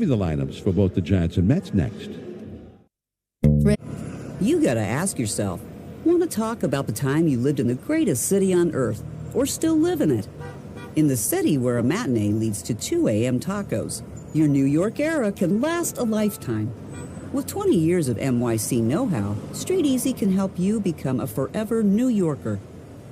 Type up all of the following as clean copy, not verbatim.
The lineups for both the Giants and Mets next. You gotta ask yourself, want to talk about the time you lived in the greatest city on earth, or still live in it? In the city where a matinee leads to 2 a.m. tacos, your New York era can last a lifetime. With 20 years of NYC know-how, Street Easy can help you become a forever New Yorker.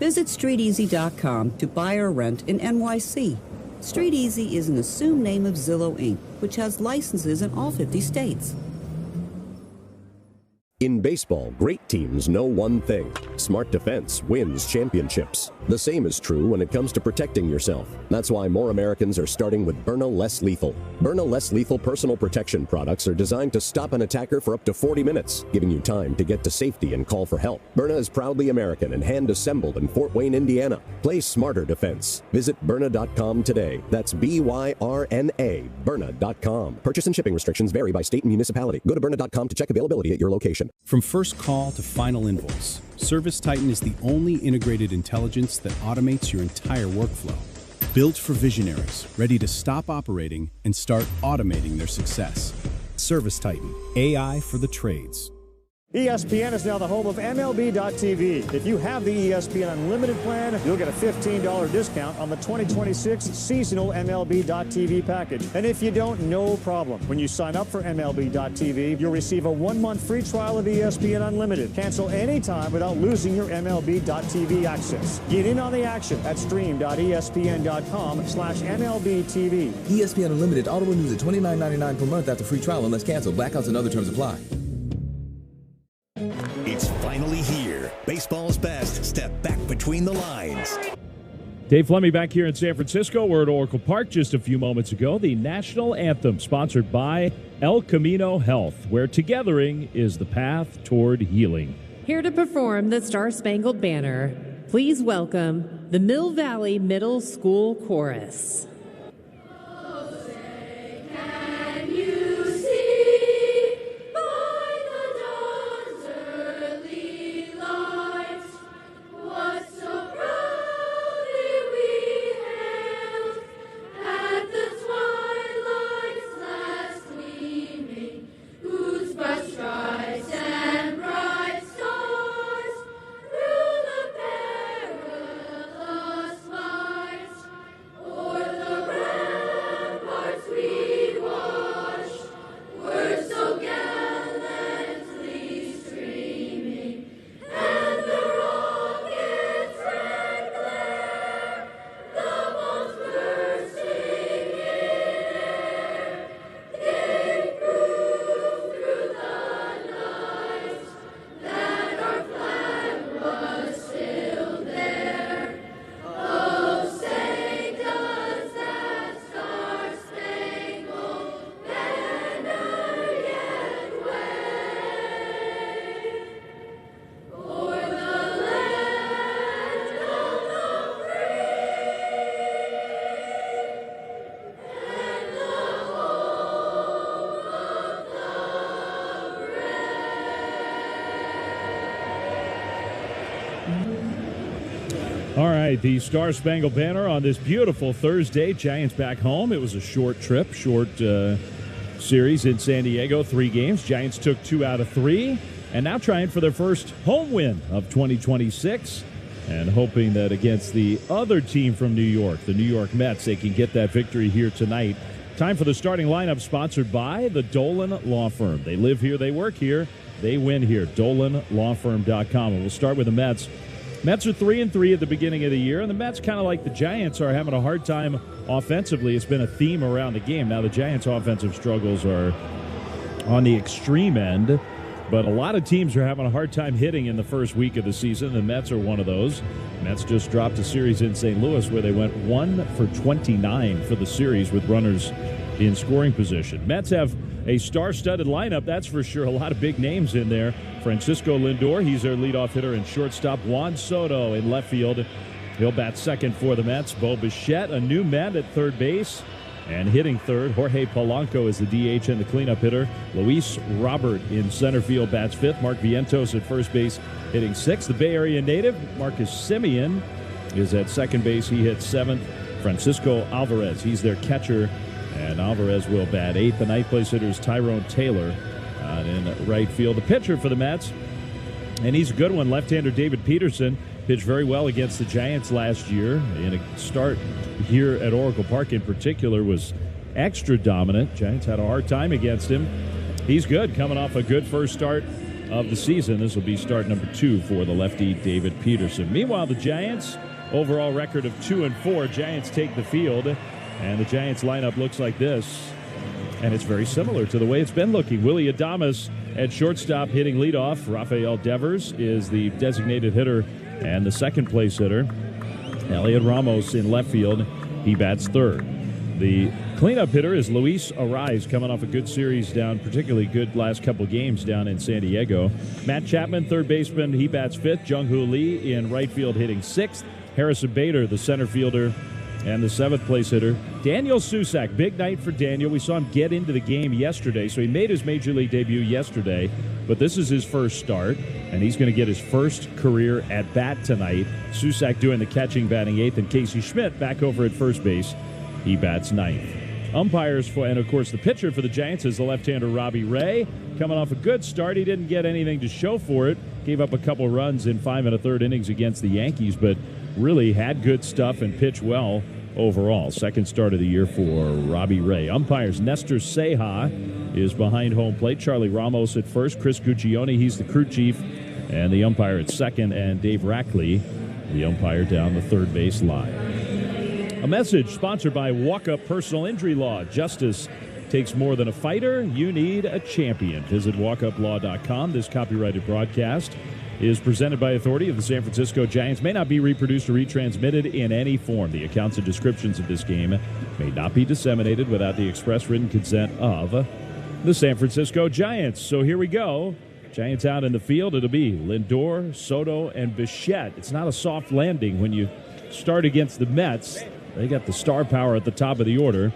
Visit StreetEasy.com to buy or rent in NYC. Street Easy is an assumed name of Zillow Inc., which has licenses in all 50 states. In baseball, great teams know one thing: smart defense wins championships. The same is true when it comes to protecting yourself. That's why more Americans are starting with Byrna Less Lethal. Byrna Less Lethal personal protection products are designed to stop an attacker for up to 40 minutes, giving you time to get to safety and call for help. Byrna is proudly American and hand-assembled in Fort Wayne, Indiana. Play smarter defense. Visit Byrna.com today. That's B-Y-R-N-A, Byrna.com. Purchase and shipping restrictions vary by state and municipality. Go to Byrna.com to check availability at your location. From first call to final invoice, ServiceTitan is the only integrated intelligence that automates your entire workflow. Built for visionaries, ready to stop operating and start automating their success. ServiceTitan, AI for the trades. ESPN is now the home of MLB.tv. If you have the ESPN Unlimited plan, you'll get a $15 discount on the 2026 seasonal MLB.tv package. And if you don't, no problem. When you sign up for MLB.tv, you'll receive a 1-month free trial of ESPN Unlimited. Cancel anytime without losing your MLB.tv access. Get in on the action at stream.espn.com/MLBTV. ESPN Unlimited auto renews at $29.99 per month after free trial unless canceled. Blackouts and other terms apply. It's finally here. Baseball's best step back between the lines. Dave Fleming back here in San Francisco. We're at Oracle Park just a few moments ago. The national anthem sponsored by El Camino Health, where togethering is the path toward healing. Here to perform the Star-Spangled Banner, please welcome the Mill Valley Middle School Chorus. All right, the Star-Spangled Banner on this beautiful Thursday. Giants back home. It was a short trip, short series in San Diego, 3 games. Giants took 2 out of 3, and now trying for their first home win of 2026, and hoping that against the other team from New York, the New York Mets, they can get that victory here tonight. Time for the starting lineup, sponsored by the Dolan Law Firm. They live here, they work here, they win here. DolanLawFirm.com. And we'll start with the Mets. Mets are 3-3 at the beginning of the year, and the Mets, kind of like the Giants, are having a hard time offensively. It's been a theme around the game. Now the Giants' offensive struggles are on the extreme end, but a lot of teams are having a hard time hitting in the first week of the season. The Mets are one of those. Mets just dropped a series in St. Louis where they went 1 for 29 for the series with runners in scoring position. Mets have a star-studded lineup, that's for sure. A lot of big names in there. Francisco Lindor, he's their leadoff hitter and shortstop. Juan Soto in left field. He'll bat second for the Mets. Bo Bichette, a new Met at third base. And hitting third, Jorge Polanco is the DH and the cleanup hitter. Luis Robert in center field bats fifth. Mark Vientos at first base hitting sixth. The Bay Area native, Marcus Semien, is at second base. He hits seventh. Francisco Alvarez, he's their catcher And Alvarez will bat 8th. The ninth place hitter is Tyrone Taylor in right field. The pitcher for the Mets, and he's a good one, left-hander David Peterson, pitched very well against the Giants last year. In a start here at Oracle Park in particular was extra dominant. Giants had a hard time against him. He's good, coming off a good first start of the season. This will be start number 2 for the lefty David Peterson. Meanwhile, the Giants, overall record of 2-4. Giants take the field, and the Giants lineup looks like this. And it's very similar to the way it's been looking. Willie Adames at shortstop hitting leadoff. Rafael Devers is the designated hitter and the second place hitter. Elliot Ramos in left field. He bats third. The cleanup hitter is Luis Arraez, coming off a good series down, particularly good last couple games down in San Diego. Matt Chapman, third baseman, he bats fifth. Jung-Hoo Lee in right field hitting sixth. Harrison Bader, the center fielder, and the seventh place hitter, Daniel Susac. Big night for Daniel. We saw him get into the game yesterday, so he made his major league debut yesterday, but this is his first start, and he's going to get his first career at bat tonight. Susac doing the catching, batting eighth, and Casey Schmidt back over at first base. He bats ninth. Umpires for, and of course the pitcher for the Giants is the left-hander Robbie Ray, coming off a good start. He didn't get anything to show for it. Gave up a couple runs in 5 1/3 innings against the Yankees, but really had good stuff and pitched well overall. Second start of the year for Robbie Ray. Umpires, Nestor Ceja is behind home plate. Charlie Ramos at first. Chris Guccione, he's the crew chief, and the umpire at second. And Dave Rackley, the umpire down the third base line. A message sponsored by Walk-Up Personal Injury Law. Justice takes more than a fighter. You need a champion. Visit walkuplaw.com. This copyrighted broadcast is presented by authority of the San Francisco Giants. May not be reproduced or retransmitted in any form. The accounts and descriptions of this game may not be disseminated without the express written consent of the San Francisco Giants. So here we go. Giants out in the field. It'll be Lindor, Soto, and Bichette. It's not a soft landing when you start against the Mets. They got the star power at the top of the order.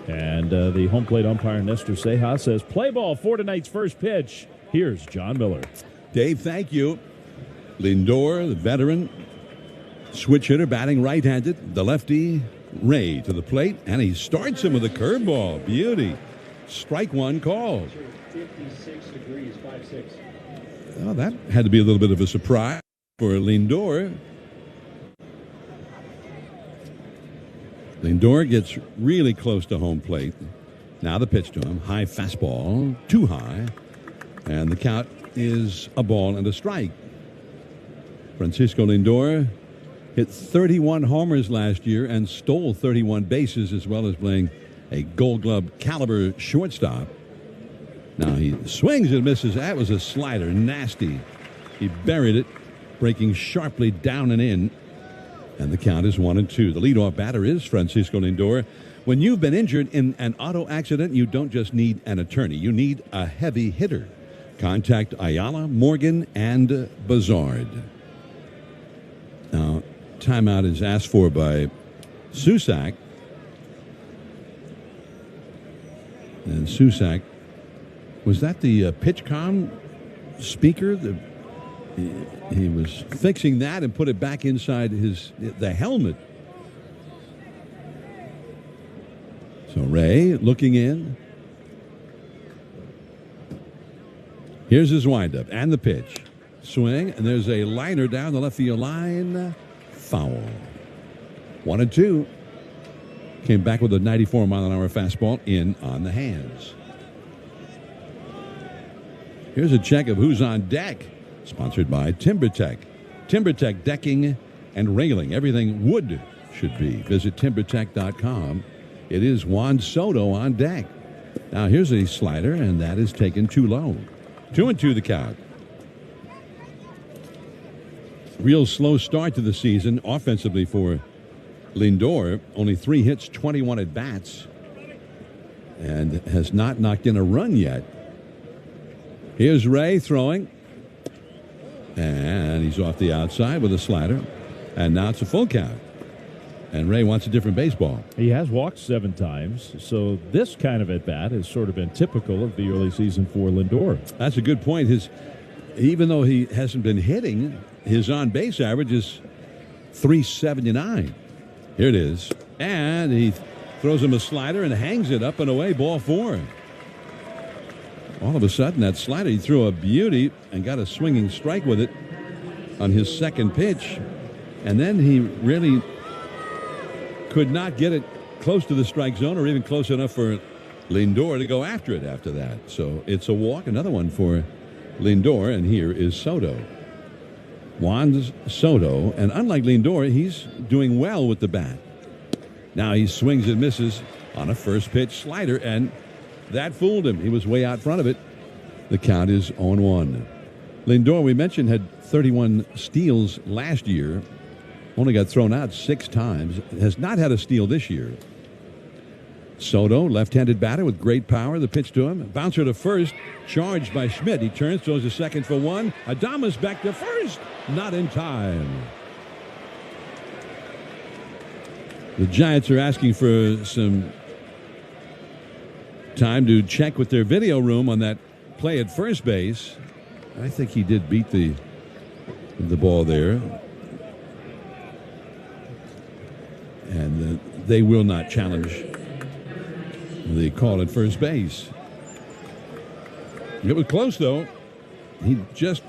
And the home plate umpire, Nestor Ceja, says, play ball for tonight's first pitch. Here's John Miller. Dave, thank you. Lindor, the veteran switch hitter, batting right-handed. The lefty, Ray, to the plate, and he starts him with a curveball. Beauty. Strike one called. 56 degrees, 5-6. Well, that had to be a little bit of a surprise for Lindor. Lindor gets really close to home plate. Now the pitch to him. High fastball, too high. And the count is a ball and a strike. Francisco Lindor hit 31 homers last year and stole 31 bases, as well as playing a Gold Glove caliber shortstop. Now he swings and misses. That was a slider. Nasty. He buried it, breaking sharply down and in. And the count is 1-2. The leadoff batter is Francisco Lindor. When you've been injured in an auto accident, you don't just need an attorney. You need a heavy hitter. Contact Ayala, Morgan, and Bazard. Now, timeout is asked for by Susac. And Susac, was that the PitchCom speaker? He was fixing that and put it back inside the helmet. So Ray looking in. Here's his windup and the pitch. Swing, and there's a liner down the left field line. Foul. 1-2. Came back with a 94-mile-an-hour fastball in on the hands. Here's a check of who's on deck. Sponsored by TimberTech. TimberTech decking and railing. Everything wood should be. Visit TimberTech.com. It is Juan Soto on deck. Now here's a slider, and that is taken too low. 2-2 the count. Real slow start to the season offensively for Lindor. Only 3 hits, 21 at-bats, and has not knocked in a run yet. Here's Ray throwing. And he's off the outside with a slider. And now it's a full count. And Ray wants a different baseball. He has walked 7 times, so this kind of at-bat has sort of been typical of the early season for Lindor. That's a good point. Even though he hasn't been hitting, his on-base average is .379. Here it is. And he throws him a slider and hangs it up and away, ball 4. All of a sudden, that slider, he threw a beauty and got a swinging strike with it on his second pitch. And then he really could not get it close to the strike zone or even close enough for Lindor to go after it after that. So it's a walk, another one for Lindor, and here is Soto. Juan Soto, and unlike Lindor, he's doing well with the bat. Now he swings and misses on a first pitch slider, and that fooled him. He was way out front of it. The count is 0-1. Lindor, we mentioned, had 31 steals last year. Only got thrown out 6 times. Has not had a steal this year. Soto, left-handed batter with great power. The pitch to him. Bouncer to first. Charged by Schmidt. He turns, throws to second for 1. Adames back to first. Not in time. The Giants are asking for some time to check with their video room on that play at first base. I think he did beat the ball there. And they will not challenge the call at first base. It was close, though. He just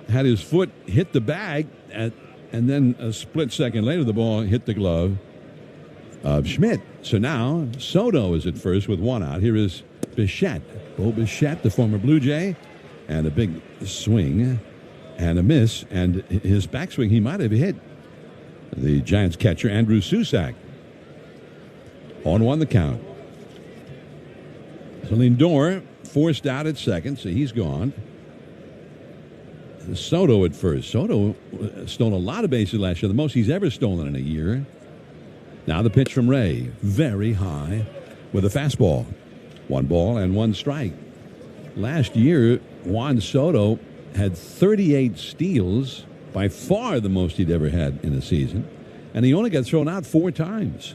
had his foot hit the bag, and then a split second later, the ball hit the glove of Schmidt. So now Soto is at first with 1 out. Here is Bichette. Bo Bichette, the former Blue Jay, and a big swing and a miss. And his backswing, he might have hit the Giants catcher, Andrew Susac. 0-1 the count. So Lindor forced out at second, so he's gone. Soto at first. Soto stole a lot of bases last year, the most he's ever stolen in a year. Now the pitch from Ray, very high with a fastball. 1 ball and 1 strike. Last year, Juan Soto had 38 steals, by far the most he'd ever had in a season, and he only got thrown out 4 times.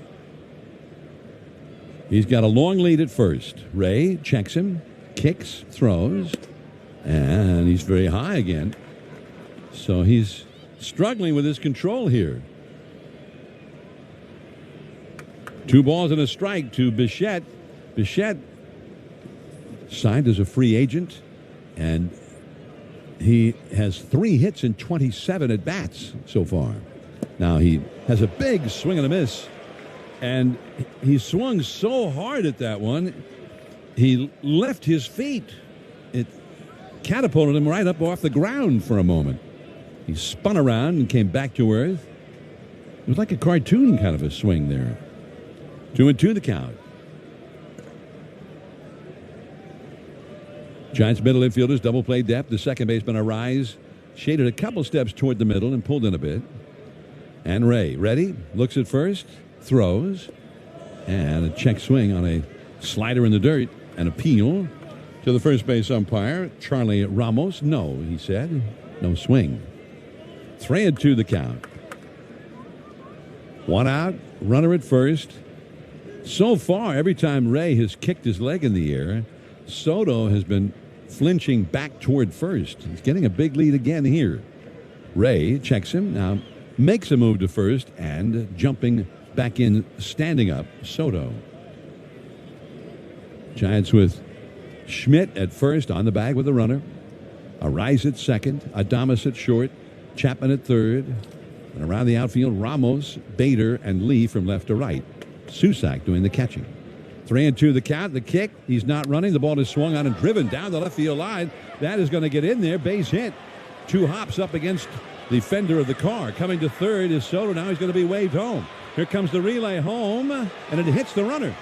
He's got a long lead at first. Ray checks him, kicks, throws, and he's very high again. So he's struggling with his control here. 2 balls and a strike to Bichette. Bichette signed as a free agent, and he has 3 hits and 27 at bats so far. Now he has a big swing and a miss, and he swung so hard at that one, he left his feet. It catapulted him right up off the ground for a moment. He spun around and came back to earth. It was like a cartoon kind of a swing there. 2-2 the count. Giants middle infielders double play depth. The second baseman Arise shaded a couple steps toward the middle and pulled in a bit. And Ray ready, looks at first, throws, and a check swing on a slider in the dirt. An appeal to the first base umpire, Charlie Ramos. No, he said, no swing. 3-2 the count. 1 out, runner at first. So far, every time Ray has kicked his leg in the air, Soto has been flinching back toward first. He's getting a big lead again here. Ray checks him, now makes a move to first, and jumping back in, standing up, Soto. Giants with Schmidt at first, on the bag with a runner. Arise at second, Adames at short, Chapman at third, and around the outfield, Ramos, Bader, and Lee from left to right. Susac doing the catching. 3-2 the count. The kick. He's not running. The ball is swung on and driven down the left field line. That is going to get in there. Base hit. 2 hops up against the fender of the car. Coming to third is Soto. Now he's going to be waved home. Here comes the relay home, and it hits the runner.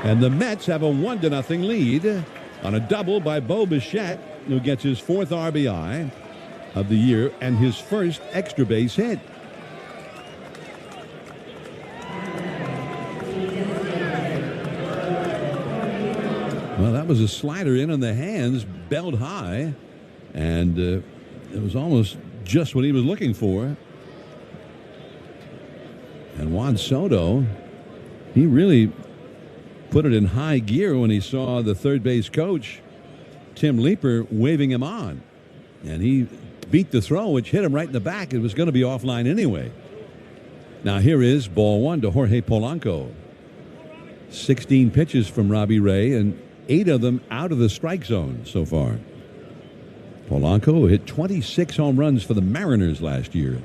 And the Mets have a 1-0 lead on a double by Bo Bichette, who gets his 4th RBI of the year and his first extra base hit. Well, that was a slider in on the hands, belled high, and it was almost just what he was looking for. And Juan Soto, he really put it in high gear when he saw the third base coach, Tim Leeper, waving him on. And he beat the throw, which hit him right in the back. It was going to be offline anyway. Now here is ball one to Jorge Polanco. 16 pitches from Robbie Ray, and 8 of them out of the strike zone so far. Polanco hit 26 home runs for the Mariners last year.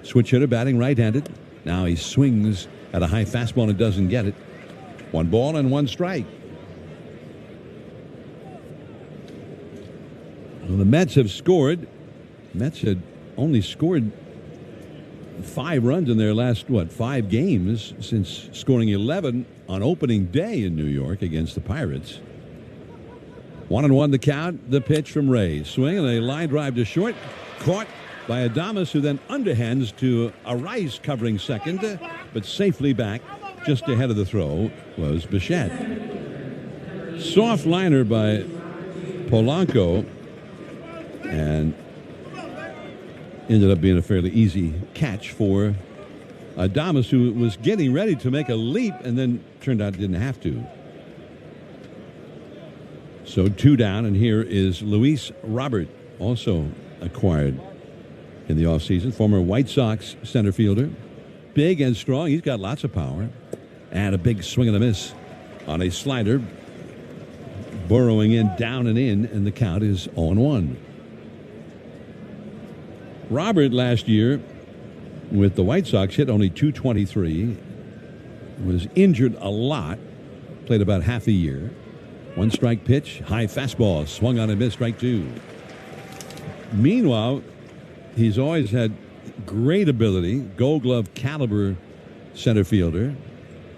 Switch hitter batting right-handed. Now he swings at a high fastball and doesn't get it. 1 ball and 1 strike. Well, the Mets have scored. Mets had only scored 5 runs in their last, 5 games since scoring 11 on opening day in New York against the Pirates. 1-1 the count. The pitch from Ray. Swing and a line drive to short. Caught by Adames, who then underhands to a Rice covering second, but safely back just ahead of the throw was Bichette. Soft liner by Polanco, and ended up being a fairly easy catch for Adames, who was getting ready to make a leap and then turned out didn't have to. So 2 down, and here is Luis Robert, also acquired in the offseason. Former White Sox center fielder. Big and strong. He's got lots of power. And a big swing and a miss on a slider. Burrowing in, down and in, and the count is 0-1. Robert last year with the White Sox hit only .223. Was injured a lot. Played about half a year. 1 strike pitch, high fastball, swung on and missed, strike 2. Meanwhile, he's always had great ability, Gold Glove caliber center fielder,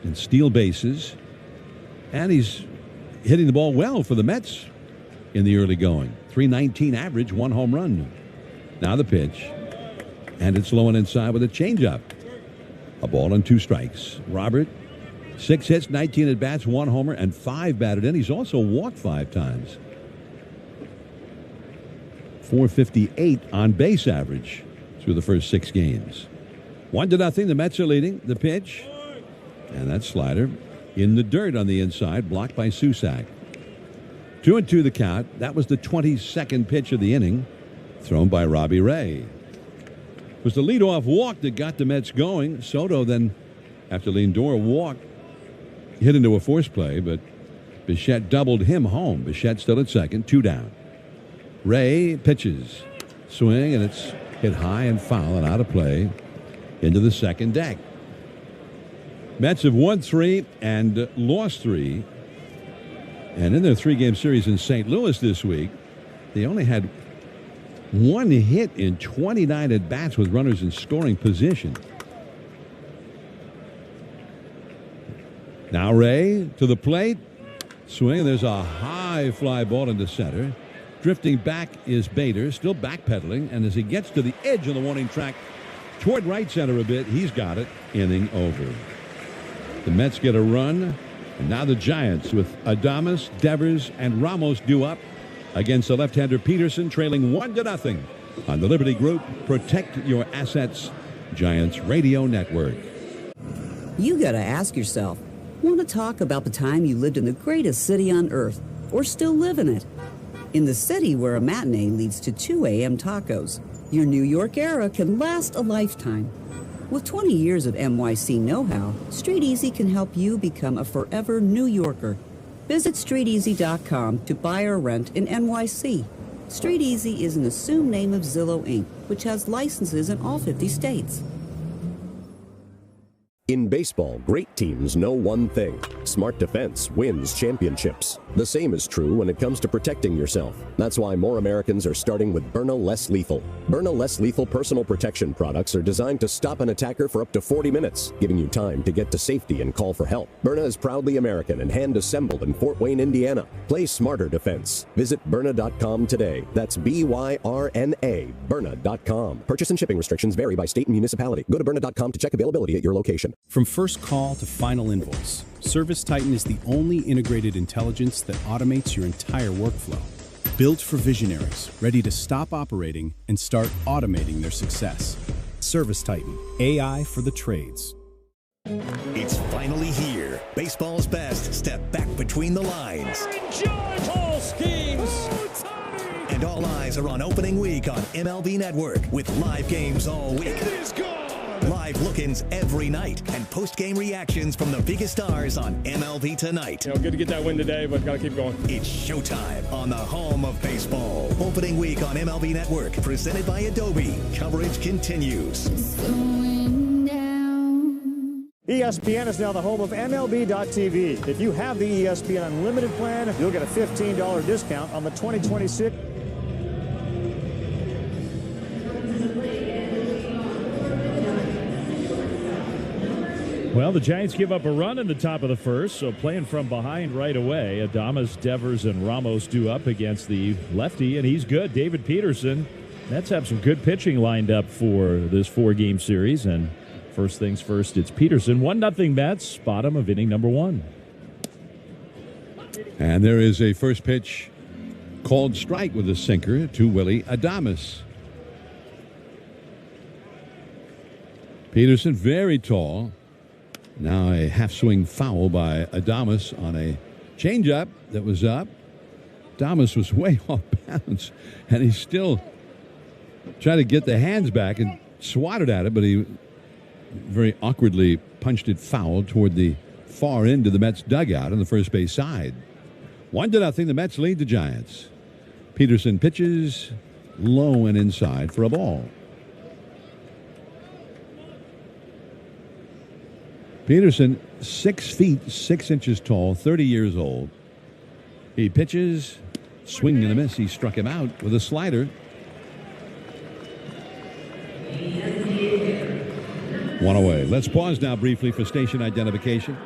and steal bases. And he's hitting the ball well for the Mets in the early going. .319 average, 1 home run. Now the pitch, and it's low and inside with a changeup. A ball and 2 strikes. Robert, 6 hits, 19 at bats, 1 homer, and 5 batted in. He's also walked 5 times. .458 on base average through the first 6 games. 1-0. The Mets are leading. The pitch, and that slider in the dirt on the inside, blocked by Susac. 2-2 the count. That was the 22nd pitch of the inning, thrown by Robbie Ray. It was the leadoff walk that got the Mets going. Soto then, after Lindor walked, hit into a force play, but Bichette doubled him home. Bichette still at second, 2 down. Ray pitches. Swing, and it's hit high and foul and out of play into the second deck. Mets have won 3 and lost 3. And in their 3-game series in St. Louis this week, they only had 1 hit in 29 at-bats with runners in scoring position. Now Ray to the plate. Swing, and there's a high fly ball into center. Drifting back is Bader, still backpedaling, and as he gets to the edge of the warning track toward right center a bit, he's got it. Inning over. The Mets get a run, and now the Giants with Adames, Devers, and Ramos due up against the left-hander Peterson, trailing 1-0 on the Liberty Group. Protect your assets. Giants Radio Network. You gotta ask yourself, want to talk about the time you lived in the greatest city on earth, or still live in it? In the city where a matinee leads to 2 a.m. tacos, your New York era can last a lifetime. With 20 years of NYC know-how, Street Easy can help you become a forever New Yorker. Visit StreetEasy.com to buy or rent in NYC. Street Easy is an assumed name of Zillow Inc., which has licenses in all 50 states. In baseball, great teams know one thing. Smart defense wins championships. The same is true when it comes to protecting yourself. That's why more Americans are starting with Byrna Less Lethal. Byrna Less Lethal personal protection products are designed to stop an attacker for up to 40 minutes, giving you time to get to safety and call for help. Byrna is proudly American and hand-assembled in Fort Wayne, Indiana. Play smarter defense. Visit Byrna.com today. That's B-Y-R-N-A, Byrna.com. Purchase and shipping restrictions vary by state and municipality. Go to Byrna.com to check availability at your location. From first call to final invoice, ServiceTitan is the only integrated intelligence that automates your entire workflow. Built for visionaries, ready to stop operating and start automating their success. ServiceTitan, AI for the trades. It's finally here. Baseball's best step back between the lines. All schemes. And all eyes are on opening week on MLB Network with live games all week. It is gone. Live look-ins every night and post-game reactions from the biggest stars on MLB Tonight. Good to get that win today, but got to keep going. It's showtime on the home of baseball. Opening week on MLB Network, presented by Adobe. Coverage continues. ESPN is now the home of MLB.tv. If you have the ESPN Unlimited plan, you'll get a $15 discount on the 2026. Well, the Giants give up a run in the top of the first, so playing from behind right away. Adames, Devers, and Ramos do up against the lefty, and he's good. David Peterson. Mets have some good pitching lined up for this 4-game series, and first things first, it's Peterson. 1-0 Mets, bottom of inning number 1. And there is a first pitch called strike with a sinker to Willie Adames. Peterson very tall. Now a half-swing foul by Adames on a changeup that was up. Adames was way off balance, and he still tried to get the hands back and swatted at it, but he very awkwardly punched it foul toward the far end of the Mets dugout on the first base side. 1-0, the Mets lead the Giants. Peterson pitches low and inside for a ball. Peterson, 6 feet 6 inches tall, 30 years old. He pitches, swing and a miss. He struck him out with a slider. One away. Let's pause now briefly for station identification.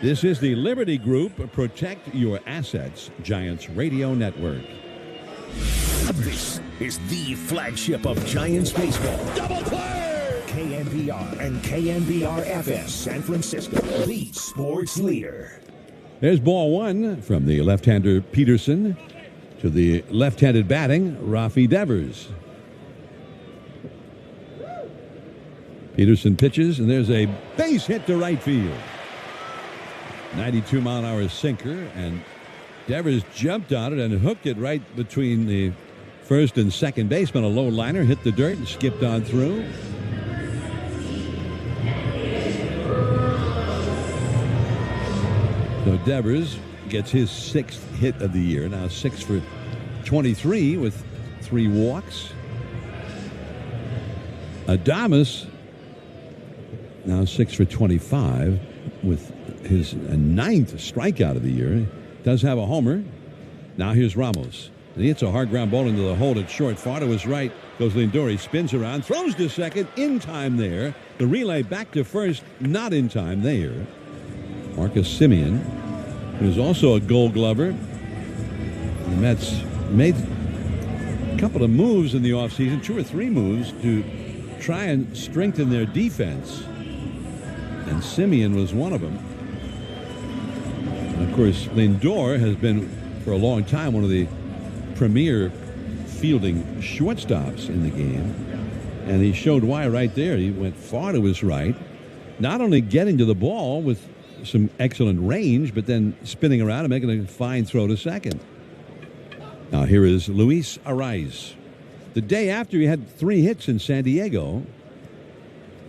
This is the Liberty Group Protect Your Assets Giants Radio Network. This is the flagship of Giants baseball. Double play! KNBR and KNBR-FS San Francisco, the sports leader. There's ball 1 from the left-hander Peterson to the left-handed batting Rafi Devers. Peterson pitches, and there's a base hit to right field. 92-mile-an-hour sinker, and Devers jumped on it and hooked it right between the first and second baseman. A low liner hit the dirt and skipped on through. So Devers gets his 6th hit of the year. Now 6 for 23 with 3 walks. Adames now 6 for 25 with his 9th strikeout of the year. Does have a homer. Now here's Ramos. And he hits a hard ground ball into the hole at short. Far to his right goes Lindor. He spins around, throws to second, in time there. The relay back to first, not in time there. Marcus Semien, who's also a Gold Glover. The Mets made a couple of moves in the offseason, 2 or 3 moves to try and strengthen their defense. And Semien was one of them. And of course, Lindor has been for a long time one of the premier fielding shortstops in the game. And he showed why right there. He went far to his right, not only getting to the ball with some excellent range, but then spinning around and making a fine throw to second. Now here is Luis Arraez. The day after he had 3 hits in San Diego,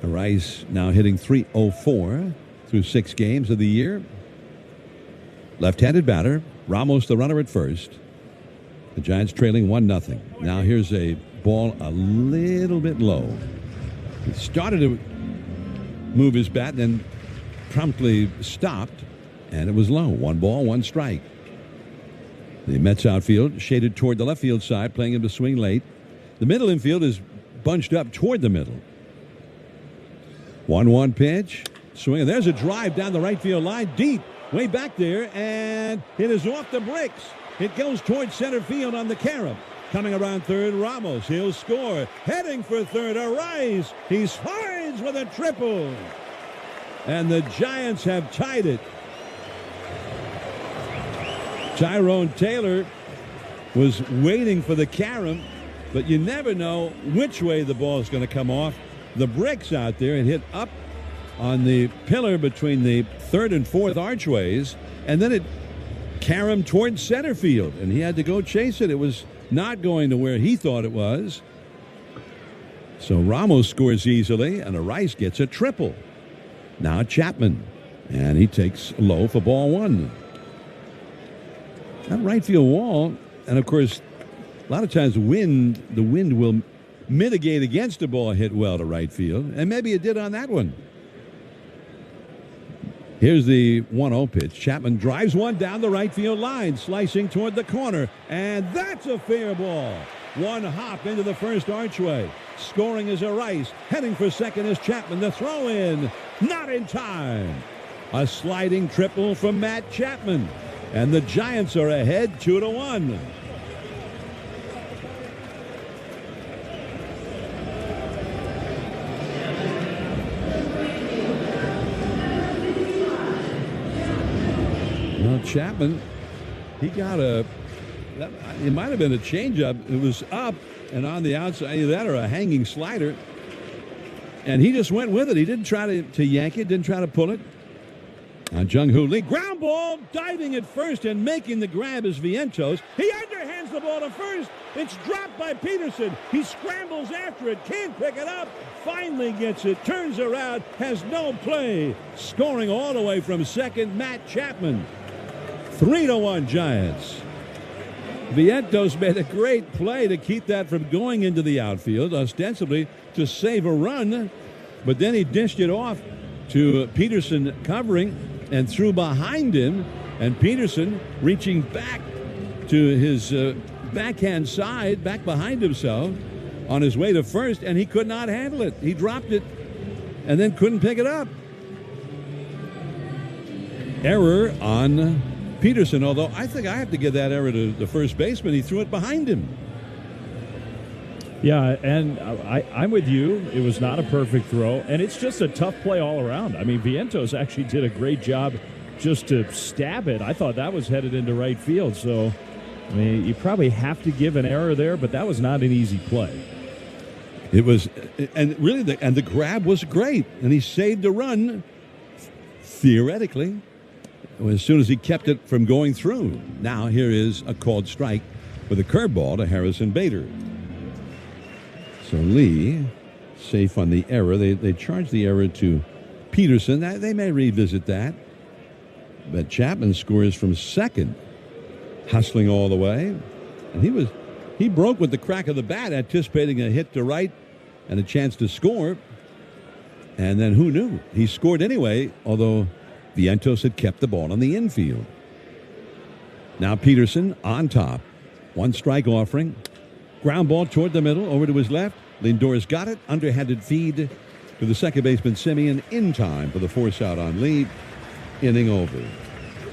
Arraez now hitting .304 through 6 games of the year. Left-handed batter, Ramos the runner at first. The Giants trailing 1-0. Now here's a ball a little bit low. He started to move his bat, then promptly stopped, and it was low. 1 ball, 1 strike. The Mets outfield shaded toward the left field side, playing him to swing late. The middle infield is bunched up toward the middle. 1-1 pitch. Swing, and there's a drive down the right field line, deep, way back there, and it is off the bricks. It goes towards center field on the carom. Coming around third, Ramos. He'll score. Heading for third, Arraez. He slides with a triple. And the Giants have tied it. Tyrone Taylor was waiting for the carom, but you never know which way the ball is going to come off. The bricks out there and hit up on the pillar between the third and fourth archways, and then it caromed towards center field, and he had to go chase it. It was not going to where he thought it was. So Ramos scores easily, and Rice gets a triple. Now Chapman, and he takes low for ball one. That right field wall, and of course, a lot of times the wind will mitigate against a ball hit well to right field, and maybe it did on that one. Here's the 1-0 pitch. Chapman drives one down the right field line, slicing toward the corner, and that's a fair ball. One hop into the first archway. Scoring is Rice. Heading for second is Chapman. The throw in, not in time. A sliding triple from Matt Chapman, and the Giants are ahead 2-1. Well, Chapman, he got it might have been a changeup. It was up and on the outside, either that or a hanging slider. And he just went with it. He didn't try to yank it, didn't try to pull it. Jung-Hoo Lee, ground ball, diving at first and making the grab is Vientos. He underhands the ball to first. It's dropped by Peterson. He scrambles after it, can't pick it up, finally gets it, turns around, has no play. Scoring all the way from second, Matt Chapman. 3-1 Giants. Vientos made a great play to keep that from going into the outfield, ostensibly to save a run, but then he dished it off to Peterson covering and threw behind him, and Peterson reaching back to his backhand side, back behind himself on his way to first, and he could not handle it. He dropped it and then couldn't pick it up. Error on Peterson, although I think I have to give that error to the first baseman. He threw it behind him. Yeah, and I'm with you. It was not a perfect throw, and it's just a tough play all around. I mean, Vientos actually did a great job just to stab it. I thought that was headed into right field. So, I mean, you probably have to give an error there, but that was not an easy play. It was, and really, the grab was great, and he saved the run, theoretically, as soon as he kept it from going through. Now here is a called strike with a curveball to Harrison Bader. So Lee, safe on the error. They charged the error to Peterson. They may revisit that. But Chapman scores from second, hustling all the way. And he broke with the crack of the bat, anticipating a hit to right and a chance to score. And then who knew? He scored anyway, although Vientos had kept the ball in the infield. Now Peterson on top. One strike offering. Ground ball toward the middle, over to his left. Lindor's got it. Underhanded feed to the second baseman Simeon in time for the force out on Lee. Inning over.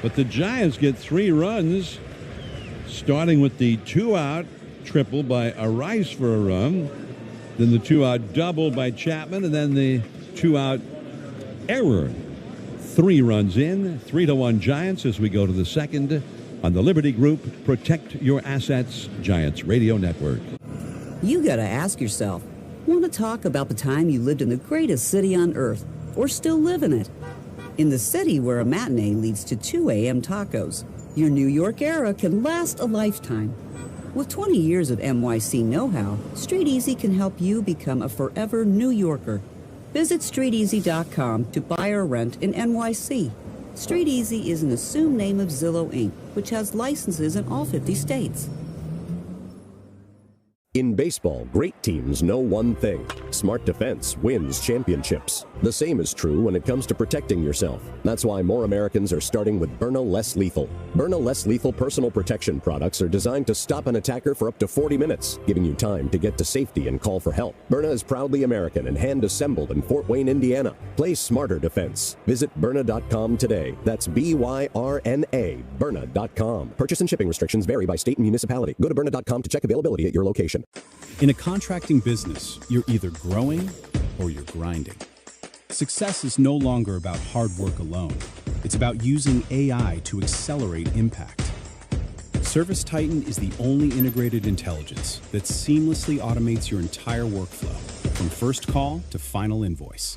But the Giants get 3 runs, starting with the 2-out triple by Rice for a run. Then the 2-out double by Chapman, and then the 2-out error. 3 runs in, 3-1 Giants as we go to the second on the Liberty Group Protect Your Assets Giants Radio Network. You gotta ask yourself, want to talk about the time you lived in the greatest city on earth, or still live in it? In the city where a matinee leads to 2 a.m. tacos, your New York era can last a lifetime. With 20 years of NYC know-how, Street Easy can help you become a forever New Yorker. Visit StreetEasy.com to buy or rent in NYC. Street Easy is an assumed name of Zillow Inc., which has licenses in all 50 states. In baseball, great teams know one thing. Smart defense wins championships. The same is true when it comes to protecting yourself. That's why more Americans are starting with Byrna Less Lethal. Byrna Less Lethal personal protection products are designed to stop an attacker for up to 40 minutes, giving you time to get to safety and call for help. Byrna is proudly American and hand-assembled in Fort Wayne, Indiana. Play smarter defense. Visit Byrna.com today. That's B-Y-R-N-A, Byrna.com. Purchase and shipping restrictions vary by state and municipality. Go to Byrna.com to check availability at your location. In a contracting business, you're either growing or you're grinding. Success is no longer about hard work alone. It's about using AI to accelerate impact. ServiceTitan is the only integrated intelligence that seamlessly automates your entire workflow, from first call to final invoice.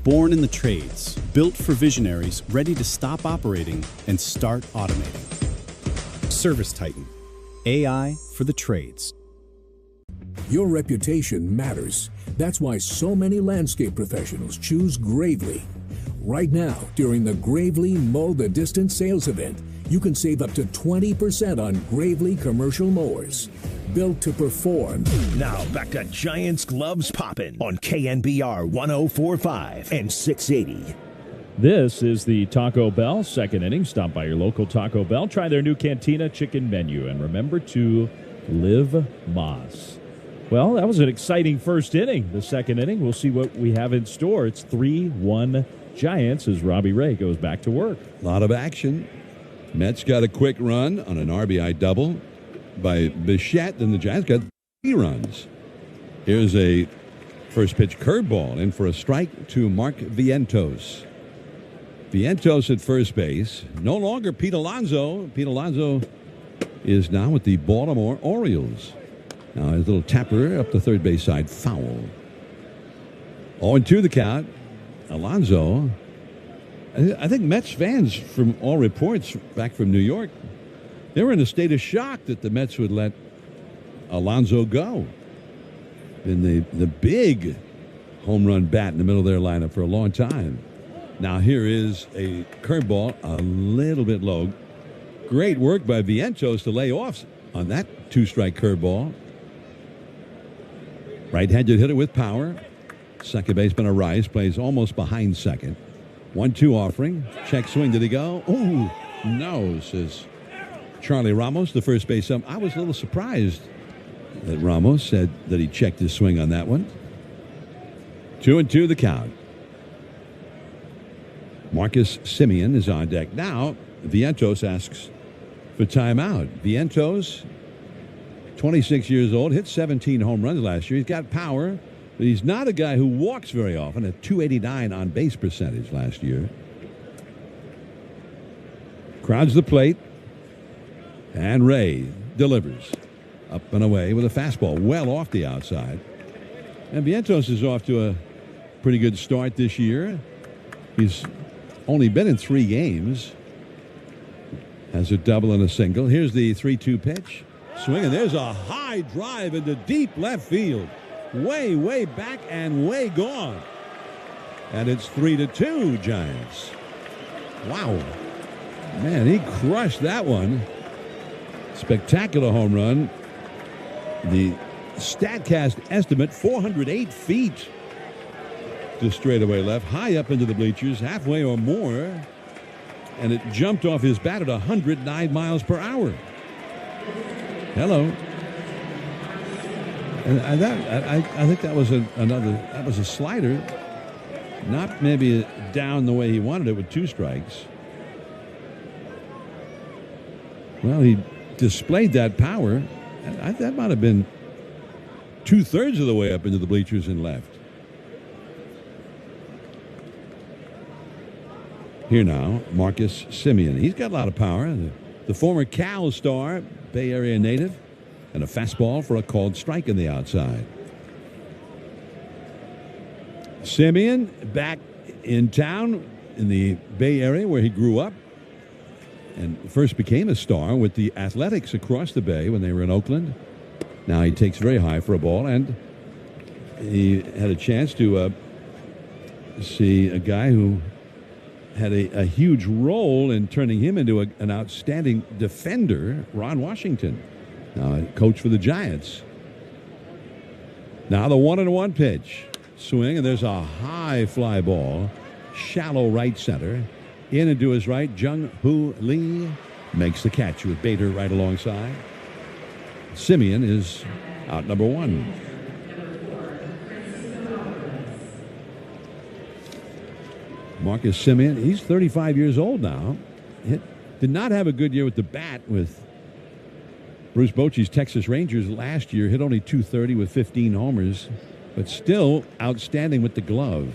Born in the trades, built for visionaries ready to stop operating and start automating. ServiceTitan, AI for the trades. Your reputation matters. That's why so many landscape professionals choose Gravely. Right now, during the Gravely Mow the Distance sales event, you can save up to 20% on Gravely commercial mowers. Built to perform. Now back to Giants Gloves Poppin' on KNBR 104.5 and 680. This is the Taco Bell second inning. Stop by your local Taco Bell. Try their new Cantina chicken menu. And remember to live Moss. Well, that was an exciting first inning. The second inning, we'll see what we have in store. It's 3-1 Giants as Robbie Ray goes back to work. A lot of action. Mets got a quick run on an RBI double by Bichette, and the Giants got 3 runs. Here's a first pitch curveball in for a strike to Mark Vientos. Vientos at first base. No longer Pete Alonso. Pete Alonso is now with the Baltimore Orioles. Now his little tapper up the third base side, foul. 0-2 the count. Alonso. I think Mets fans, from all reports back from New York, they were in a state of shock that the Mets would let Alonso go. Been the big home run bat in the middle of their lineup for a long time. Now here is a curveball, a little bit low. Great work by Vientos to lay off on that 2-strike curveball. Right-handed hitter with power. Second baseman Arias plays almost behind second. 1-2 offering. Check swing. Did he go? Oh, no, says Charlie Ramos, the first base ump. I was a little surprised that Ramos said that he checked his swing on that one. 2-2 the count. Marcus Semien is on deck. Now, Vientos asks for timeout. Vientos, 26 years old, hit 17 home runs last year. He's got power, but he's not a guy who walks very often. A .289 on base percentage last year. Crowds the plate, and Ray delivers. Up and away with a fastball well off the outside. And Vientos is off to a pretty good start this year. He's only been in 3 games. Has a double and a single. Here's the 3-2 pitch. Swing, and there's a high drive into deep left field. Way, way back and way gone. And it's 3-2 Giants. Wow. Man, he crushed that one. Spectacular home run. The StatCast estimate, 408 feet to straightaway left, high up into the bleachers, halfway or more, and it jumped off his bat at 109 miles per hour. Hello. And I think that was that was a slider, not maybe down the way he wanted it with 2 strikes. Well, he displayed that power. That might have been 2/3 of the way up into the bleachers and left. Here now, Marcus Semien. He's got a lot of power. The former Cal star, Bay Area native, and a fastball for a called strike in the outside. Semien back in town in the Bay Area where he grew up and first became a star with the Athletics across the bay when they were in Oakland. Now he takes very high for a ball, and he had a chance to see a guy who had a huge role in turning him into an outstanding defender, Ron Washington, now a coach for the Giants. Now the 1-1 pitch. Swing, and there's a high fly ball, shallow right center. In and to his right, Jung-Hoo Lee makes the catch with Bader right alongside. Semien is out number 1. Marcus Semien, he's 35 years old now. Did not have a good year with the bat with Bruce Bochy's Texas Rangers last year. Hit only .230 with 15 homers, but still outstanding with the glove.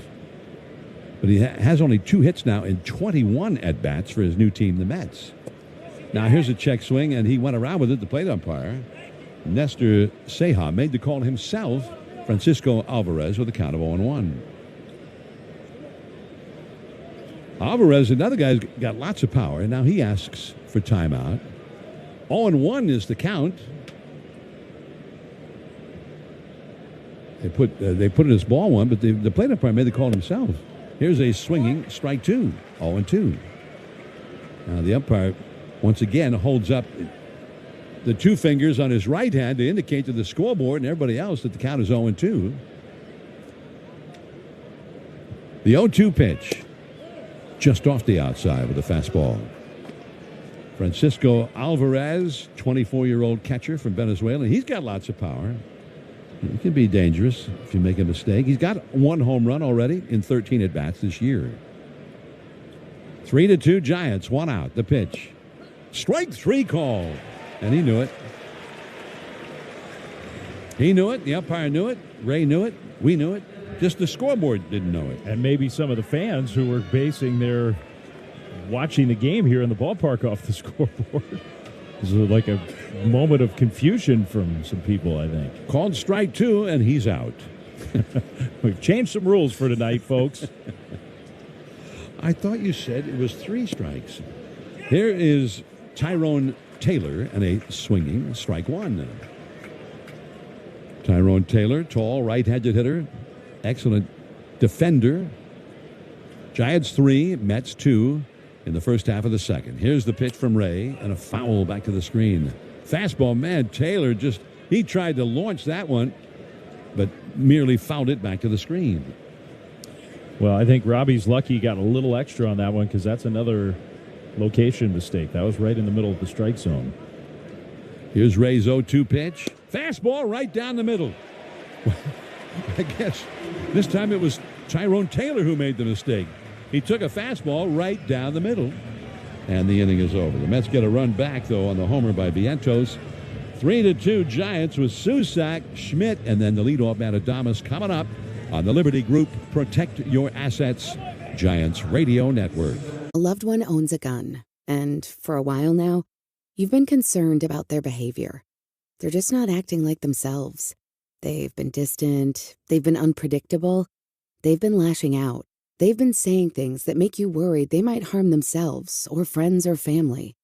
But he has only 2 hits now in 21 at-bats for his new team, the Mets. Now here's a check swing, and he went around with it, the plate umpire. Nestor Ceja made the call himself. Francisco Alvarez with a count of 0-1. Alvarez, another guy's got lots of power, and now he asks for timeout. 0-1 is the count. They put in this ball one, but the plate umpire made the call himself. Here's a swinging strike 2, 0-2. Now the umpire once again holds up the 2 fingers on his right hand to indicate to the scoreboard and everybody else that the count is 0-2. The 0-2 pitch, just off the outside with a fastball. Francisco Alvarez, 24-year-old catcher from Venezuela. He's got lots of power. He can be dangerous if you make a mistake. He's got 1 home run already in 13 at-bats this year. 3-2 Giants, 1 out. The pitch. Strike 3 call. And he knew it. He knew it. The umpire knew it. Ray knew it. We knew it. Just the scoreboard didn't know it. And maybe some of the fans who were basing their watching the game here in the ballpark off the scoreboard. This is like a moment of confusion from some people, I think. Called strike 2, and he's out. We've changed some rules for tonight, folks. I thought you said it was 3 strikes. Here is Tyrone Taylor and a swinging strike 1. Tyrone Taylor, tall, right-handed hitter, excellent defender. Giants 3, Mets 2 in the first half of the second. Here's the pitch from Ray and a foul back to the screen. Fastball, man, Taylor he tried to launch that one, but merely fouled it back to the screen. Well, I think Robbie's lucky he got a little extra on that one because that's another location mistake. That was right in the middle of the strike zone. Here's Ray's 0-2 pitch. Fastball right down the middle. I guess this time it was Tyrone Taylor who made the mistake. He took a fastball right down the middle, and the inning is over. The Mets get a run back, though, on the homer by Vientos. 3-2 Giants with Susac, Schmidt, and then the leadoff man Adames coming up on the Liberty Group Protect Your Assets Giants Radio Network. A loved one owns a gun, and for a while now, you've been concerned about their behavior. They're just not acting like themselves. They've been distant, they've been unpredictable, they've been lashing out. They've been saying things that make you worried they might harm themselves or friends or family.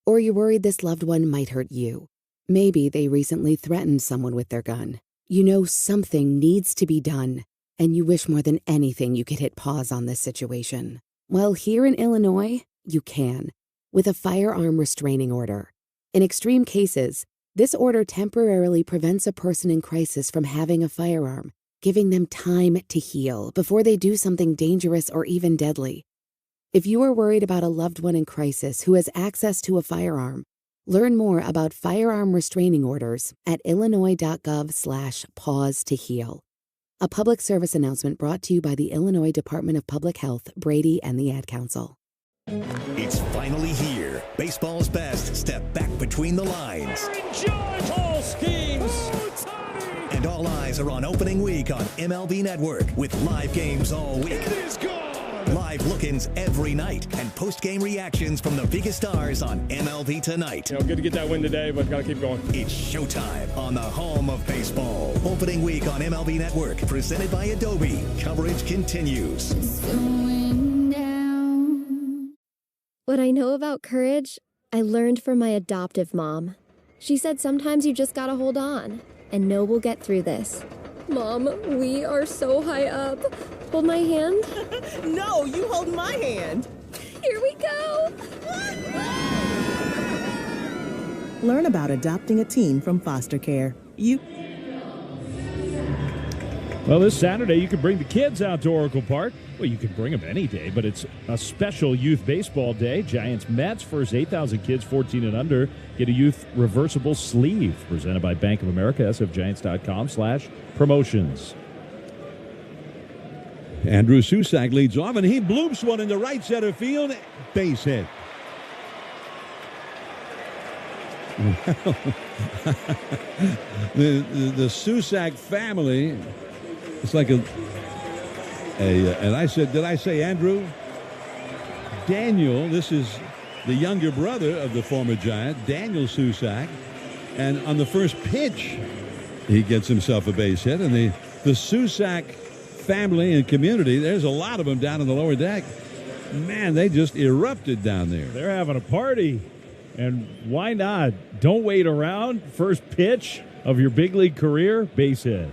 Or you're worried this loved one might hurt you. Maybe they recently threatened someone with their gun. You know something needs to be done, and you wish more than anything you could hit pause on this situation. Well, here in Illinois, you can, with a firearm restraining order. In extreme cases, this order temporarily prevents a person in crisis from having a firearm, giving them time to heal before they do something dangerous or even deadly. If you are worried about a loved one in crisis who has access to a firearm, learn more about firearm restraining orders at illinois.gov/pause to heal. A public service announcement brought to you by the Illinois Department of Public Health, Brady, and the Ad Council. It's finally here. Baseball's best step back between the lines. All schemes. And all eyes are on opening week on MLB Network with live games all week. It is gone. Live look-ins every night and post-game reactions from the biggest stars on MLB Tonight. Good to get that win today, but got to keep going. It's showtime on the home of baseball. Opening week on MLB Network, presented by Adobe. Coverage continues. What I know about courage, I learned from my adoptive mom. She said sometimes you just gotta hold on and know we'll get through this. Mom, we are so high up. Hold my hand. No, you hold my hand. Here we go. Learn about adopting a teen from foster care. Well, this Saturday, you can bring the kids out to Oracle Park. Well, you can bring them any day, but it's a special youth baseball day. Giants Mets, first 8,000 kids 14 and under get a youth reversible sleeve presented by Bank of America, sfgiants.com/promotions. Andrew Susac leads off, and he bloops one into right center field. Base hit. the Susac family, it's like and I said, did I say Andrew? Daniel, this is the younger brother of the former Giant, Daniel Susac. And on the first pitch, he gets himself a base hit. And the Susac family and community, there's a lot of them down in the lower deck. Man, they just erupted down there. They're having a party. And why not? Don't wait around. First pitch of your big league career, base hit.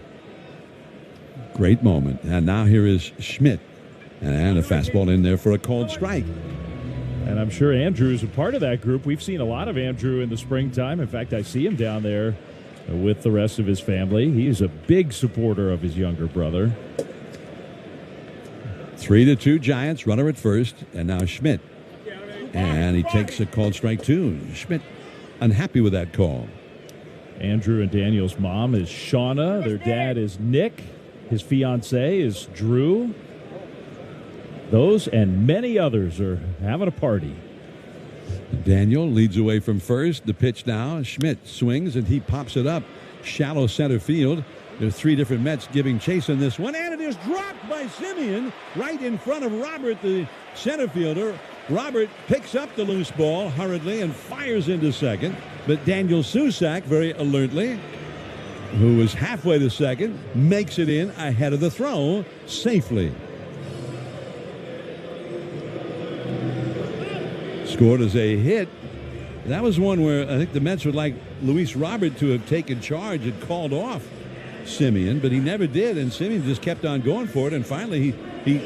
Great moment. And now here is Schmidt. And a fastball in there for a called strike. And I'm sure Andrew is a part of that group. We've seen a lot of Andrew in the springtime. In fact, I see him down there with the rest of his family. He's a big supporter of his younger brother. 3-2 Giants, runner at first, and now Schmidt. And he takes a called strike too. Schmidt unhappy with that call. Andrew and Daniel's mom is Shauna. Their dad is Nick. His fiance is Drew. Those and many others are having a party. Daniel leads away from first. The pitch now. Schmidt swings and he pops it up. Shallow center field. There's three different Mets giving chase on this one. And it is dropped by Simeon right in front of Robert, the center fielder. Robert picks up the loose ball hurriedly and fires into second. But Daniel Susac, very alertly, who was halfway to second, makes it in ahead of the throw safely. Scored as a hit. That was one where I think the Mets would like Luis Robert to have taken charge and called off Simeon, but he never did, and Simeon just kept on going for it, and finally he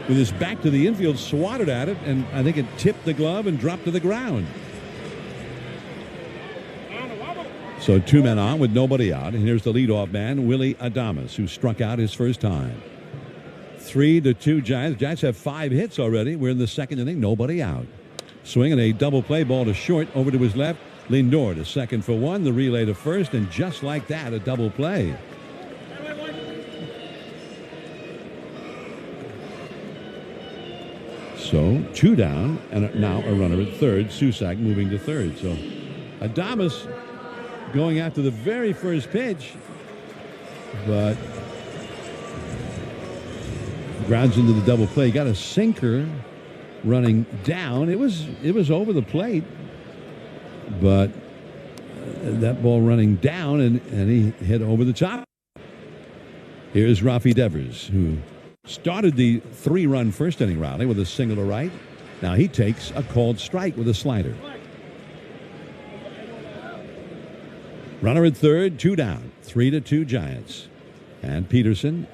with his back to the infield, swatted at it, and I think it tipped the glove and dropped to the ground. So two men on with nobody out, and here's the leadoff man, Willie Adames, who struck out his first time. 3-2 Giants. Giants have 5 hits already. We're in the second inning, nobody out. Swinging a double play ball to short, over to his left. Lindor to second for one, the relay to first, and just like that, a double play. So 2 down, and now a runner at third. Susac moving to third. So Adames going after the very first pitch, but grounds into the double play. Got a sinker running down. It was over the plate, but that ball running down, and he hit over the top. Here's Rafi Devers, who started the 3-run first inning rally with a single to right. Now he takes a called strike with a slider. Runner at third, 2 down, 3-2 Giants. And Peterson,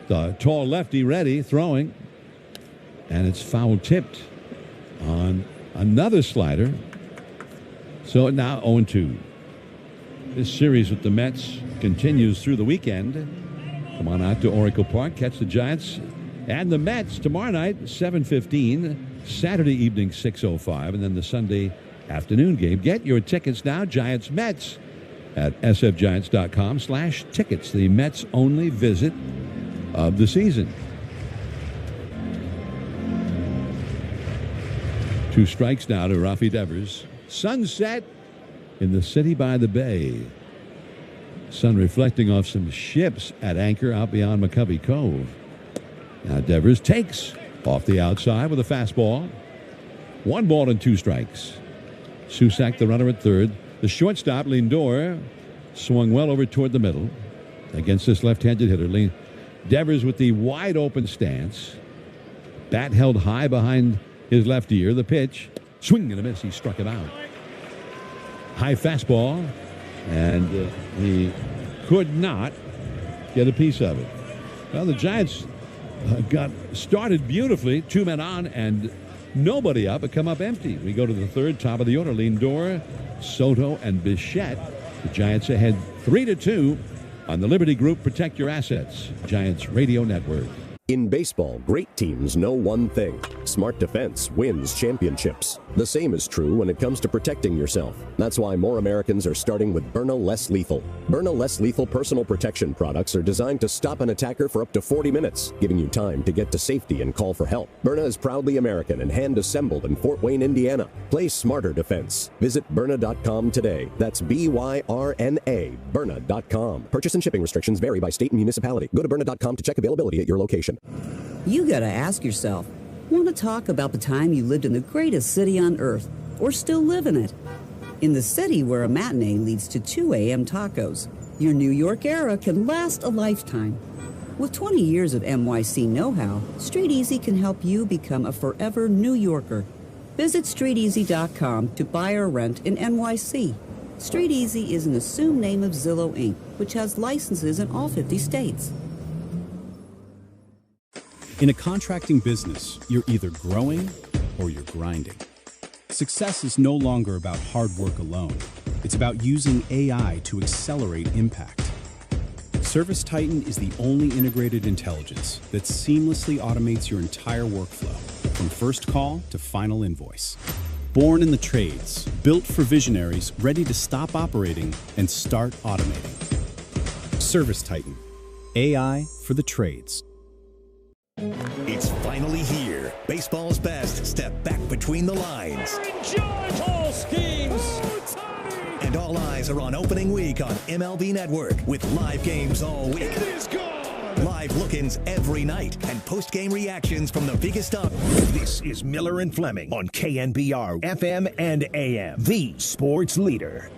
the tall lefty, ready, throwing. And it's foul tipped on another slider. So now 0-2. This series with the Mets continues through the weekend. Come on out to Oracle Park, catch the Giants and the Mets tomorrow night, 7:15. Saturday evening, 6:05. And then the Sunday afternoon game. Get your tickets now, Giants-Mets, at sfgiants.com/tickets. The Mets' only visit of the season. 2 strikes now to Rafi Devers. Sunset in the city by the bay. Sun reflecting off some ships at anchor out beyond McCovey Cove. Now Devers takes off the outside with a fastball. 1 ball and 2 strikes. Susac, the runner at third. The shortstop, Lindor, swung well over toward the middle against this left-handed hitter. Devers with the wide open stance. Bat held high behind his left ear. The pitch, swing and a miss. He struck it out. High fastball, and he could not get a piece of it. Well, the Giants got started beautifully. 2 men on and nobody up, but come up empty. We go to the third, top of the order. Lindor, Soto, and Bichette. The Giants ahead 3-2 on the Liberty Group Protect Your Assets Giants Radio Network. In baseball, great teams know one thing: smart defense wins championships. The same is true when it comes to protecting yourself. That's why more Americans are starting with Byrna Less Lethal. Byrna Less Lethal personal protection products are designed to stop an attacker for up to 40 minutes, giving you time to get to safety and call for help. Byrna is proudly American and hand-assembled in Fort Wayne, Indiana. Play smarter defense. Visit Byrna.com today. That's BYRNA, Byrna.com. Purchase and shipping restrictions vary by state and municipality. Go to Byrna.com to check availability at your location. You gotta ask yourself, want to talk about the time you lived in the greatest city on earth, or still live in it? In the city where a matinee leads to 2 a.m. tacos, your New York era can last a lifetime. With 20 years of NYC know-how, Street Easy can help you become a forever New Yorker. Visit StreetEasy.com to buy or rent in NYC. Street Easy is an assumed name of Zillow Inc., which has licenses in all 50 states. In a contracting business, you're either growing or you're grinding. Success is no longer about hard work alone. It's about using AI to accelerate impact. ServiceTitan is the only integrated intelligence that seamlessly automates your entire workflow, from first call to final invoice. Born in the trades, built for visionaries ready to stop operating and start automating. ServiceTitan, AI for the trades. It's finally here. Baseball's best step back between the lines. Tall schemes. And all eyes are on opening week on MLB Network with live games all week. It is gone. Live look-ins every night and post-game reactions from the biggest up. This is Miller and Fleming on KNBR FM and AM, the sports leader.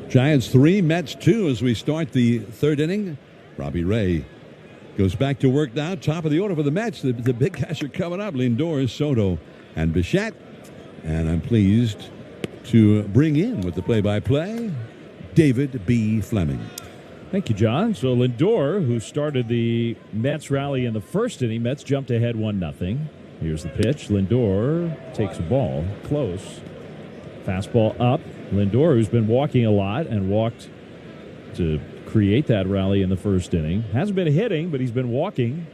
Giants 3, Mets 2 as we start the third inning. Robbie Ray goes back to work now. Top of the order for the Mets. The big guys are coming up. Lindor, Soto, and Bichette. And I'm pleased to bring in with the play-by-play, David B. Fleming. Thank you, John. So Lindor, who started the Mets rally in the first inning, Mets jumped ahead 1-0. Here's the pitch. Lindor takes a ball close. Fastball up. Lindor, who's been walking a lot and walked to create that rally in the first inning. Hasn't been hitting, but he's been walking.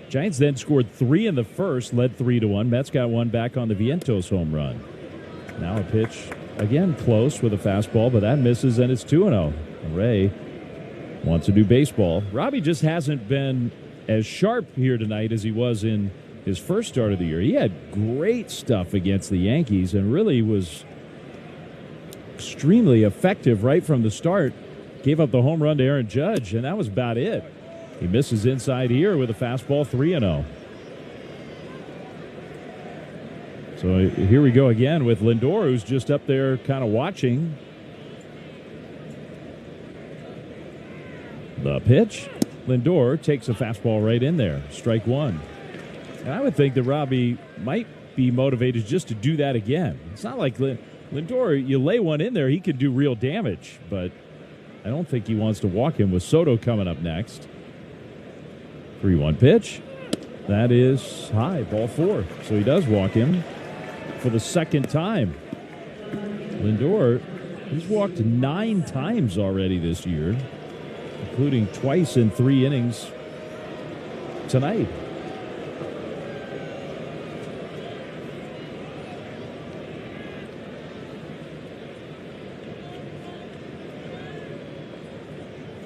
Giants then scored 3 in the first, led 3-1. Mets got one back on the Vientos home run. Now a pitch, again close with a fastball, but that misses, and it's 2-0. Ray wants to do baseball. Robbie just hasn't been as sharp here tonight as he was in his first start of the year. He had great stuff against the Yankees and really was extremely effective right from the start. Gave up the home run to Aaron Judge, and that was about it. He misses inside here with a fastball, 3-0. So here we go again with Lindor, who's just up there kind of watching. The pitch. Lindor takes a fastball right in there. Strike one. And I would think that Robbie might be motivated just to do that again. It's not like Lindor, you lay one in there, he could do real damage, but I don't think he wants to walk him with Soto coming up next. 3-1 pitch. That is high, ball 4. So he does walk him for the second time. Lindor, he's walked 9 times already this year, including twice in 3 innings tonight.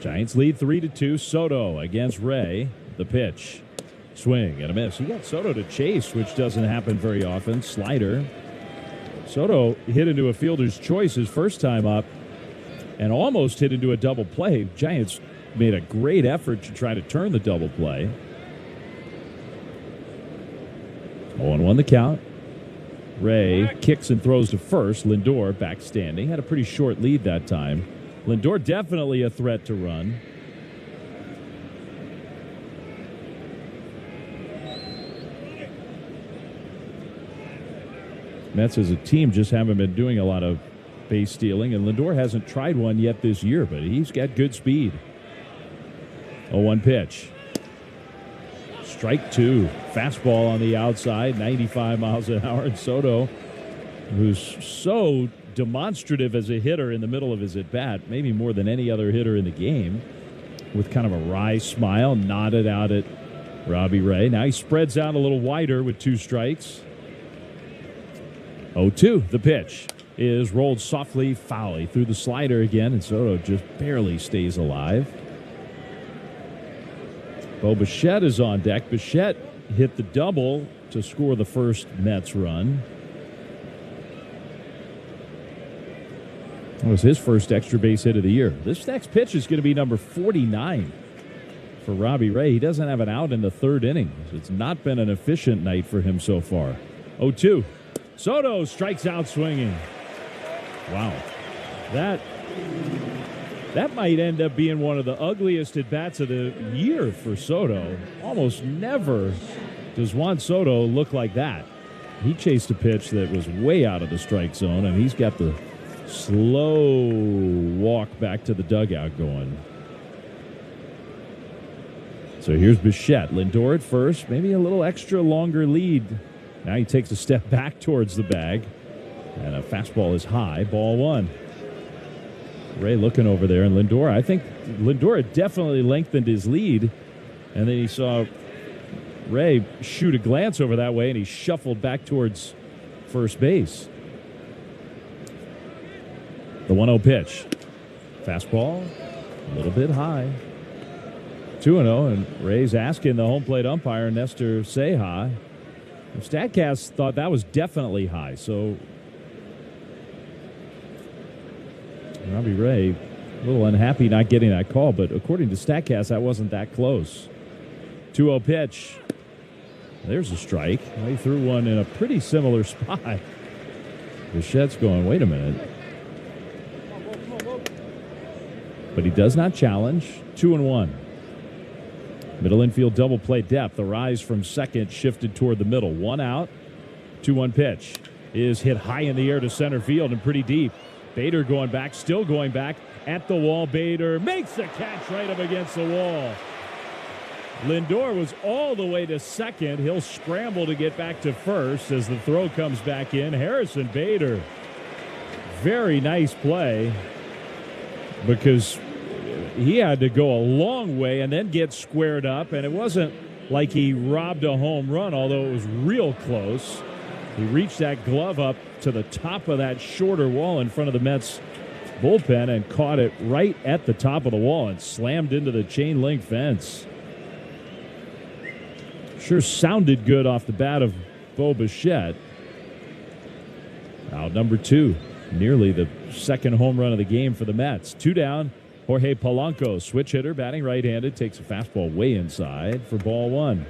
Giants lead 3-2. Soto against Ray. The pitch. Swing and a miss. He got Soto to chase, which doesn't happen very often. Slider. Soto hit into a fielder's choice his first time up and almost hit into a double play. Giants made a great effort to try to turn the double play. 0-1 the count. Ray kicks and throws to first. Lindor back standing. Had a pretty short lead that time. Lindor definitely a threat to run. Mets as a team just haven't been doing a lot of base stealing, and Lindor hasn't tried one yet this year, but he's got good speed. 0-1 pitch. Strike 2. Fastball on the outside, 95 miles an hour. And Soto, who's so demonstrative as a hitter in the middle of his at-bat, maybe more than any other hitter in the game, with kind of a wry smile, nodded out at Robbie Ray. Now he spreads out a little wider with 2 strikes. 0-2. The pitch is rolled softly, foully through the slider again, and Soto just barely stays alive. Bo Bichette is on deck. Bichette hit the double to score the first Mets run. That was his first extra base hit of the year. This next pitch is going to be number 49 for Robbie Ray. He doesn't have an out in the third inning. It's not been an efficient night for him so far. 0-2. Soto strikes out swinging. Wow. That might end up being one of the ugliest at-bats of the year for Soto. Almost never does Juan Soto look like that. He chased a pitch that was way out of the strike zone, and he's got the slow walk back to the dugout going. So here's Bichette. Lindor at first, maybe a little extra longer lead. Now he takes a step back towards the bag. And a fastball is high, ball one. Ray looking over there, and Lindor, I think Lindor had definitely lengthened his lead. And then he saw Ray shoot a glance over that way, and he shuffled back towards first base. The 1-0 pitch. Fastball, a little bit high. 2-0, and Ray's asking the home plate umpire, Nestor Ceja. StatCast thought that was definitely high, so Robbie Ray a little unhappy not getting that call, but according to StatCast, that wasn't that close. 2-0 pitch. There's a strike. He threw one in a pretty similar spot. Bichette's going, wait a minute. But he does not challenge. 2-1. Middle infield double play depth. The rise from second shifted toward the middle. 1 out. 2-1 pitch is hit high in the air to center field and pretty deep. Bader going back, still going back at the wall. Bader makes the catch right up against the wall. Lindor was all the way to second. He'll scramble to get back to first as the throw comes back in. Harrison Bader. Very nice play because he had to go a long way and then get squared up, and it wasn't like he robbed a home run, although it was real close. He reached that glove up to the top of that shorter wall in front of the Mets bullpen and caught it right at the top of the wall and slammed into the chain link fence. Sure sounded good off the bat of Bo Bichette. Out number 2, nearly the second home run of the game for the Mets. 2 down. Jorge Polanco, switch hitter, batting right-handed, takes a fastball way inside for ball 1.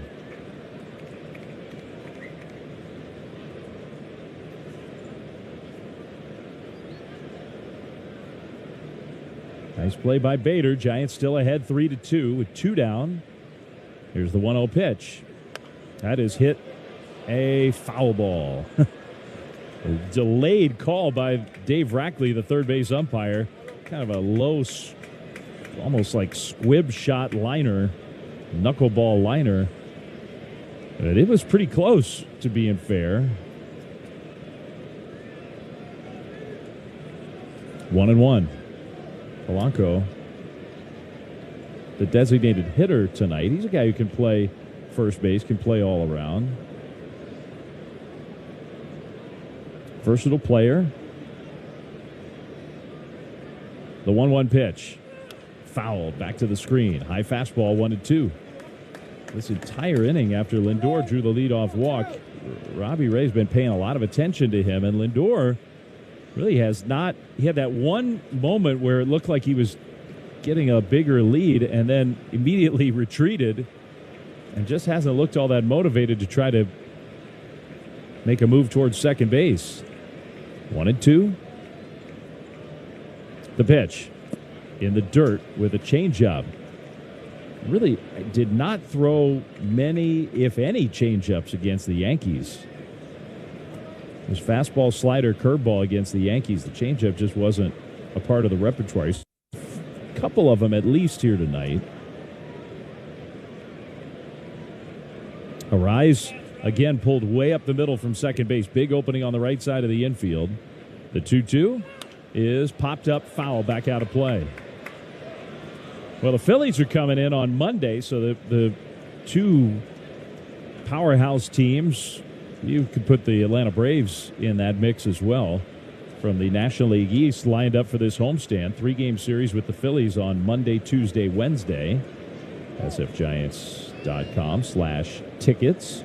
Nice play by Bader. Giants still ahead 3-2 with 2 down. Here's the 1-0 pitch. That is hit a foul ball. A delayed call by Dave Rackley, the third base umpire. Kind of a low, almost like squib shot liner, knuckleball liner. But it was pretty close to being fair. 1-1. Polanco, the designated hitter tonight. He's a guy who can play first base, can play all around. Versatile player. The 1-1 pitch. Fouled back to the screen. High fastball, 1-2. This entire inning after Lindor drew the leadoff walk, Robbie Ray's been paying a lot of attention to him, and Lindor really has not. He had that one moment where it looked like he was getting a bigger lead and then immediately retreated and just hasn't looked all that motivated to try to make a move towards second base. 1-2. The pitch in the dirt with a changeup. Really did not throw many, if any, changeups against the Yankees. It was fastball, slider, curveball against the Yankees. The changeup just wasn't a part of the repertoire. A couple of them at least here tonight. Arise again pulled way up the middle from second base. Big opening on the right side of the infield. The 2-2 is popped up foul back out of play. Well, the Phillies are coming in on Monday, so the two powerhouse teams, you could put the Atlanta Braves in that mix as well, from the National League East, lined up for this homestand. 3-game series with the Phillies on Monday, Tuesday, Wednesday. sfgiants.com/tickets.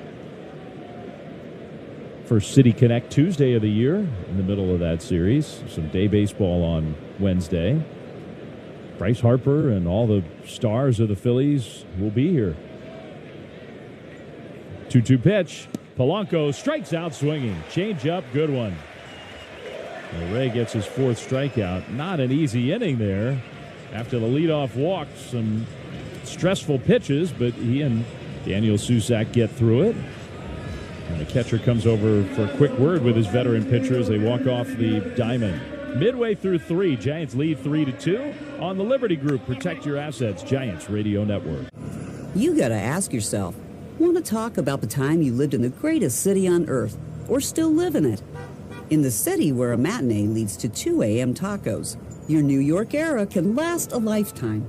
First City Connect Tuesday of the year in the middle of that series. Some day baseball on Wednesday. Bryce Harper and all the stars of the Phillies will be here. 2-2 pitch. Polanco strikes out swinging. Change up, good one. Well, Ray gets his 4th strikeout. Not an easy inning there. After the leadoff walk, some stressful pitches, but he and Daniel Susac get through it. And the catcher comes over for a quick word with his veteran pitcher as they walk off the diamond. Midway through 3, Giants lead 3-2 on the Liberty Group. Protect your assets, Giants Radio Network. You gotta ask yourself, want to talk about the time you lived in the greatest city on earth, or still live in it? In the city where a matinee leads to 2 a.m. tacos, your New York era can last a lifetime.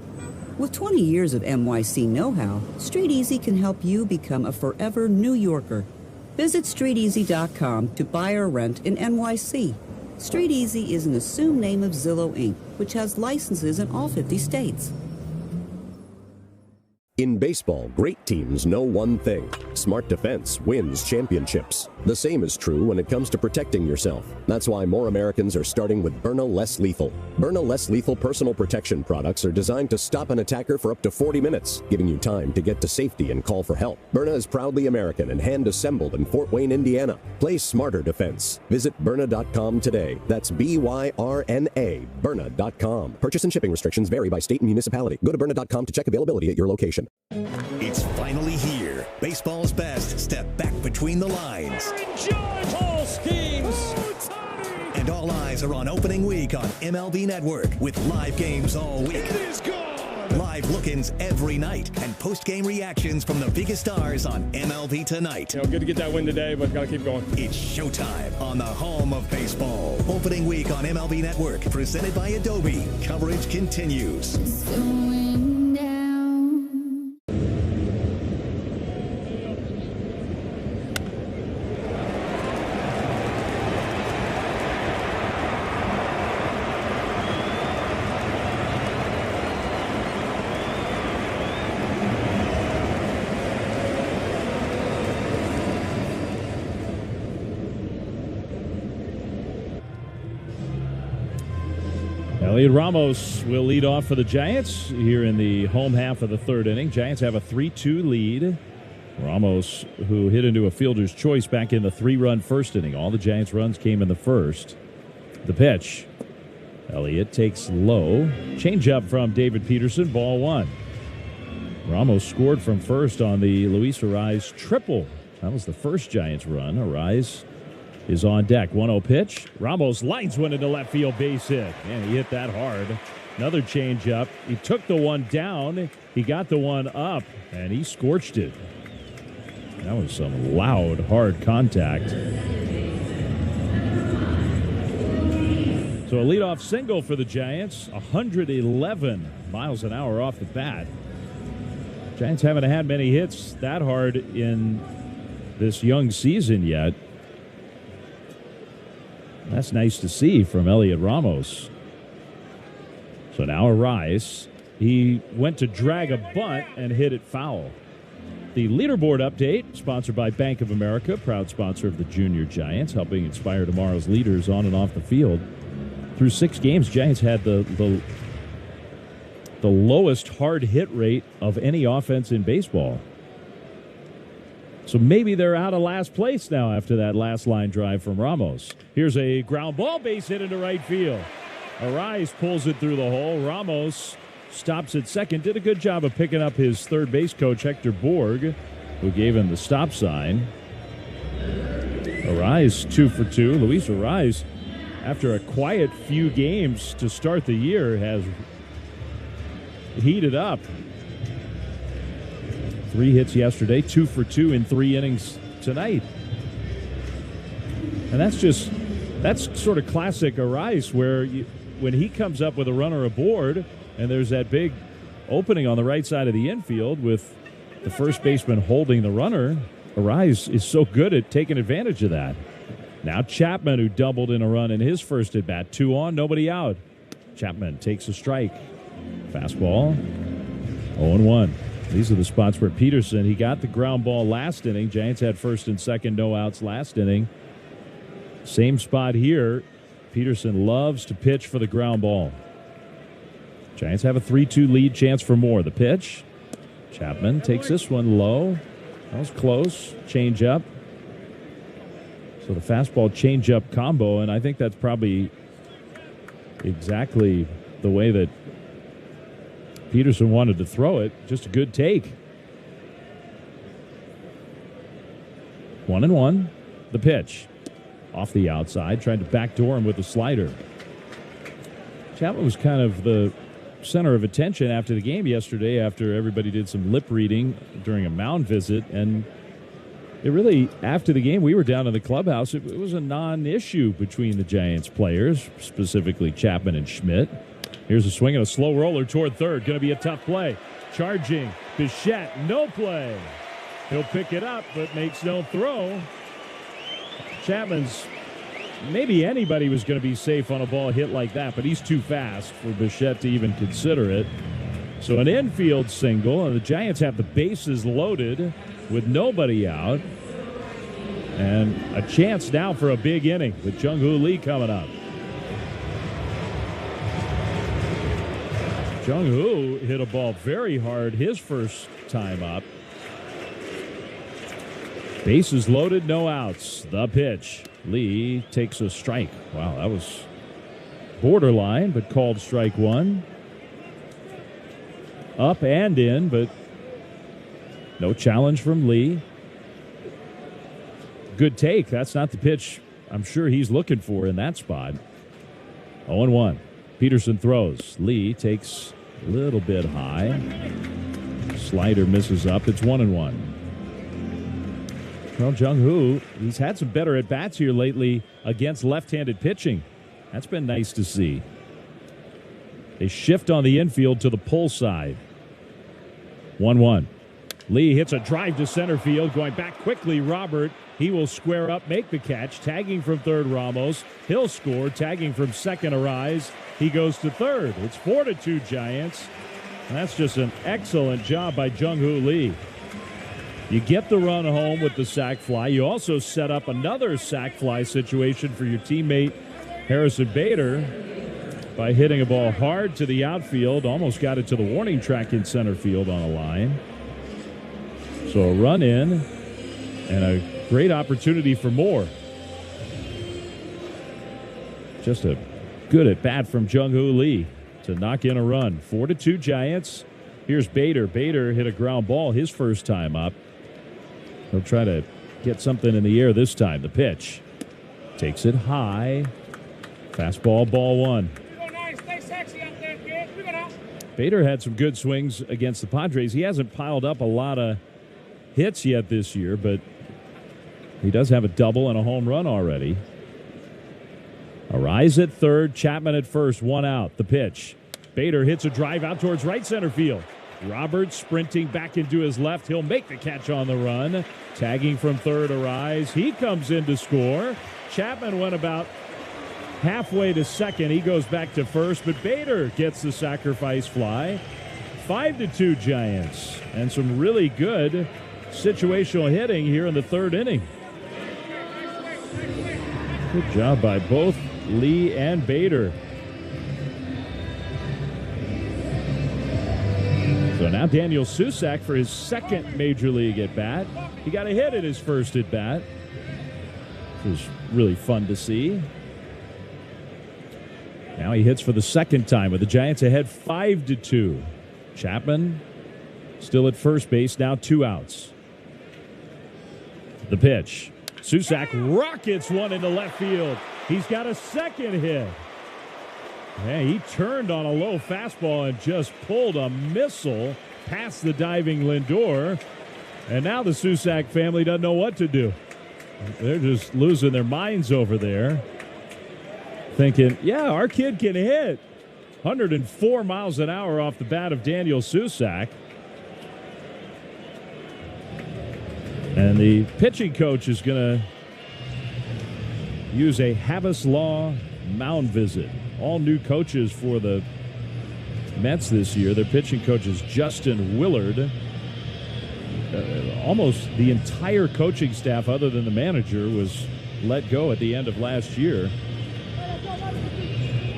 With 20 years of NYC know-how, Street Easy can help you become a forever New Yorker. Visit StreetEasy.com to buy or rent in NYC. Street Easy is an assumed name of Zillow Inc., which has licenses in all 50 states. In baseball, great teams know one thing. Smart defense wins championships. The same is true when it comes to protecting yourself. That's why more Americans are starting with Byrna Less Lethal. Byrna Less Lethal personal protection products are designed to stop an attacker for up to 40 minutes, giving you time to get to safety and call for help. Byrna is proudly American and hand-assembled in Fort Wayne, Indiana. Play smarter defense. Visit Byrna.com today. That's B-Y-R-N-A, Byrna.com. Purchase and shipping restrictions vary by state and municipality. Go to Byrna.com to check availability at your location. It's finally here. Baseball's best step back between the lines. Tall schemes. And all eyes are on opening week on MLB Network with live games all week. It is gone. Live look-ins every night and post-game reactions from the biggest stars on MLB Tonight. Good to get that win today, but got to keep going. It's showtime on the home of baseball. Opening week on MLB Network, presented by Adobe. Coverage continues. Elliot Ramos will lead off for the Giants here in the home half of the third inning. Giants have a 3-2 lead. Ramos, who hit into a fielder's choice back in the 3-run first inning. All the Giants' runs came in the first. The pitch. Elliott takes low. Changeup from David Peterson, ball one. Ramos scored from first on the Luis Arraez triple. That was the first Giants run. Arraez is on deck. 1-0 pitch. Ramos lines one into left field, base hit. Man, he hit that hard. Another changeup. He took the one down. He got the one up, and he scorched it. That was some loud, hard contact. So a leadoff single for the Giants. 111 miles an hour off the bat. Giants haven't had many hits that hard in this young season yet. That's nice to see from Elliot Ramos. So now Arraez. He went to drag a bunt and hit it foul. The leaderboard update, sponsored by Bank of America, proud sponsor of the Junior Giants, helping inspire tomorrow's leaders on and off the field. Through 6 games, Giants had the lowest hard hit rate of any offense in baseball. So maybe they're out of last place now after that last line drive from Ramos. Here's a ground ball, base hit into right field. Arraez pulls it through the hole. Ramos stops at second. Did a good job of picking up his third base coach, Hector Borg, who gave him the stop sign. Arraez 2 for 2. Luis Arraez, after a quiet few games to start the year, has heated up. 3 hits yesterday, 2 for 2 in 3 innings tonight. And that's sort of classic Arraez, where when he comes up with a runner aboard and there's that big opening on the right side of the infield with the first baseman holding the runner, Arraez is so good at taking advantage of that. Now Chapman, who doubled in a run in his first at bat, 2 on, nobody out. Chapman takes a strike. Fastball, 0-1. These are the spots where Peterson, he got the ground ball last inning. Giants had first and second, no outs last inning. Same spot here. Peterson loves to pitch for the ground ball. Giants have a 3-2 lead, chance for more. The pitch. Chapman takes this one low. That was close. Change up. So the fastball change-up combo, and I think that's probably exactly the way that Peterson wanted to throw it. Just a good take. 1-1. The pitch. Off the outside. Tried to backdoor him with a slider. Chapman was kind of the center of attention after the game yesterday, after everybody did some lip reading during a mound visit. And it really, after the game, we were down in the clubhouse. It was a non-issue between the Giants players, specifically Chapman and Schmidt. Here's a swing and a slow roller toward third. Going to be a tough play. Charging Bichette, no play. He'll pick it up, but makes no throw. Chapman's, maybe anybody was going to be safe on a ball hit like that, but he's too fast for Bichette to even consider it. So an infield single, and the Giants have the bases loaded with nobody out. And a chance now for a big inning with Jung-Hoo Lee coming up. Jung-Hoo hit a ball very hard his first time up. Bases loaded, no outs. The pitch. Lee takes a strike. Wow, that was borderline, but called strike one. Up and in, but no challenge from Lee. Good take. That's not the pitch I'm sure he's looking for in that spot. 0-1. Peterson throws. Lee takes a little bit high. Slider misses up. It's 1-1. Well, Jung-Hoo, he's had some better at-bats here lately against left-handed pitching. That's been nice to see. They shift on the infield to the pull side. 1-1. Lee hits a drive to center field. Going back quickly, Robert. He will square up, make the catch. Tagging from third, Ramos. He'll score. Tagging from second, Arise. He goes to third. It's 4-2 Giants. And that's just an excellent job by Jung-Hoo Lee. You get the run home with the sac fly. You also set up another sac fly situation for your teammate, Harrison Bader, by hitting a ball hard to the outfield. Almost got it to the warning track in center field on a line. So a run in and a great opportunity for more. Just a good at bat from Jung-Hoo Lee to knock in a run. 4-2 Giants. Here's Bader. Bader hit a ground ball his first time up. He'll try to get something in the air this time. The pitch. Takes it high. Fastball, ball one. Bader had some good swings against the Padres. He hasn't piled up a lot of hits yet this year, but he does have a double and a home run already. Arise at third, Chapman at first, one out. The pitch. Bader hits a drive out towards right center field. Roberts sprinting back into his left. He'll make the catch on the run. Tagging from third, Arise. He comes in to score. Chapman went about halfway to second. He goes back to first, but Bader gets the sacrifice fly. 5-2 Giants. And some really good situational hitting here in the third inning. Good job by both Lee and Bader. So now Daniel Susac for his second major league at bat. He got a hit at his first at bat, which was really fun to see. Now he hits for the second time with the Giants ahead 5-2. Chapman still at first base, now 2 outs. The pitch. Susac rockets one into left field. He's got a second hit. Yeah, he turned on a low fastball and just pulled a missile past the diving Lindor. And now the Susac family doesn't know what to do. They're just losing their minds over there. Thinking, yeah, our kid can hit. 104 miles an hour off the bat of Daniel Susac. And the pitching coach is going to use a Havis Law mound visit. All new coaches for the Mets this year. Their pitching coach is Justin Willard. Almost the entire coaching staff, other than the manager, was let go at the end of last year.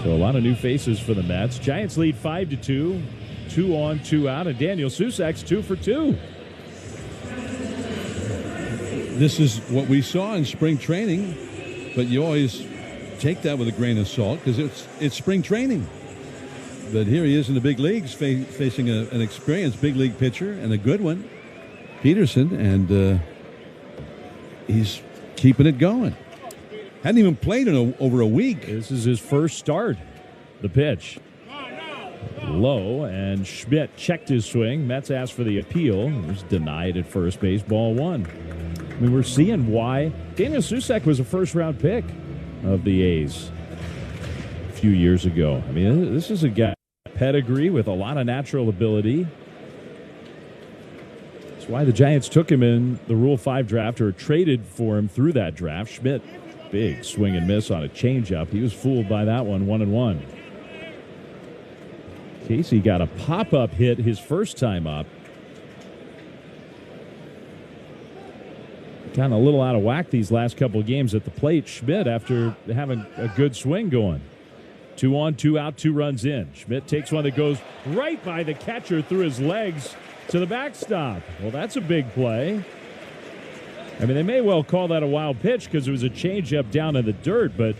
So a lot of new faces for the Mets. Giants lead 5-2. 2 on, 2 out, and Daniel Susac's 2 for 2. This is what we saw in spring training, but you always take that with a grain of salt because it's spring training. But here he is in the big leagues facing an experienced big league pitcher and a good one, Peterson, and he's keeping it going. Hadn't even played in over a week. This is his first start. The pitch. low, and Schmidt checked his swing. Mets asked for the appeal. It was denied at first base, ball one. I mean, we're seeing why. Daniel Susac was a first-round pick of the A's a few years ago. I mean, this is a guy pedigree with a lot of natural ability. That's why the Giants took him in the Rule 5 draft, or traded for him through that draft. Schmidt, big swing and miss on a changeup. He was fooled by that one, 1-1. Casey got a pop-up hit his first time up. Kind of a little out of whack these last couple of games at the plate. Schmidt, after having a good swing going. 2 on, 2 out, 2 runs in. Schmidt takes one that goes right by the catcher through his legs to the backstop. Well, that's a big play. I mean, they may well call that a wild pitch because it was a changeup down in the dirt, but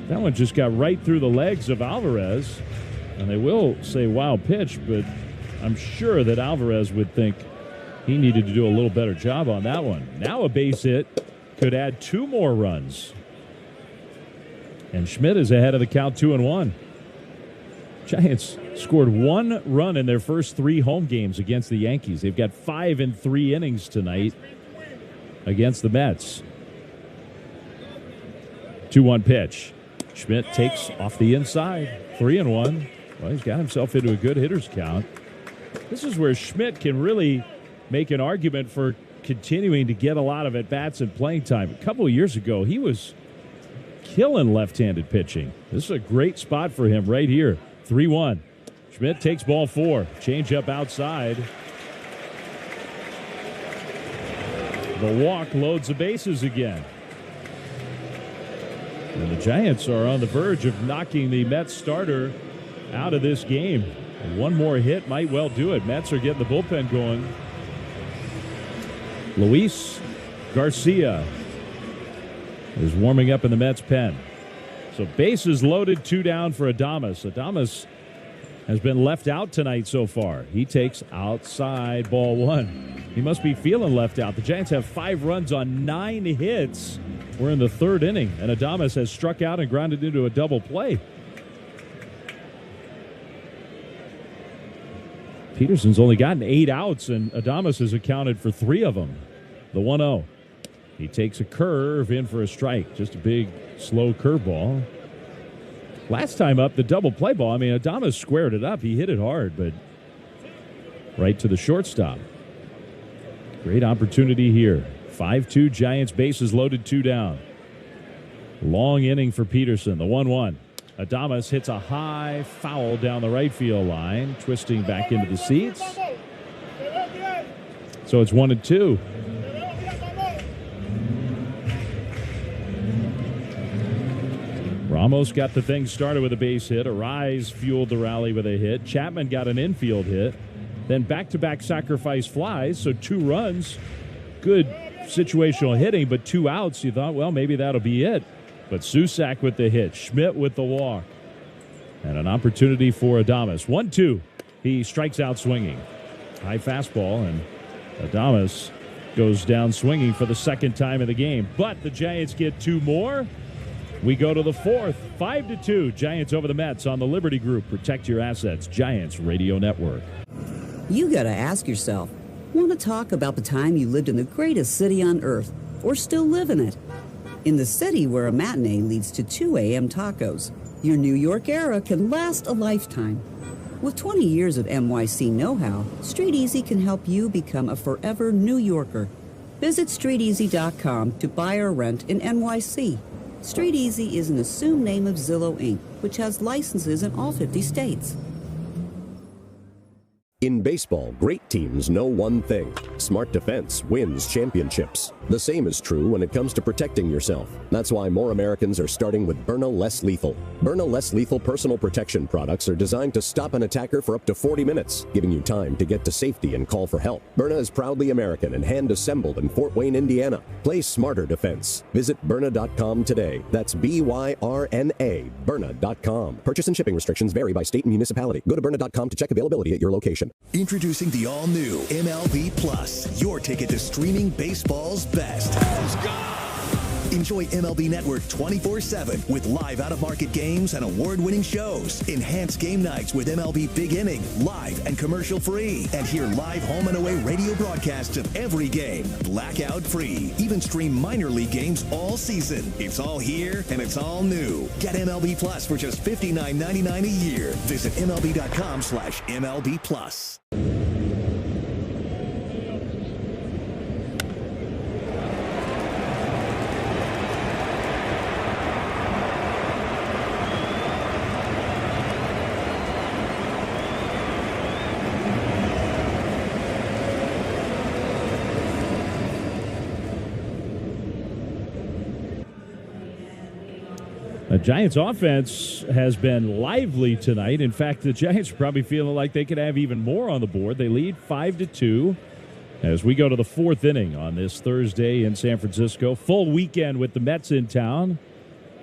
that one just got right through the legs of Alvarez. And they will say wild pitch, but I'm sure that Alvarez would think he needed to do a little better job on that one. Now a base hit could add 2 more runs. And Schmidt is ahead of the count, 2-1. Giants scored 1 run in their first 3 home games against the Yankees. They've got 5 in 3 innings tonight against the Mets. 2-1 pitch. Schmidt takes off the inside, 3-1. Well, he's got himself into a good hitter's count. This is where Schmidt can really make an argument for continuing to get a lot of at-bats and playing time. A couple of years ago, he was killing left-handed pitching. This is a great spot for him right here. 3-1. Schmidt takes ball 4. Change up outside. The walk loads the bases again. And the Giants are on the verge of knocking the Mets starter out of this game. And 1 more hit might well do it. Mets are getting the bullpen going. Luis Garcia is warming up in the Mets pen. So bases loaded, 2 down for Adames. Adames has been left out tonight so far. He takes outside, ball 1. He must be feeling left out. The Giants have 5 runs on 9 hits. We're in the 3rd inning, and Adames has struck out and grounded into a double play. Peterson's only gotten 8 outs, and Adames has accounted for 3 of them. The 1-0. He takes a curve in for a strike. Just a big, slow curveball. Last time up, the double play ball. I mean, Adames squared it up. He hit it hard, but right to the shortstop. Great opportunity here. 5-2 Giants, bases loaded, 2 down. Long inning for Peterson. The 1-1. Adames hits a high foul down the right field line, twisting back into the seats. So it's 1-2. Ramos got the thing started with a base hit. Arise fueled the rally with a hit. Chapman got an infield hit. Then back-to-back sacrifice flies, so 2 runs. Good situational hitting, but 2 outs. You thought, well, maybe that'll be it. But Susac with the hit, Schmidt with the walk, and an opportunity for Adames. 1-2. He strikes out swinging. High fastball, and Adames goes down swinging for the 2nd time in the game. But the Giants get 2 more. We go to the 4th. 5-2. Giants over the Mets on the Liberty Group. Protect your assets. Giants Radio Network. You gotta ask yourself, want to talk about the time you lived in the greatest city on earth, or still live in it? In the city where a matinee leads to 2 a.m. tacos, your New York era can last a lifetime. With 20 years of NYC know-how, Street Easy can help you become a forever New Yorker. Visit StreetEasy.com to buy or rent in NYC. Street Easy is an assumed name of Zillow Inc., which has licenses in all 50 states. In baseball, great teams know one thing: smart defense wins championships. The same is true when it comes to protecting yourself. That's why more Americans are starting with Byrna Less Lethal. Byrna Less Lethal personal protection products are designed to stop an attacker for up to 40 minutes, giving you time to get to safety and call for help. Byrna is proudly American and hand-assembled in Fort Wayne, Indiana. Play smarter defense. Visit Byrna.com today. That's B-Y-R-N-A, Byrna.com. Purchase and shipping restrictions vary by state and municipality. Go to Byrna.com to check availability at your location. Introducing the all-new MLB Plus, your ticket to streaming baseball's best. Enjoy MLB Network 24/7 with live out-of-market games and award-winning shows. Enhance game nights with MLB Big Inning, live and commercial-free. And hear live home and away radio broadcasts of every game, blackout-free. Even stream minor league games all season. It's all here and it's all new. Get MLB Plus for just $59.99 a year. Visit MLB.com/MLB Plus. The Giants offense has been lively tonight. In fact, the Giants are probably feeling like they could have even more on the board. They lead 5-2 as we go to the fourth inning on this Thursday in San Francisco. Full weekend with the Mets in town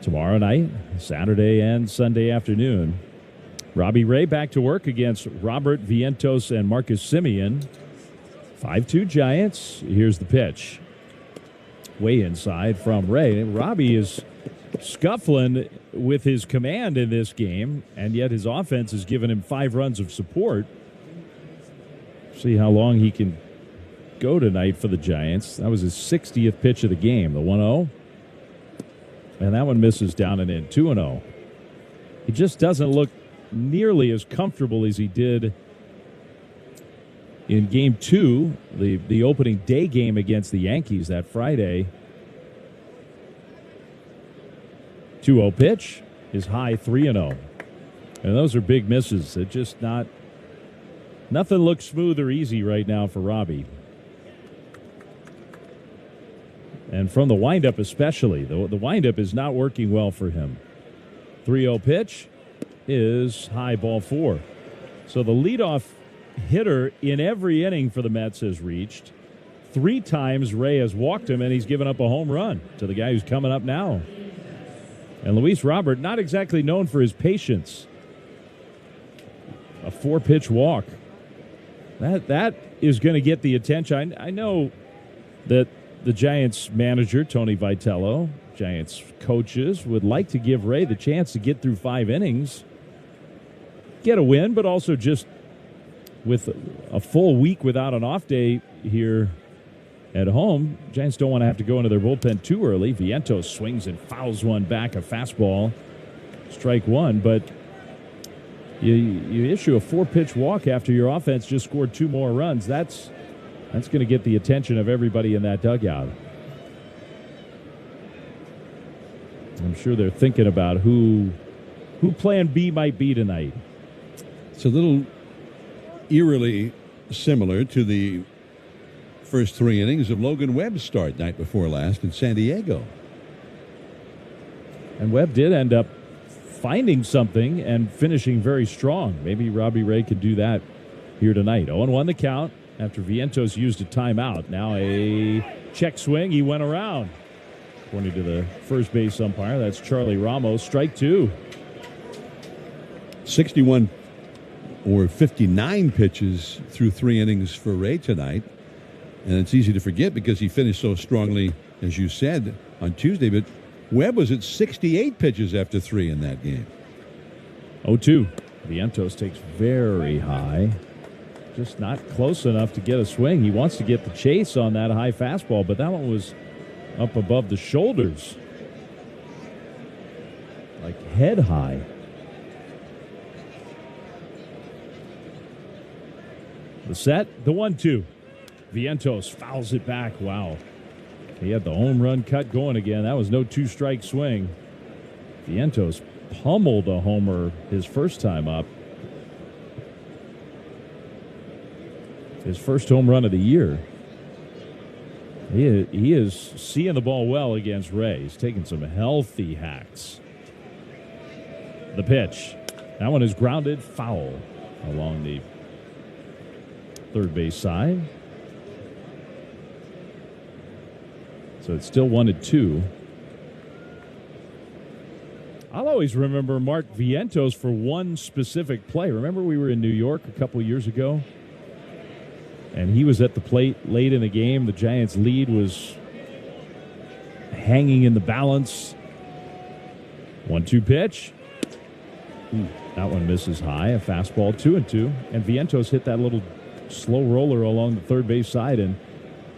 tomorrow night, Saturday and Sunday afternoon. Robbie Ray back to work against Robert Vientos and Marcus Semien. 5-2 Giants. Here's the pitch. Way inside from Ray. Robbie is scuffling with his command in this game, and yet his offense has given him 5 runs of support. See how long he can go tonight for the Giants. That was his 60th pitch of the game, the 1-0. And that one misses down and in, 2-0. He just doesn't look nearly as comfortable as he did in Game 2, the opening day game against the Yankees that Friday. 2-0 pitch is high, 3-0. And those are big misses. It just nothing looks smooth or easy right now for Robbie. And from the windup especially, the windup is not working well for him. 3-0 pitch is high, ball 4. So the leadoff hitter in every inning for the Mets has reached. 3 times Ray has walked him, and he's given up a home run to the guy who's coming up now. And Luis Robert, not exactly known for his patience. A 4-pitch walk. That is going to get the attention. I know that the Giants manager, Tony Vitello, Giants coaches, would like to give Ray the chance to get through 5 innings, get a win, but also just with a full week without an off day here at home, Giants don't want to have to go into their bullpen too early. Vientos swings and fouls one back, a fastball, strike 1. But you issue a 4-pitch walk after your offense just scored 2 more runs. That's going to get the attention of everybody in that dugout. I'm sure they're thinking about who Plan B might be tonight. It's a little eerily similar to the first 3 innings of Logan Webb's start night before last in San Diego. And Webb did end up finding something and finishing very strong. Maybe Robbie Ray could do that here tonight. 0-1 the count after Vientos used a timeout. Now a check swing. He went around. According to the first base umpire, that's Charlie Ramos. Strike 2. 61 or 59 pitches through 3 innings for Ray tonight. And it's easy to forget because he finished so strongly, as you said, on Tuesday. But Webb was at 68 pitches after 3 in that game. 0-2. Vientos takes very high. Just not close enough to get a swing. He wants to get the chase on that high fastball, but that one was up above the shoulders. Like head high. The set, the 1-2. Vientos fouls it back. Wow. He had the home run cut going again. That was no 2-strike swing. Vientos pummeled a homer his first time up. His first home run of the year. He is seeing the ball well against Ray. He's taking some healthy hacks. The pitch. That one is grounded foul along the third base side. So it's still 1-2. I'll always remember Mark Vientos for one specific play. Remember we were in New York a couple years ago? And he was at the plate late in the game. The Giants' lead was hanging in the balance. 1-2 pitch. That one misses high. A fastball, 2-2. And Vientos hit that little slow roller along the third base side. And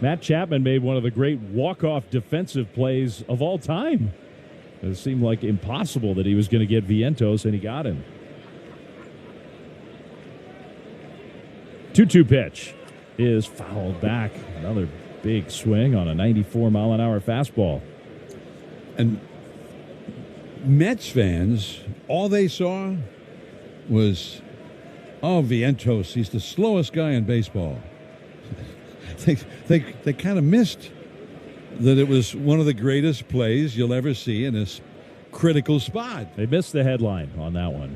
Matt Chapman made one of the great walk-off defensive plays of all time. It seemed like impossible that he was going to get Vientos, and he got him. 2-2 pitch is fouled back. Another big swing on a 94-mile-an-hour fastball. And Mets fans, all they saw was, Vientos, he's the slowest guy in baseball. They kind of missed that it was one of the greatest plays you'll ever see in this critical spot. They missed the headline on that one.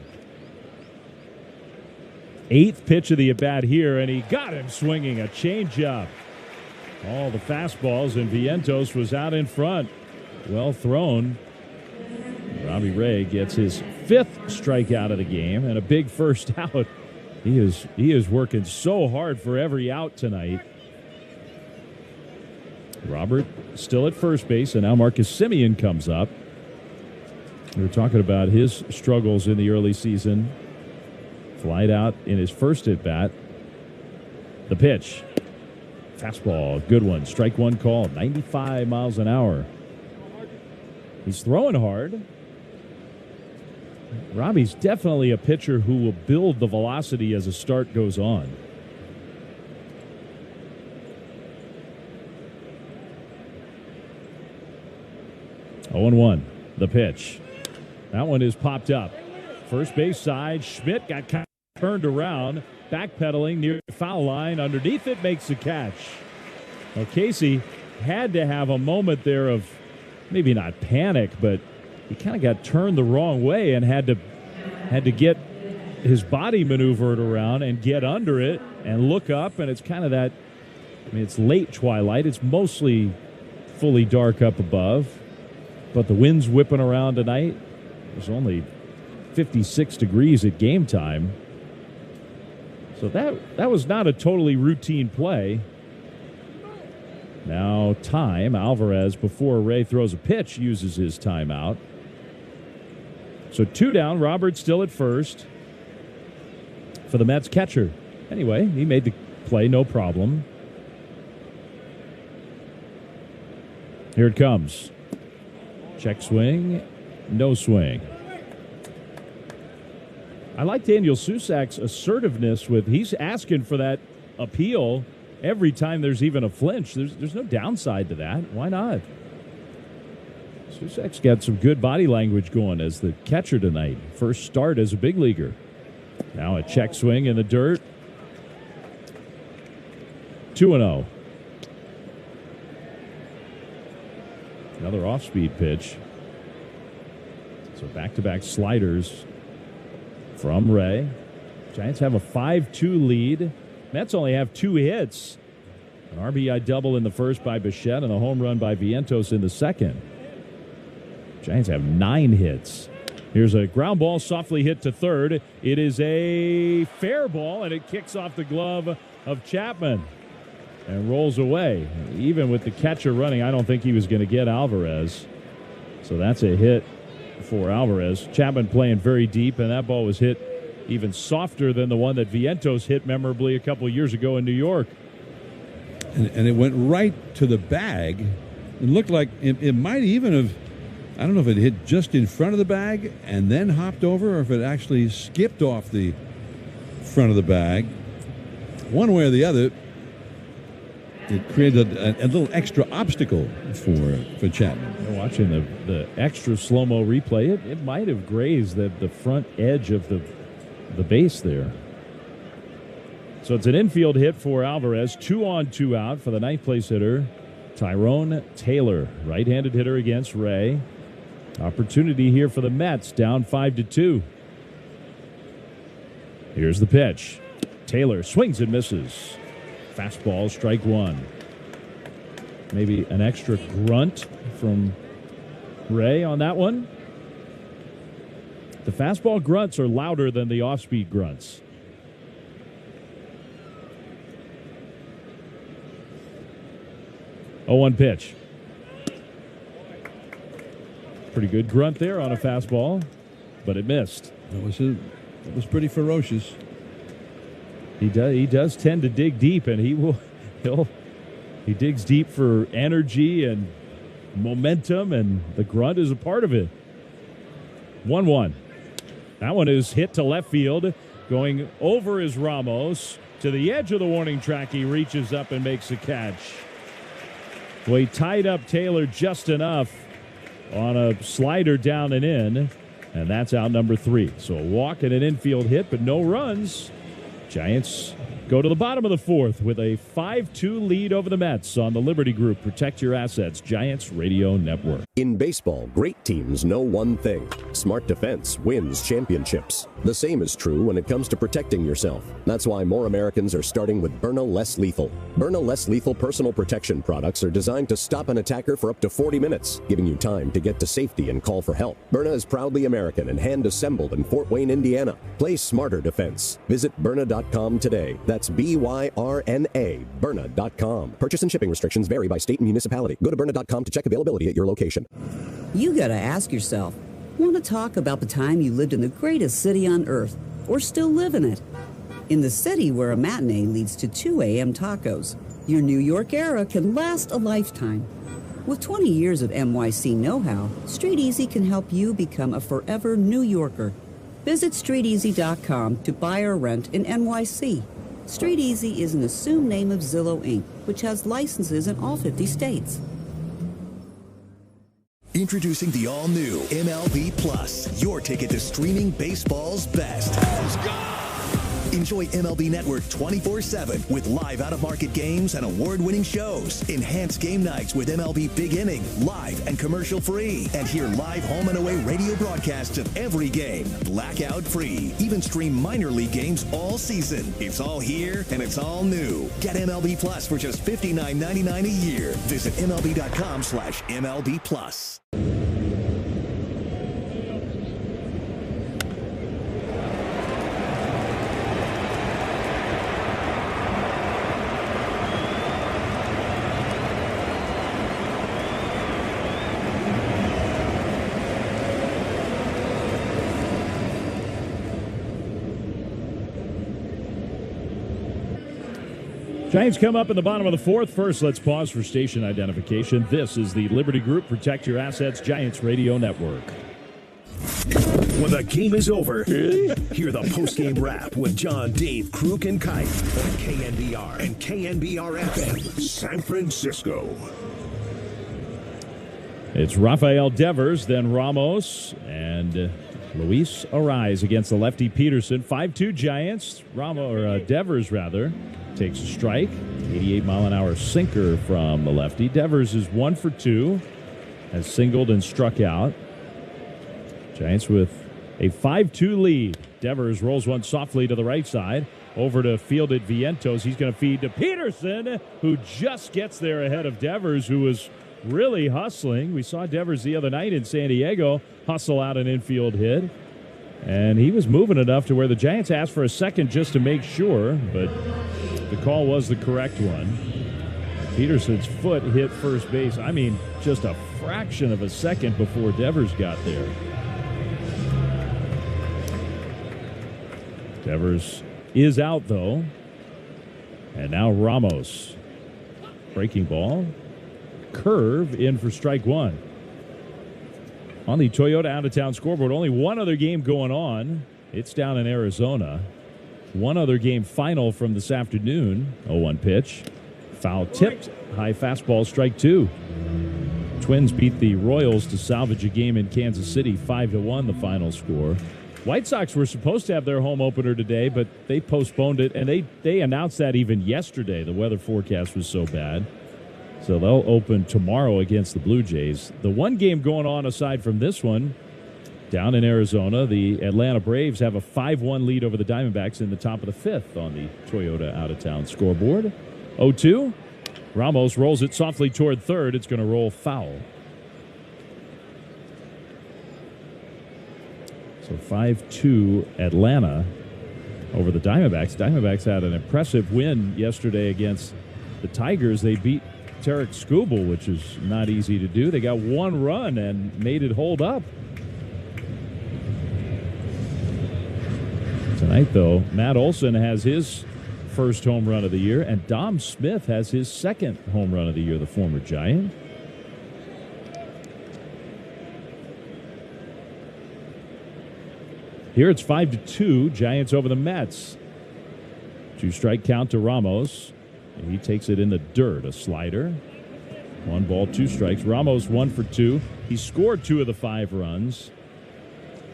8th pitch of the at-bat here, and he got him swinging a changeup. All the fastballs, and Vientos was out in front. Well thrown. Robbie Ray gets his 5th strikeout of the game and a big first out. He is working so hard for every out tonight. Robert still at first base, and now Marcus Semien comes up. We were talking about his struggles in the early season. Flied out in his first at-bat. The pitch. Fastball, good one. Strike one call, 95 miles an hour. He's throwing hard. Robbie's definitely a pitcher who will build the velocity as the start goes on. Oh, 0-1, the pitch. That one is popped up. First base side, Schmidt got kind of turned around, backpedaling near the foul line. Underneath it, makes the catch. Well, Casey had to have a moment there of maybe not panic, but he kind of got turned the wrong way and had to get his body maneuvered around and get under it and look up. And it's kind of that, it's late twilight. It's mostly fully dark up above. But the wind's whipping around tonight. There's only 56 degrees at game time. So that was not a totally routine play. Now time. Alvarez, before Ray throws a pitch, uses his timeout. So 2 down. Roberts still at first for the Mets catcher. Anyway, he made the play, no problem. Here it comes. Check swing, no swing. I like Daniel Susac's assertiveness he's asking for that appeal every time there's even a flinch. There's no downside to that. Why not? Susac's got some good body language going as the catcher tonight. First start as a big leaguer. Now a check swing in the dirt. 2-0. Another off-speed pitch. So back-to-back sliders from Ray. Giants have a 5-2 lead. Mets only have 2 hits. An RBI double in the first by Bichette and a home run by Vientos in the second. Giants have 9 hits. Here's a ground ball softly hit to third. It is a fair ball, and it kicks off the glove of Chapman and rolls away. Even with the catcher running, I don't think he was going to get Alvarez. So that's a hit for Alvarez. Chapman playing very deep, and that ball was hit even softer than the one that Vientos hit memorably a couple years ago in New York. And it went right to the bag. It looked like it might even have, I don't know if it hit just in front of the bag and then hopped over, or if it actually skipped off the front of the bag. One way or the other, it created a little extra obstacle for Chapman. Watching the extra slow-mo replay, it might have grazed the front edge of the base there. So it's an infield hit for Alvarez. 2 on, 2 out for the ninth place hitter, Tyrone Taylor. Right-handed hitter against Ray. Opportunity here for the Mets, down 5-2. Here's the pitch. Taylor swings and misses. Fastball, strike one. Maybe an extra grunt from Ray on that one. The fastball grunts are louder than the off-speed grunts. Oh, 1 pitch. Pretty good grunt there on a fastball, but it missed. It was pretty ferocious. He does tend to dig deep, and he digs deep for energy and momentum, and the grunt is a part of it. 1-1. That one is hit to left field. Going over is Ramos. To the edge of the warning track, he reaches up and makes a catch. Well, he tied up Taylor just enough on a slider down and in, and that's out number 3. So a walk and an infield hit, but no runs. Giants go to the bottom of the 4th with a 5-2 lead over the Mets on the Liberty Group. Protect your assets. Giants Radio Network. In baseball, great teams know one thing: smart defense wins championships. The same is true when it comes to protecting yourself. That's why more Americans are starting with Byrna Less Lethal. Byrna Less Lethal personal protection products are designed to stop an attacker for up to 40 minutes, giving you time to get to safety and call for help. Byrna is proudly American and hand-assembled in Fort Wayne, Indiana. Play smarter defense. Visit Byrna.com today. That's BYRNA, Byrna.com. Purchase and shipping restrictions vary by state and municipality. Go to Byrna.com to check availability at your location. You gotta ask yourself, want to talk about the time you lived in the greatest city on earth, or still live in it? In the city where a matinee leads to 2 a.m. tacos, your New York era can last a lifetime. With 20 years of NYC know-how, Street Easy can help you become a forever New Yorker. Visit StreetEasy.com to buy or rent in NYC. Street Easy is an assumed name of Zillow Inc., which has licenses in all 50 states. Introducing the all-new MLB Plus, your ticket to streaming baseball's best. Enjoy MLB Network 24/7 with live out-of-market games and award-winning shows. Enhance game nights with MLB Big Inning, live and commercial-free. And hear live home and away radio broadcasts of every game, blackout-free. Even stream minor league games all season. It's all here and it's all new. Get MLB Plus for just $59.99 a year. Visit MLB.com/MLB Plus. Giants come up in the bottom of the 4th. First, let's pause for station identification. This is the Liberty Group Protect Your Assets Giants Radio Network. When the game is over, hear the post-game wrap with John, Dave, Kruk, and Kite on KNBR and KNBR FM, San Francisco. It's Rafael Devers, then Ramos, and Luis Arraez against the lefty Peterson. 5-2 Giants. Devers takes a strike. 88-mile-an-hour sinker from the lefty. Devers is 1 for 2, has singled and struck out. Giants with a 5-2 lead. Devers rolls one softly to the right side. Over to fielded Vientos. He's going to feed to Peterson, who just gets there ahead of Devers, who was really hustling. We saw Devers the other night in San Diego hustle out an infield hit. And he was moving enough to where the Giants asked for a second just to make sure, but the call was the correct one. Peterson's foot hit first base. I mean, just a fraction of a second before Devers got there. Devers is out, though. And now Ramos. Breaking ball. Curve in for strike 1. On the Toyota out-of-town scoreboard, only one other game going on. It's down in Arizona. One other game final from this afternoon. 0-1 pitch. Foul tipped. High fastball, strike 2. Twins beat the Royals to salvage a game in Kansas City. 5-1 the final score. White Sox were supposed to have their home opener today, but they postponed it, and they announced that even yesterday. The weather forecast was so bad. So they'll open tomorrow against the Blue Jays. The one game going on aside from this one, down in Arizona, the Atlanta Braves have a 5-1 lead over the Diamondbacks in the top of the 5th on the Toyota out-of-town scoreboard. 0-2. Ramos rolls it softly toward third. It's going to roll foul. So 5-2 Atlanta over the Diamondbacks. Diamondbacks had an impressive win yesterday against the Tigers. They beat Tarek Skubal, which is not easy to do. They got one run and made it hold up. Tonight, though, Matt Olson has his first home run of the year, and Dom Smith has his second home run of the year, the former Giant. Here it's 5-2, Giants over the Mets. 2-strike count to Ramos. And he takes it in the dirt, a slider. 1 ball, 2 strikes. Ramos 1 for 2. He scored 2 of the 5 runs.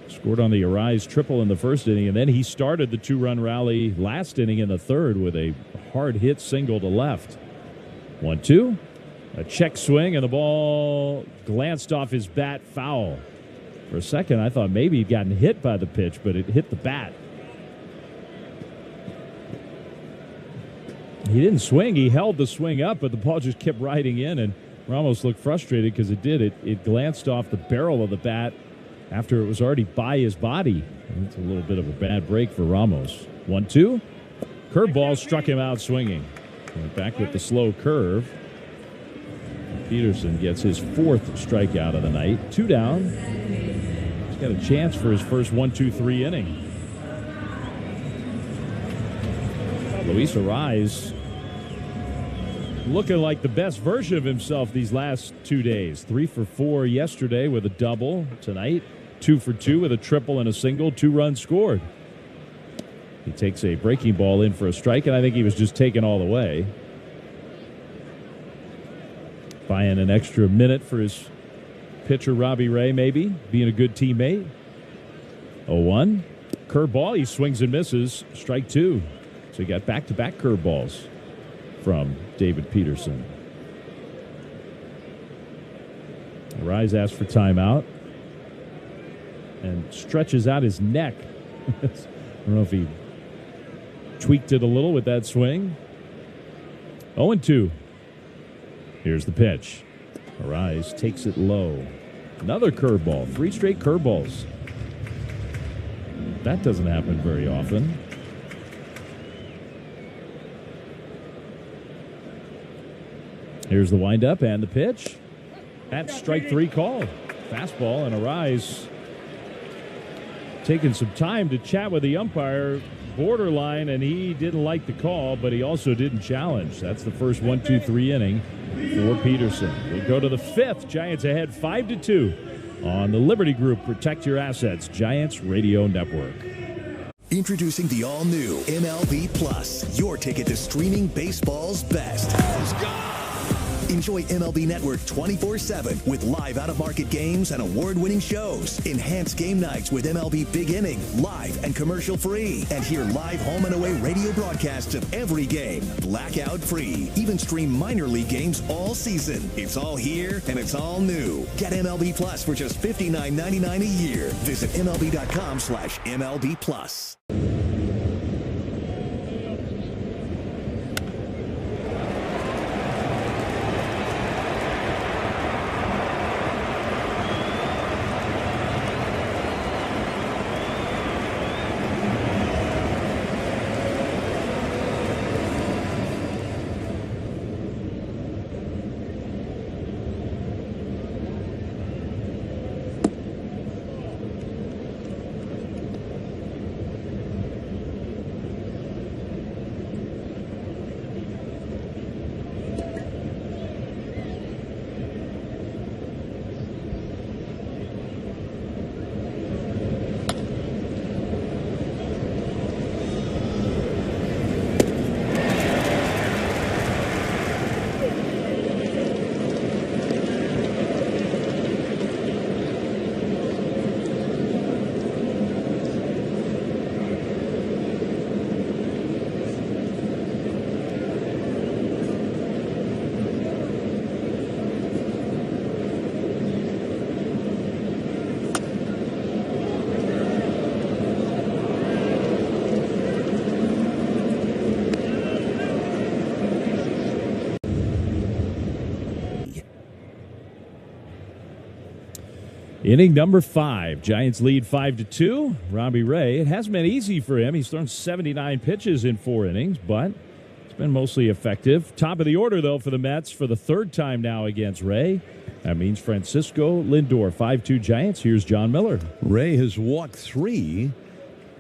Scored on the Arise triple in the first inning, and then he started the 2-run rally last inning in the third with a hard hit single to left. 1-2. A check swing, and the ball glanced off his bat foul. For a second, I thought maybe he'd gotten hit by the pitch, but it hit the bat. He didn't swing. He held the swing up, but the ball just kept riding in, and Ramos looked frustrated because it did. It glanced off the barrel of the bat after it was already by his body. It's a little bit of a bad break for Ramos. 1-2. Curveball struck him out swinging. Went back with the slow curve. Peterson gets his 4th strikeout of the night. 2 down. He's got a chance for his first 1-2-3 inning. Luis Arise looking like the best version of himself these last 2 days. 3 for 4 yesterday with a double. Tonight, 2 for 2 with a triple and a single. 2 runs scored. He takes a breaking ball in for a strike, and I think he was just taken all the way. Buying an extra minute for his pitcher, Robbie Ray, maybe. Being a good teammate. 0-1. Curveball, he swings and misses. Strike 2. So he got back-to-back curveballs from David Peterson. Rise asks for timeout and stretches out his neck. I don't know if he tweaked it a little with that swing. 0-2. Here's the pitch. Arise takes it low. Another curveball. 3 straight curveballs. That doesn't happen very often. Here's the windup and the pitch. That's strike 3 call. Fastball, and Arise taking some time to chat with the umpire. Borderline, and he didn't like the call, but he also didn't challenge. That's the first 1-2-3 inning for Peterson. We'll go to the 5th. Giants ahead 5-2 on the Liberty Group Protect Your Assets Giants Radio Network. Introducing the all-new MLB Plus, your ticket to streaming baseball's best. Enjoy MLB Network 24/7 with live out-of-market games and award-winning shows. Enhance game nights with MLB Big Inning, live and commercial-free. And hear live home and away radio broadcasts of every game, blackout-free. Even stream minor league games all season. It's all here and it's all new. Get MLB Plus for just $59.99 a year. Visit MLB.com/MLB Plus. Inning number 5. Giants lead 5-2. Robbie Ray, it hasn't been easy for him. He's thrown 79 pitches in 4 innings, but he's been mostly effective. Top of the order, though, for the Mets for the third time now against Ray. That means Francisco Lindor, 5-2 Giants. Here's John Miller. Ray has walked 3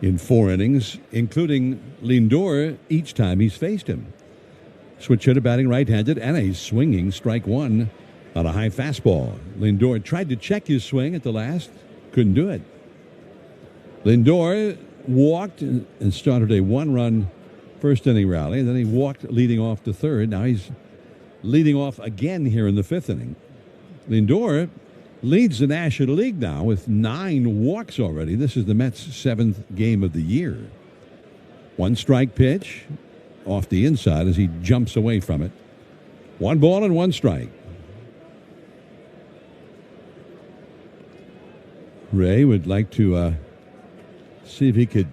in 4 innings, including Lindor each time he's faced him. Switch hitter batting right-handed and a swinging strike 1 on a high fastball. Lindor tried to check his swing at the last, couldn't do it. Lindor walked and started a 1-run first inning rally, and then he walked leading off the third. Now he's leading off again here in the 5th inning. Lindor leads the National League now with 9 walks already. This is the Mets' 7th game of the year. 1 strike pitch off the inside as he jumps away from it. 1 ball and 1 strike. Ray would like to see if he could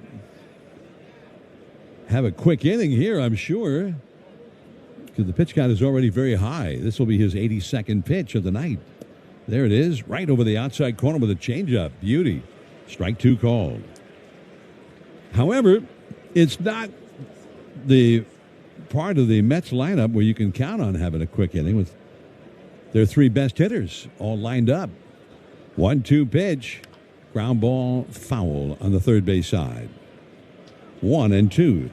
have a quick inning here, I'm sure, because the pitch count is already very high. This will be his 82nd pitch of the night. There it is, right over the outside corner with a changeup. Beauty. Strike 2 called. However, it's not the part of the Mets lineup where you can count on having a quick inning with their 3 best hitters all lined up. 1-2 pitch. Ground ball foul on the third base side. 1-2.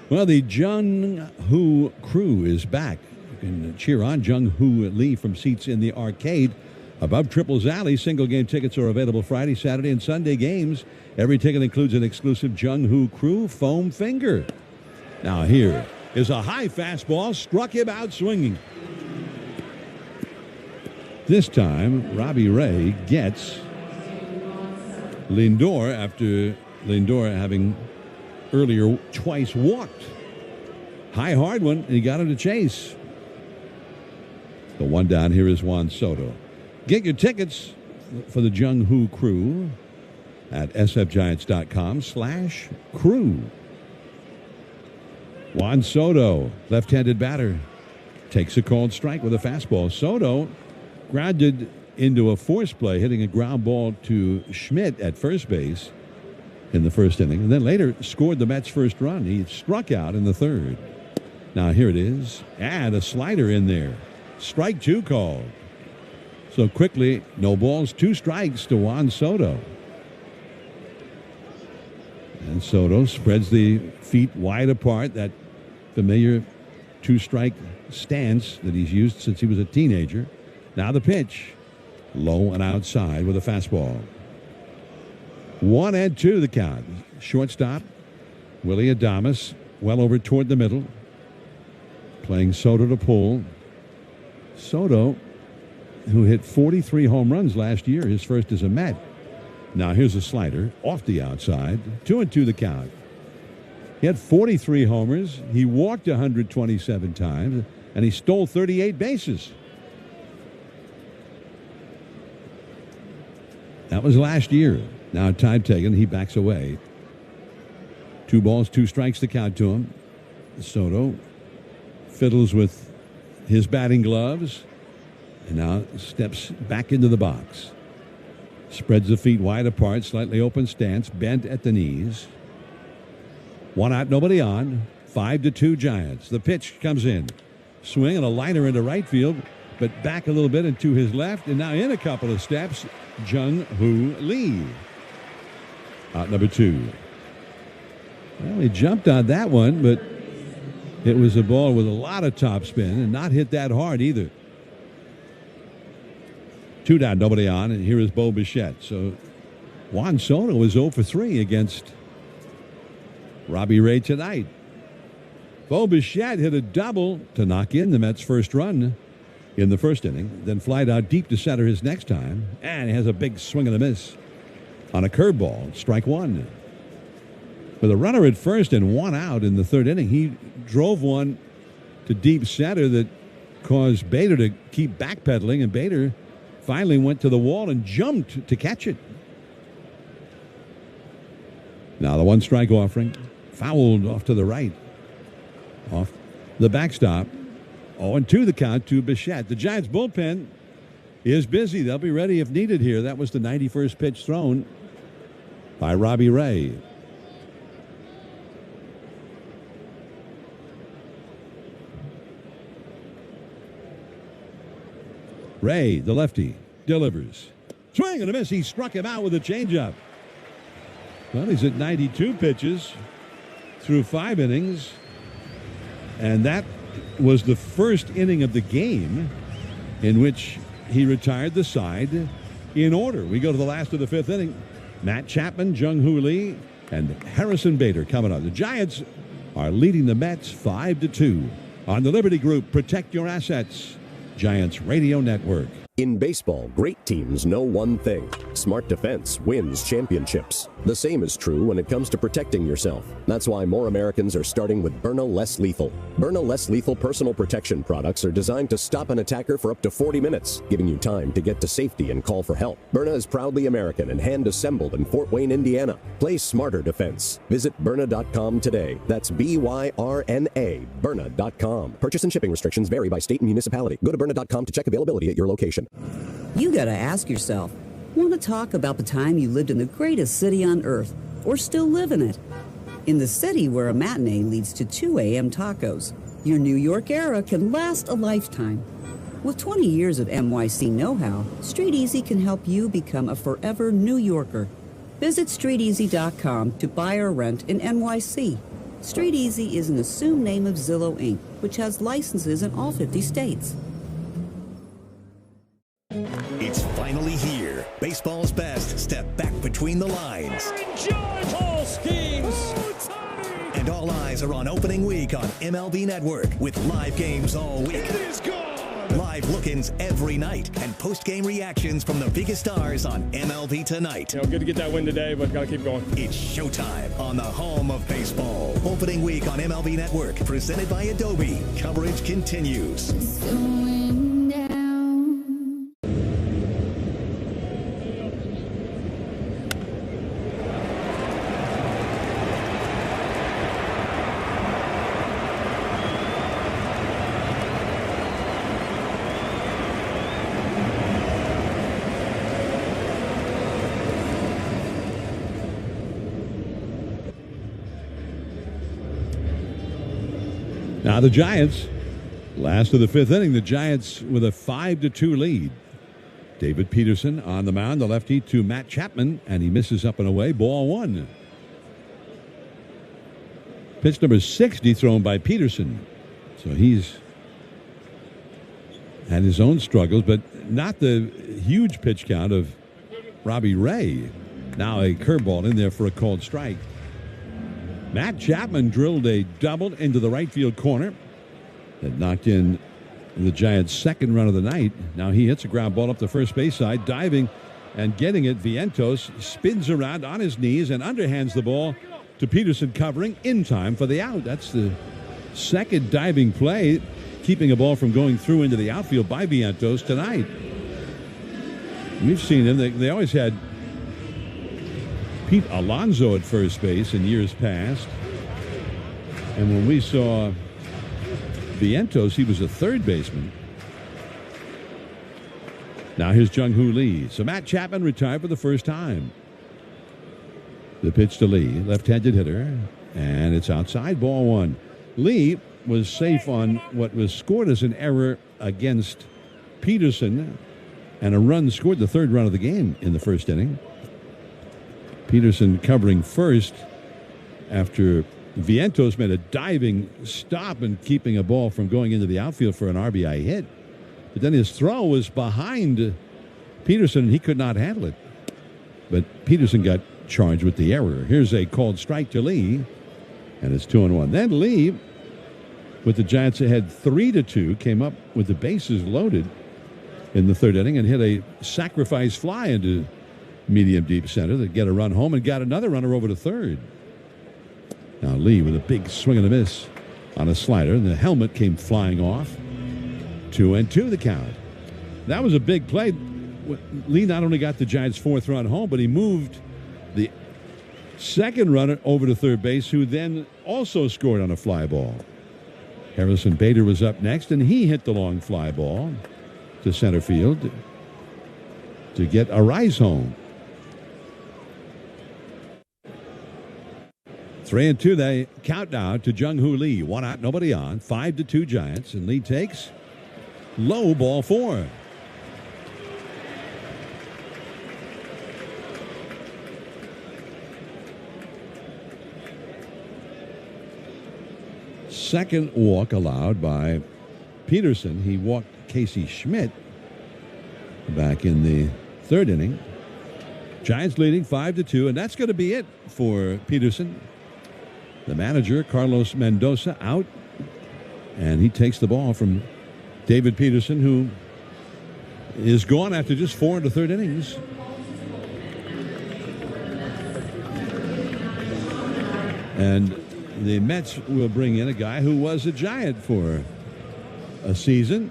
Well, the Jung Hoo crew is back. You can cheer on Jung Hoo Lee from seats in the arcade above Triples Alley. Single game tickets are available Friday, Saturday, and Sunday games. Every ticket includes an exclusive Jung Hoo crew foam finger. Now here is a high fastball, struck him out swinging. This time, Robbie Ray gets Lindor after Lindor having earlier twice walked. High hard one, and he got him to chase. The one down here is Juan Soto. Get your tickets for the Jung Hoo crew at sfgiants.com/crew. Juan Soto, left-handed batter, takes a called strike with a fastball. Soto grounded into a force play, hitting a ground ball to Schmidt at first base in the first inning, and then later scored the Mets' first run. He struck out in the third. Now here it is, and a slider in there. Strike 2 called. So quickly, no balls, 2 strikes to Juan Soto. And Soto spreads the feet wide apart, that familiar 2-strike stance that he's used since he was a teenager. Now the pitch, low and outside with a fastball. 1-2 the count. Shortstop, Willie Adames, well over toward the middle, playing Soto to pull. Soto, who hit 43 home runs last year, his first as a Met. Now here's a slider off the outside. 2-2 the count. He had 43 homers. He walked 127 times, and he stole 38 bases. That was last year. Now time taken. He backs away. 2 balls, 2 strikes to count to him. Soto fiddles with his batting gloves and now steps back into the box. Spreads the feet wide apart, slightly open stance, bent at the knees. 1 out, nobody on. 5-2 Giants. The pitch comes in. Swing and a liner into right field, but back a little bit and to his left, and now in a couple of steps, Jung Hoo Lee. Out number 2. Well, he jumped on that one, but it was a ball with a lot of topspin and not hit that hard either. 2 down, nobody on, and here is Bo Bichette. So Juan Soto was 0 for 3 against Robbie Ray tonight. Bo Bichette hit a double to knock in the Mets' first run in the first inning, then flied out deep to center his next time, and he has a big swing and a miss on a curveball. Strike 1. With a runner at first and 1 out in the third inning, he drove one to deep center that caused Bader to keep backpedaling, and Bader finally went to the wall and jumped to catch it. Now the 1-strike offering, fouled off to the right, off the backstop. 0-2 the count to Bichette. The Giants bullpen is busy. They'll be ready if needed here. That was the 91st pitch thrown by Robbie Ray. Ray, the lefty, delivers. Swing and a miss. He struck him out with a changeup. Well, he's at 92 pitches through 5 innings. And that was the first inning of the game in which he retired the side in order. We go to the last of the 5th inning. Matt Chapman, Jung-Hoo Lee, and Harrison Bader coming on. The Giants are leading the Mets 5-2. On the Liberty Group, protect your assets. Giants Radio Network. In baseball, great teams know one thing. Smart defense wins championships. The same is true when it comes to protecting yourself. That's why more Americans are starting with Byrna Less Lethal. Byrna Less Lethal personal protection products are designed to stop an attacker for up to 40 minutes, giving you time to get to safety and call for help. Byrna is proudly American and hand-assembled in Fort Wayne, Indiana. Play smarter defense. Visit Byrna.com today. That's BYRNA, Byrna.com. Purchase and shipping restrictions vary by state and municipality. Go to Byrna.com to check availability at your location. You gotta ask yourself, want to talk about the time you lived in the greatest city on earth, or still live in it? In the city where a matinee leads to 2 a.m. tacos, your New York era can last a lifetime. With 20 years of NYC know-how, Street Easy can help you become a forever New Yorker. Visit StreetEasy.com to buy or rent in NYC. Street Easy is an assumed name of Zillow Inc., which has licenses in all 50 states. It's finally here. Baseball's best step back between the lines. Tall schemes. And all eyes are on opening week on MLB Network with live games all week. It is gone. Live look-ins every night and post-game reactions from the biggest stars on MLB Tonight. Good to get that win today, but got to keep going. It's showtime on the home of baseball. Opening week on MLB Network, presented by Adobe. Coverage continues. Now the Giants, last of the 5th inning, the Giants with a 5-2 lead. David Peterson on the mound, the lefty to Matt Chapman, and he misses up and away, ball 1. Pitch number 60 thrown by Peterson. So he's had his own struggles, but not the huge pitch count of Robbie Ray. Now a curveball in there for a called strike. Matt Chapman drilled a double into the right field corner that knocked in the Giants' second run of the night. Now he hits a ground ball up the first base side, diving and getting it. Vientos spins around on his knees and underhands the ball to Peterson, covering in time for the out. That's the second diving play, keeping a ball from going through into the outfield by Vientos tonight. We've seen him. They always had Pete Alonso at first base in years past. And when we saw Vientos, he was a third baseman. Now here's Jung-Hoo Lee. So Matt Chapman retired for the first time. The pitch to Lee, left-handed hitter, and it's outside, ball 1. Lee was safe on what was scored as an error against Peterson, and a run scored, the third run of the game in the first inning. Peterson covering first after Vientos made a diving stop and keeping a ball from going into the outfield for an RBI hit. But then his throw was behind Peterson, and he could not handle it. But Peterson got charged with the error. Here's a called strike to Lee, and it's 2-1. Then Lee, with the Giants ahead 3-2, came up with the bases loaded in the third inning and hit a sacrifice fly into medium deep center to get a run home and got another runner over to third. Now Lee with a big swing and a miss on a slider, and the helmet came flying off. 2-2 the count. That was a big play. Lee not only got the Giants' fourth run home, but he moved the second runner over to third base, who then also scored on a fly ball. Harrison Bader was up next, and he hit the long fly ball to center field to get a rise home. 3-2, they count now to Jung-Hoo Lee. 1 out, nobody on. 5-2 Giants, and Lee takes low, ball 4. second walk allowed by Peterson. He walked Casey Schmidt back in the third inning. Giants leading 5-2, and that's going to be it for Peterson. The manager, Carlos Mendoza, out, and he takes the ball from David Peterson, who is gone after just 4 in the third innings. And the Mets will bring in a guy who was a Giant for a season,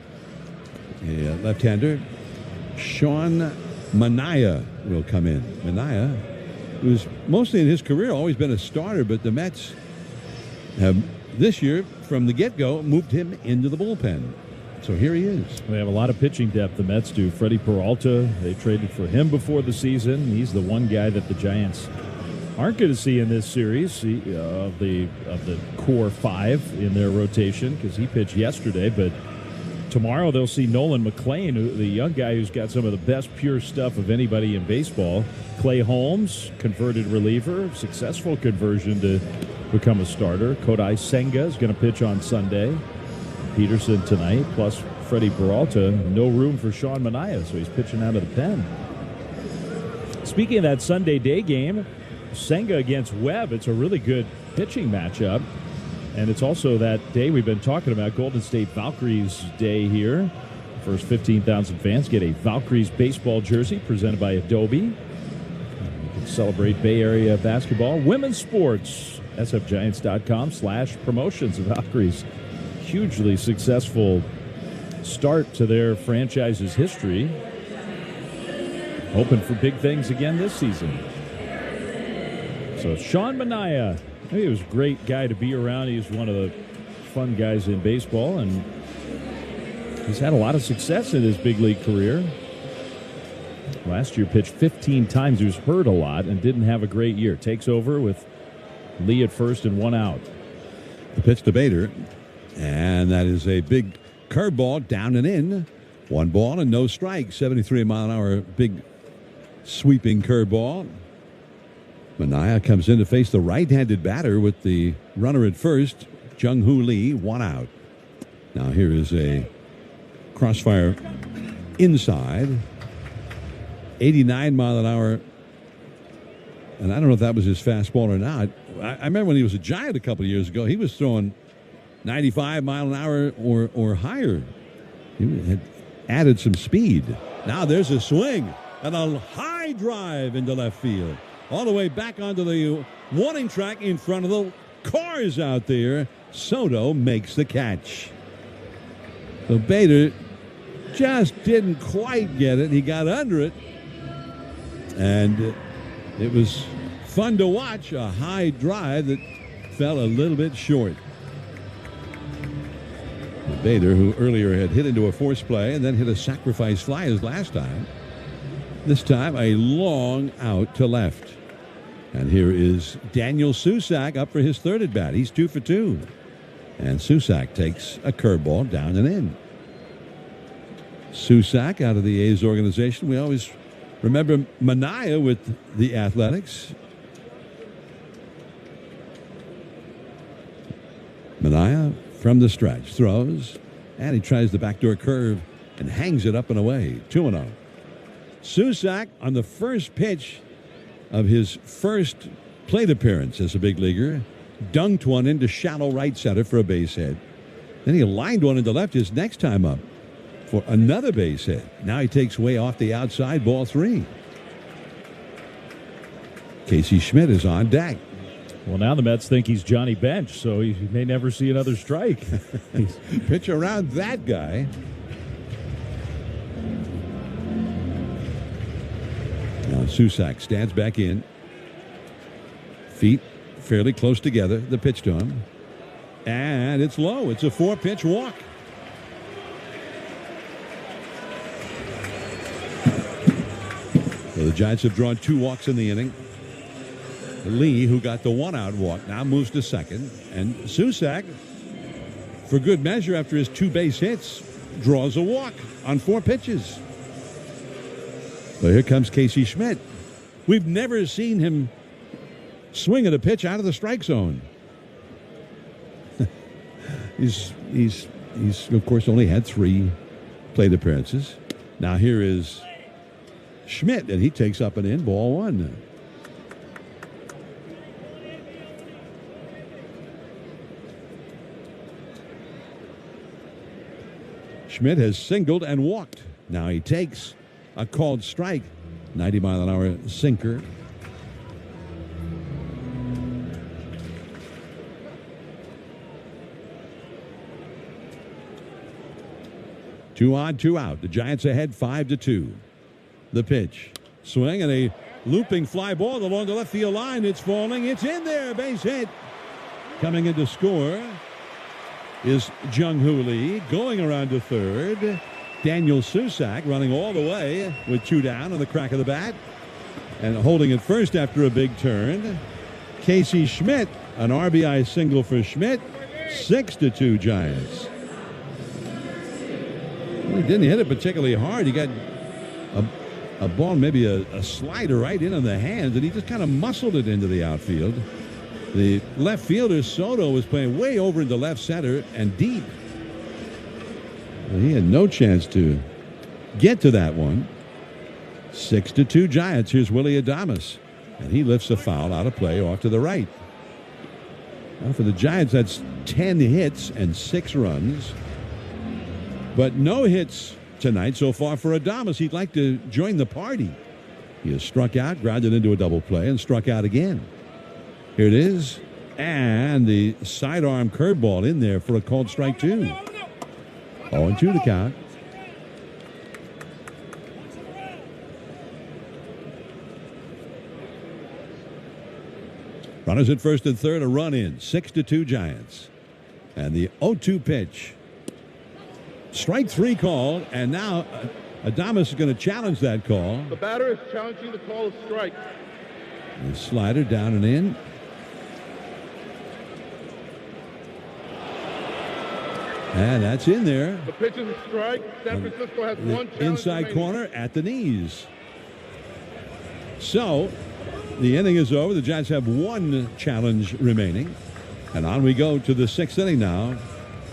a left-hander. Sean Manaea will come in. Manaea, who's mostly in his career always been a starter, but the Mets have this year, from the get-go, moved him into the bullpen. So here he is. They have a lot of pitching depth, the Mets do. Freddie Peralta, they traded for him before the season. He's the one guy that the Giants aren't going to see in this series of the core 5 in their rotation, because he pitched yesterday. But tomorrow they'll see Nolan McLean, the young guy who's got some of the best pure stuff of anybody in baseball. Clay Holmes, converted reliever, successful conversion to become a starter. Kodai Senga is going to pitch on Sunday. Peterson tonight, plus Freddie Peralta. No room for Sean Manaea, so he's pitching out of the pen. Speaking of that Sunday day game, Senga against Webb, it's a really good pitching matchup. And it's also that day we've been talking about, Golden State Valkyries Day here. First 15,000 fans get a Valkyries baseball jersey presented by Adobe. You can celebrate Bay Area basketball. Women's sports, sfgiants.com/promotions. Valkyries, hugely successful start to their franchise's history. Hoping for big things again this season. So Sean Manaea, he was a great guy to be around. He's one of the fun guys in baseball, and he's had a lot of success in his big league career. Last year pitched 15 times. He was hurt a lot and didn't have a great year. Takes over with Lee at first and 1 out. The pitch to Bader, and that is a big curveball down and in. 1 ball and no strike. 73-mile-an-hour big sweeping curveball. Manaea comes in to face the right-handed batter with the runner at first, Jung-Hoo Lee, 1 out. Now here is a crossfire inside, 89-mile-an-hour, and I don't know if that was his fastball or not. I remember when he was a Giant a couple of years ago, he was throwing 95-mile-an-hour or higher. He had added some speed. Now there's a swing and a high drive into left field. All the way back onto the warning track in front of the cars out there. Soto makes the catch. So Bader just didn't quite get it. He got under it. And it was fun to watch. A high drive that fell a little bit short. Bader, who earlier had hit into a force play and then hit a sacrifice fly his last time. This time a long out to left. And here is Daniel Susac up for his third at bat. He's 2 for 2. And Susac takes a curveball down and in. Susac out of the A's organization. We always remember Manaea with the Athletics. Manaea from the stretch throws, and he tries the backdoor curve and hangs it up and away. 2-0. Susac on the first pitch of his first plate appearance as a big leaguer, dunked one into shallow right center for a base hit. Then he lined one into left his next time up for another base hit. Now he takes way off the outside, ball 3. Casey Schmidt is on deck. Well, now the Mets think he's Johnny Bench, so he may never see another strike. Pitch around that guy. Now Susac stands back in. Feet fairly close together. The pitch to him. And it's low. It's a 4-pitch walk. So the Giants have drawn 2 walks in the inning. Lee, who got the 1-out walk, now moves to second. And Susac, for good measure after his 2 base hits, draws a walk on 4 pitches. So here comes Casey Schmidt. We've never seen him swing at a pitch out of the strike zone. He's of course only had 3 plate appearances. Now here is Schmidt, and he takes up and in, ball 1. Schmidt has singled and walked. Now he takes a called strike, 90-mile-an-hour sinker. Two on, 2 out. The Giants ahead 5-2. The pitch. Swing and a looping fly ball along the left field line. It's falling. It's in there. Base hit. Coming in to score is Jung-Hoo Lee. Going around to third. Daniel Susac running all the way with 2 down on the crack of the bat. And holding at first after a big turn. Casey Schmidt. An RBI single for Schmidt. 6-2 Giants. He didn't hit it particularly hard. He got a ball, maybe a slider right in on the hands, and he just kind of muscled it into the outfield. The left fielder, Soto, was playing way over into left center and deep. And he had no chance to get to that one. 6-2 Giants. Here's Willie Adames, and he lifts a foul out of play off to the right. Now for the Giants, that's 10 hits and 6 runs. But no hits tonight so far for Adames. He'd like to join the party. He has struck out, grounded into a double play, and struck out again. Here it is. And the sidearm curveball in there for a called strike 2. 0-2 the count. Runners at first and third, a run in. 6-2 Giants. And the 0-2 pitch. Strike 3 called, and now Adames is going to challenge that call. The batter is challenging the call of strike. The slider down and in. And that's in there. The pitch is a strike. San Francisco has one challenge inside remaining. corner at the knees. So the inning is over. The Giants have 1 challenge remaining. And on we go to the 6th inning now.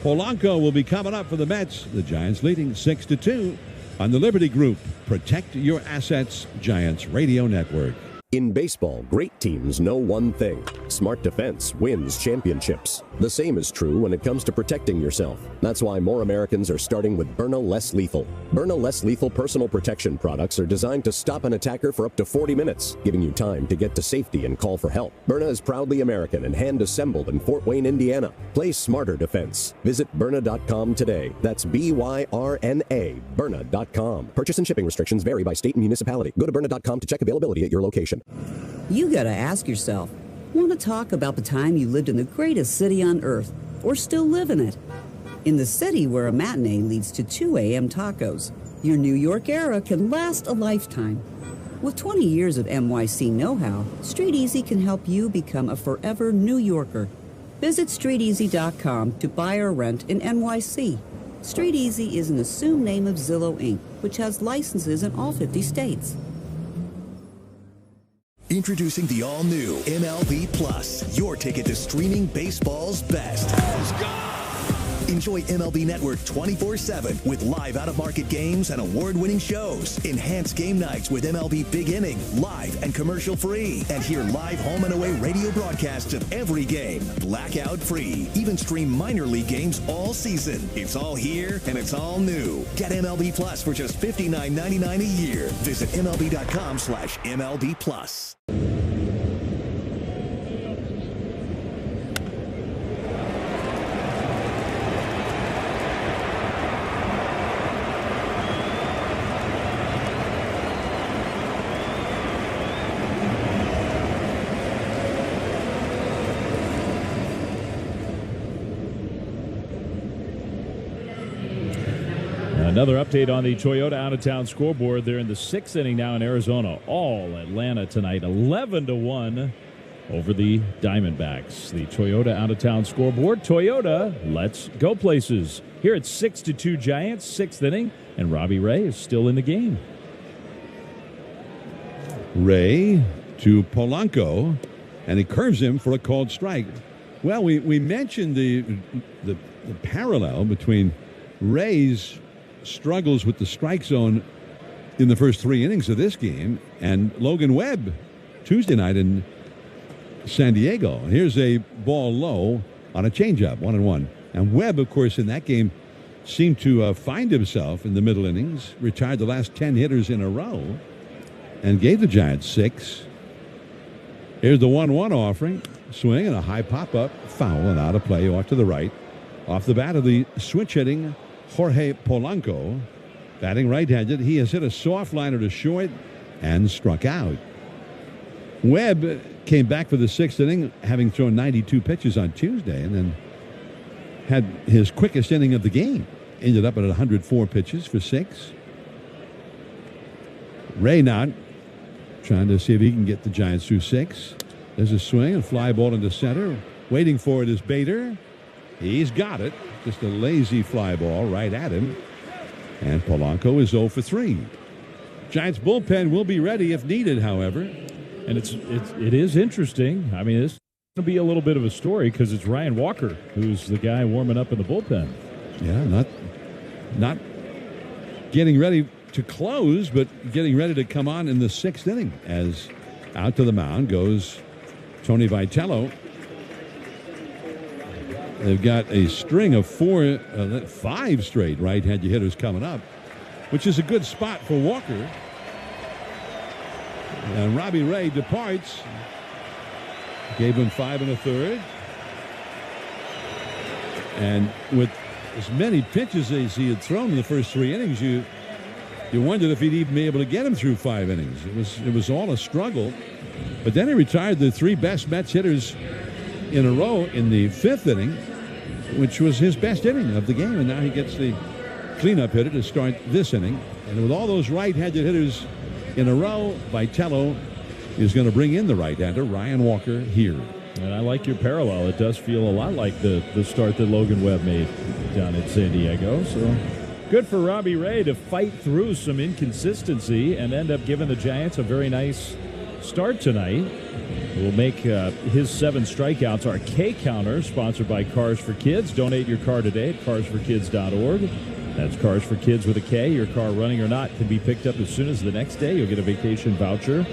Polanco will be coming up for the Mets. The Giants leading 6-2 on the Liberty Group. Protect your assets, Giants Radio Network. In baseball, great teams know one thing. Smart defense wins championships. The same is true when it comes to protecting yourself. That's why more Americans are starting with Byrna Less Lethal. Byrna Less Lethal personal protection products are designed to stop an attacker for up to 40 minutes, giving you time to get to safety and call for help. Byrna is proudly American and hand-assembled in Fort Wayne, Indiana. Play smarter defense. Visit Byrna.com today. That's B-Y-R-N-A, Byrna.com. Purchase and shipping restrictions vary by state and municipality. Go to Byrna.com to check availability at your location. You gotta ask yourself, want to talk about the time you lived in the greatest city on earth, or still live in it? In the city where a matinee leads to 2 a.m. tacos, your New York era can last a lifetime. With 20 years of NYC know-how, Street Easy can help you become a forever New Yorker. Visit StreetEasy.com to buy or rent in NYC. Street Easy is an assumed name of Zillow Inc., which has licenses in all 50 states. Introducing the all-new MLB Plus, your ticket to streaming baseball's best. Enjoy MLB Network 24/7 with live out-of-market games and award-winning shows. Enhance game nights with MLB Big Inning, live and commercial-free. And hear live home and away radio broadcasts of every game, blackout-free. Even stream minor league games all season. It's all here and it's all new. Get MLB Plus for just $59.99 a year. Visit MLB.com/MLB Plus. Another update on the Toyota out-of-town scoreboard. They're in the 6th inning now in Arizona. All Atlanta tonight, 11-1 over the Diamondbacks. The Toyota out-of-town scoreboard. Toyota, let's go places. Here it's 6-2 Giants, 6th inning, and Robbie Ray is still in the game. Ray to Polanco, and he curves him for a called strike. Well, we mentioned the parallel between Ray's struggles with the strike zone in the first 3 innings of this game and Logan Webb Tuesday night in San Diego. Here's a ball low on a changeup, 1-1. And Webb, of course, in that game seemed to find himself in the middle innings, retired the last 10 hitters in a row, and gave the Giants 6. Here's the 1-1 offering. Swing and a high pop-up, foul and out of play off to the right. Off the bat of the switch-hitting Jorge Polanco. Batting right-handed, he has hit a soft liner to short and struck out. Webb came back for the 6th inning, having thrown 92 pitches on Tuesday, and then had his quickest inning of the game. Ended up at 104 pitches for 6. Ray now trying to see if he can get the Giants through 6. There's a swing and fly ball into center. Waiting for it is Bader. He's got it. Just a lazy fly ball right at him. And Polanco is 0 for 3. Giants bullpen will be ready if needed, however. And it is interesting. I mean, this is going to be a little bit of a story because it's Ryan Walker who's the guy warming up in the bullpen. Yeah, not getting ready to close, but getting ready to come on in the 6th inning as out to the mound goes Tony Vitello. They've got a string of 5 straight right-handed hitters coming up, which is a good spot for Walker. And Robbie Ray departs. Gave him 5 1/3. And with as many pitches as he had thrown in the first 3 innings, you wondered if he'd even be able to get him through 5 innings. It was all a struggle. But then he retired the 3 best Mets hitters in a row in the 5th inning, which was his best inning of the game. And now he gets the cleanup hitter to start this inning. And with all those right-handed hitters in a row, Vitello is going to bring in the right-hander, Ryan Walker, here. And I like your parallel. It does feel a lot like the start that Logan Webb made down in San Diego. So good for Robbie Ray to fight through some inconsistency and end up giving the Giants a very nice start tonight. We'll make his 7 strikeouts our K counter, sponsored by Cars for Kids. Donate your car today at carsforkids.org. That's Cars for Kids with a K. Your car, running or not, can be picked up as soon as the next day. You'll get a vacation voucher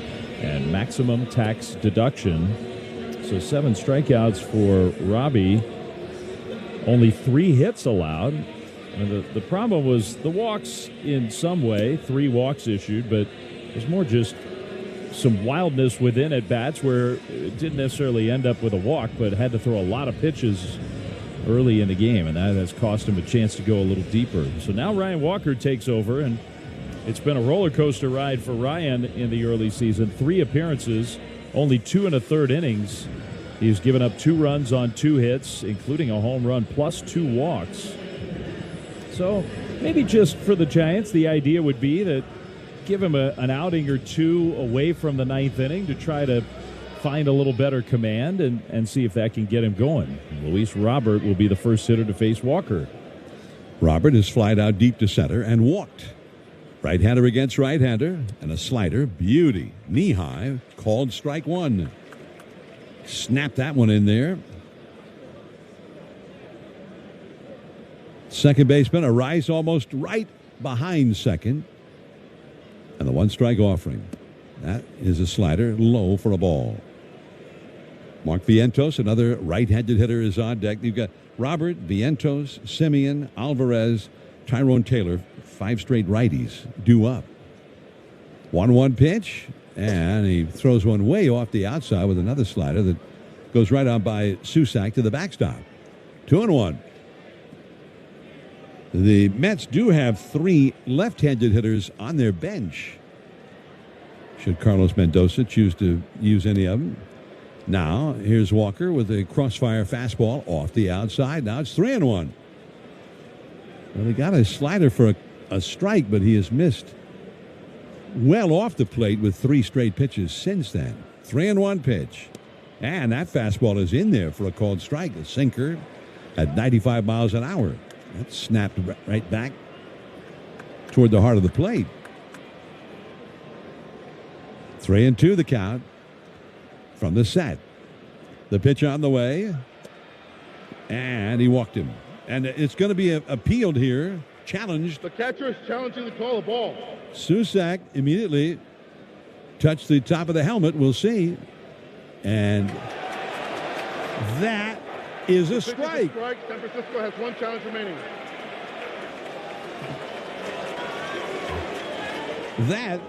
and maximum tax deduction. So 7 strikeouts for Robbie. Only 3 hits allowed. And the problem was the walks in some way. 3 walks issued, but it was more just some wildness within at-bats where it didn't necessarily end up with a walk, but had to throw a lot of pitches early in the game, and that has cost him a chance to go a little deeper. So now Ryan Walker takes over, and it's been a roller coaster ride for Ryan in the early season. 3 appearances, only 2 1/3 innings. He's given up 2 runs on 2 hits, including a home run plus 2 walks. So maybe just for the Giants, the idea would be that give him an outing or 2 away from the 9th inning to try to find a little better command and see if that can get him going. Luis Robert will be the first hitter to face Walker. Robert is flied out deep to center and walked. Right-hander against right-hander, and a slider, beauty, knee-high, called strike 1. Snapped that one in there. Second baseman, a rise almost right behind second. And the 1-strike offering. That is a slider, low for a ball. Mark Vientos, another right-handed hitter, is on deck. You've got Robert, Vientos, Simeon, Alvarez, Tyrone Taylor, 5 straight righties due up. 1-1 pitch, and he throws one way off the outside with another slider that goes right on by Susac to the backstop. 2-1. The Mets do have 3 left-handed hitters on their bench, should Carlos Mendoza choose to use any of them. Now, here's Walker with a crossfire fastball off the outside. Now it's 3-1. Well, he got a slider for a strike, but he has missed well off the plate with 3 straight pitches since then. 3-1 pitch. And that fastball is in there for a called strike. A sinker at 95 miles an hour. That snapped right back toward the heart of the plate. 3-2 the count from the set. The pitch on the way, and he walked him. And it's going to be appealed here, challenged. The catcher is challenging the call of ball. Susac immediately touched the top of the helmet. We'll see. And that is a strike. San Francisco has one challenge remaining. That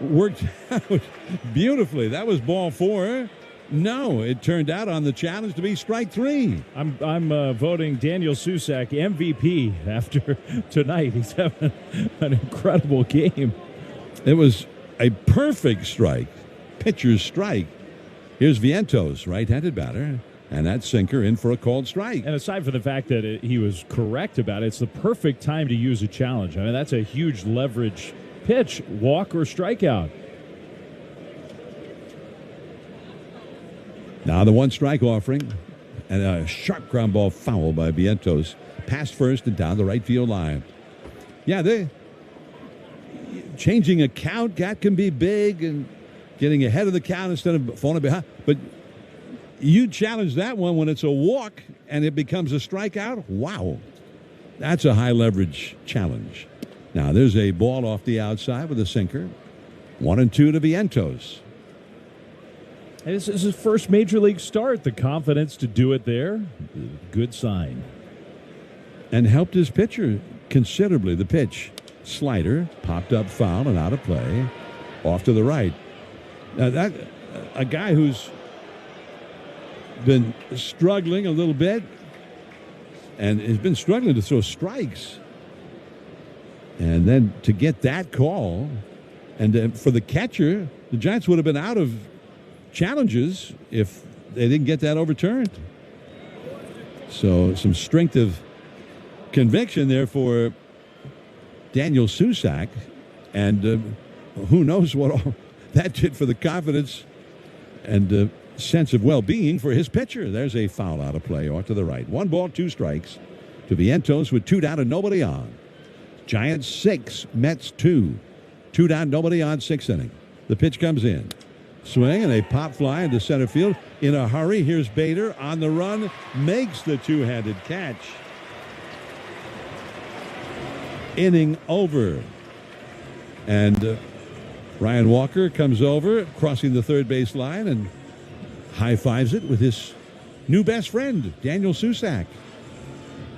worked out beautifully. That was ball 4. No, it turned out on the challenge to be strike 3. I'm voting Daniel Susac MVP after tonight. He's having an incredible game. It was a perfect strike, pitcher's strike. Here's Vientos, right-handed batter, and that sinker in for a called strike. And aside from the fact that he was correct about it, it's the perfect time to use a challenge. I mean, that's a huge leverage pitch, walk or strikeout. Now the 1 strike offering, and a sharp ground ball foul by Vientos, past first and down the right field line. Yeah, they changing a count, that can be big, and getting ahead of the count instead of falling behind. But you challenge that one when it's a walk and it becomes a strikeout. Wow, that's a high leverage challenge. Now there's a ball off the outside with a sinker. 1-2 to Vientos. And this is his first major league start. The confidence to do it there, good sign. And helped his pitcher considerably. The pitch, slider, popped up foul and out of play, off to the right. Now that a guy who's been struggling a little bit and has been struggling to throw strikes. And then to get that call, and for the catcher, the Giants would have been out of challenges if they didn't get that overturned. So some strength of conviction there for Daniel Susac, and who knows what all that did for the confidence and sense of well-being for his pitcher. There's a foul out of play off to the right. 1 ball, 2 strikes to Vientos with 2 down and nobody on. Giants 6, Mets 2. 2 down, nobody on, 6th inning. The pitch comes in. Swing and a pop fly into center field. In a hurry, here's Bader on the run. Makes the two-handed catch. Inning over. And Ryan Walker comes over, crossing the third base line, and high-fives it with his new best friend, Daniel Susac.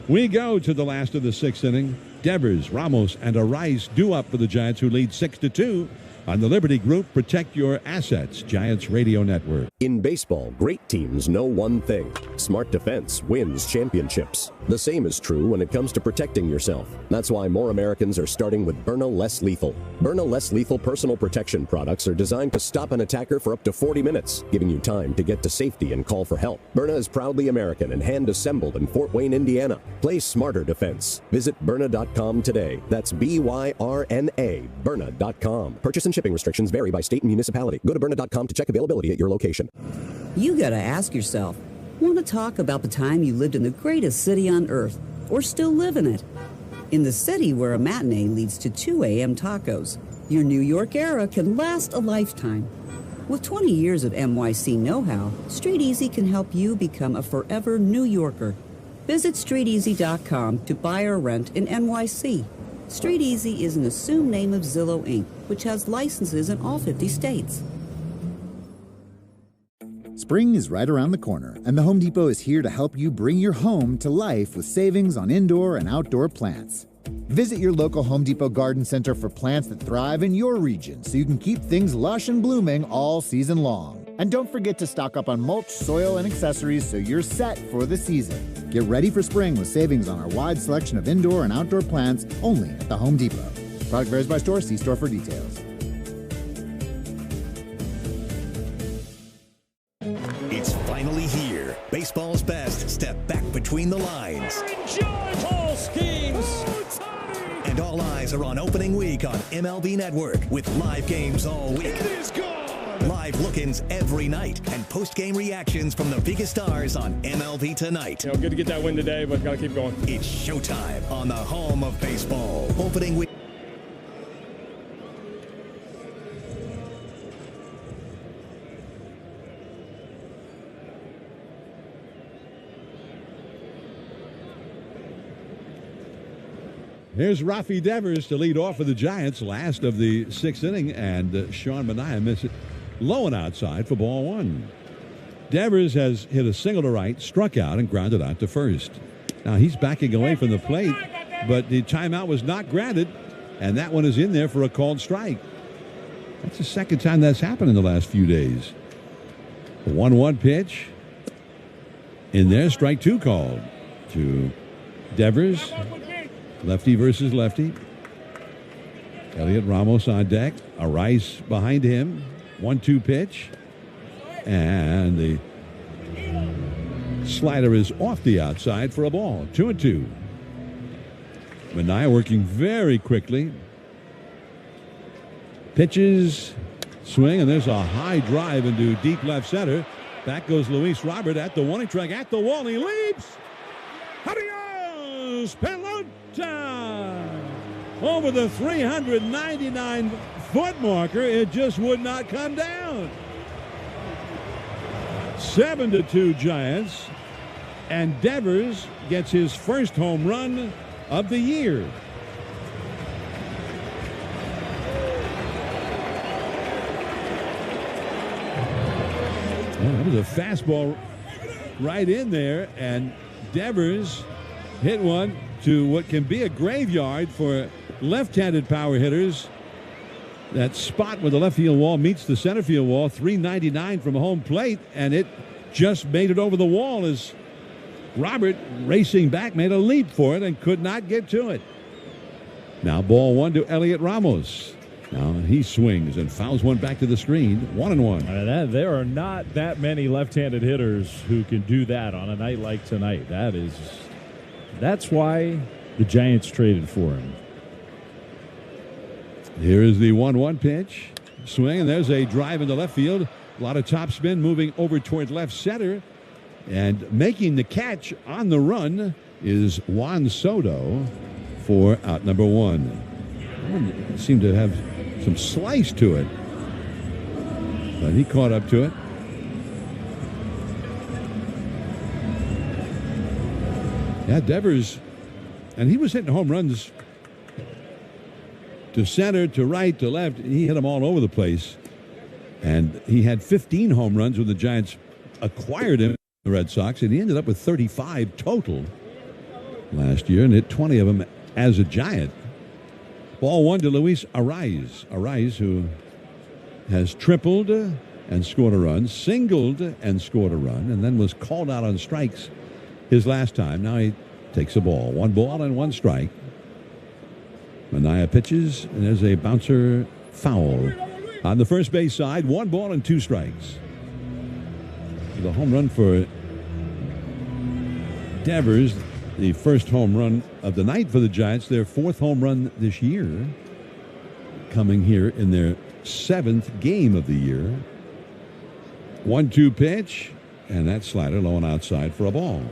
We go to the last of the 6th inning. Devers, Ramos, and a Rice do up for the Giants, who lead 6-2 on the Liberty Group. Protect your assets. Giants Radio Network. In baseball, great teams know one thing: smart defense wins championships. The same is true when it comes to protecting yourself. That's why more Americans are starting with Byrna Less Lethal. Byrna Less Lethal personal protection products are designed to stop an attacker for up to 40 minutes, giving you time to get to safety and call for help. Byrna is proudly American and hand-assembled in Fort Wayne, Indiana. Play smarter defense. Visit Byrna.com today. That's BYRNA, Byrna.com. Purchase and shipping restrictions vary by state and municipality. Go to Byrna.com to check availability at your location. You gotta ask yourself, want to talk about the time you lived in the greatest city on earth, or still live in it? In the city where a matinee leads to 2 a.m. tacos, your New York era can last a lifetime. With 20 years of NYC know-how, Street Easy can help you become a forever New Yorker. Visit StreetEasy.com to buy or rent in NYC. Street Easy is an assumed name of Zillow Inc., which has licenses in all 50 states. Spring is right around the corner, and the Home Depot is here to help you bring your home to life with savings on indoor and outdoor plants. Visit your local Home Depot garden center for plants that thrive in your region so you can keep things lush and blooming all season long. And don't forget to stock up on mulch, soil, and accessories so you're set for the season. Get ready for spring with savings on our wide selection of indoor and outdoor plants only at the Home Depot. Product varies by store. See store for details. It's finally here. Baseball's best step back between the lines. Tall schemes. And all eyes are on opening week on MLB Network with live games all week. It is gone. Live look-ins every night and post-game reactions from the biggest stars on MLB Tonight. Good to get that win today, but got to keep going. It's showtime on the home of baseball. Opening week. Here's Rafi Devers to lead off for the Giants, last of the sixth inning, and Sean Manaea misses it low and outside for ball one. Devers has hit a single to right, struck out, and grounded out to first. Now he's backing away from the plate, but the timeout was not granted, and that one is in there for a called strike. That's the second time that's happened in the last few days. The 1-1 pitch. In there, strike two called to Devers. Lefty versus lefty. Elliot Ramos on deck. Rice behind him. 1-2 pitch. And the slider is off the outside for a ball. 2-2. Manaea working very quickly. Pitches, swing, and there's a high drive into deep left center. Back goes Luis Robert at the warning track, at the wall. He leaps. Adios, pelota. Over the 399-foot marker. It just would not come down. 7-2 Giants. And Devers gets his first home run of the year. That was a fastball right in there, and Devers hit one to what can be a graveyard for left-handed power hitters. That spot where the left field wall meets the center field wall, 399 from home plate, and it just made it over the wall as Robert, racing back, made a leap for it and could not get to it. Now ball one to Elliot Ramos. Now he swings and fouls one back to the screen. 1-1. There are not that many left-handed hitters who can do that on a night like tonight. That's why the Giants traded for him. Here is the 1-1 pitch. Swing, and there's a drive into left field. A lot of topspin moving over toward left center. And making the catch on the run is Juan Soto for out number one. Seemed to have some slice to it, but he caught up to it. Yeah, Devers, and he was hitting home runs to center, to right, to left. He hit them all over the place, and he had 15 home runs when the Giants acquired him, the Red Sox, and he ended up with 35 total last year and hit 20 of them as a Giant. Ball one to Luis Ariz. Ariz, who has tripled and scored a run, singled and scored a run, and then was called out on strikes his last time. Now he takes a ball. 1 ball and 1 strike. Manaea pitches, and there's a bouncer foul. On the first base side, 1 ball and 2 strikes. The home run for Devers, the first home run of the night for the Giants, their 4th home run this year, coming here in their 7th game of the year. 1-2 pitch, and that slider low and outside for a ball.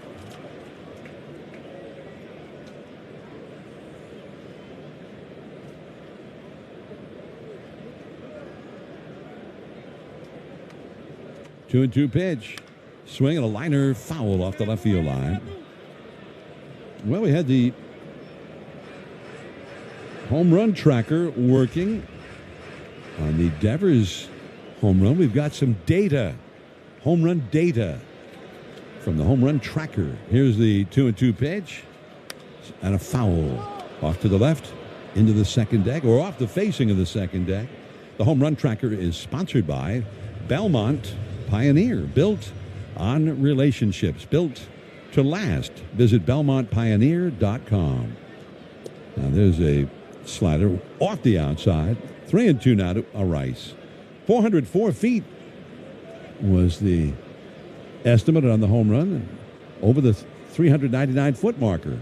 Two and 2 pitch. Swing and a liner foul off the left field line. Well, we had the home run tracker working on the Devers home run. We've got some data, home run data from the home run tracker. Here's the 2-2 pitch and a foul off to the left into the second deck, or off the facing of the second deck. The home run tracker is sponsored by Belmont Pioneer, built on relationships, built to last. Visit BelmontPioneer.com. Now there's a slider off the outside. 3-2 now to Rice. 404 feet was the estimate on the home run, over the 399-foot marker.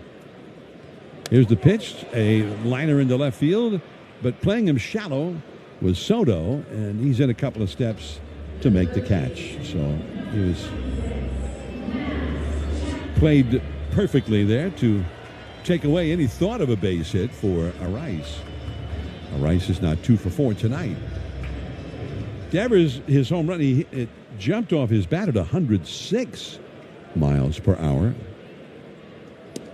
Here's the pitch, a liner into left field, but playing him shallow was Soto, and he's in a couple of steps to make the catch. So he was played perfectly there to take away any thought of a base hit for Ariz. Ariz is now 2 for 4 tonight. Devers, his home run, it jumped off his bat at 106 miles per hour.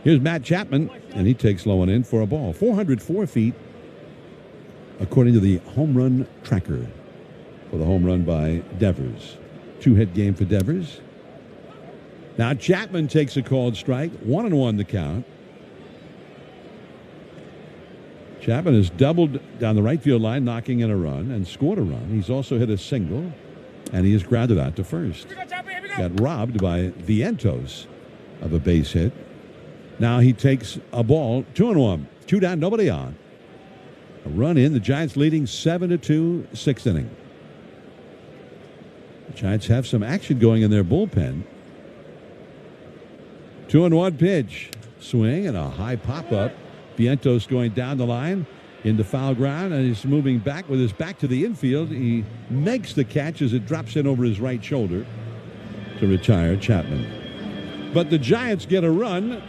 Here's Matt Chapman, and he takes low and in for a ball. 404 feet, according to the home run tracker, for the home run by Devers. 2-hit game for Devers. Now Chapman takes a called strike. 1-1 the count. Chapman has doubled down the right field line, knocking in a run, and scored a run. He's also hit a single, and he is grounded out to first. Got robbed by Vientos of a base hit. Now he takes a ball, 2-1. 2 down, nobody on. A run in, the Giants leading 7-2, 6th inning. The Giants have some action going in their bullpen. 2-1 pitch. Swing and a high pop-up. Vientos going down the line into foul ground, and he's moving back with his back to the infield. He makes the catch as it drops in over his right shoulder to retire Chapman. But the Giants get a run.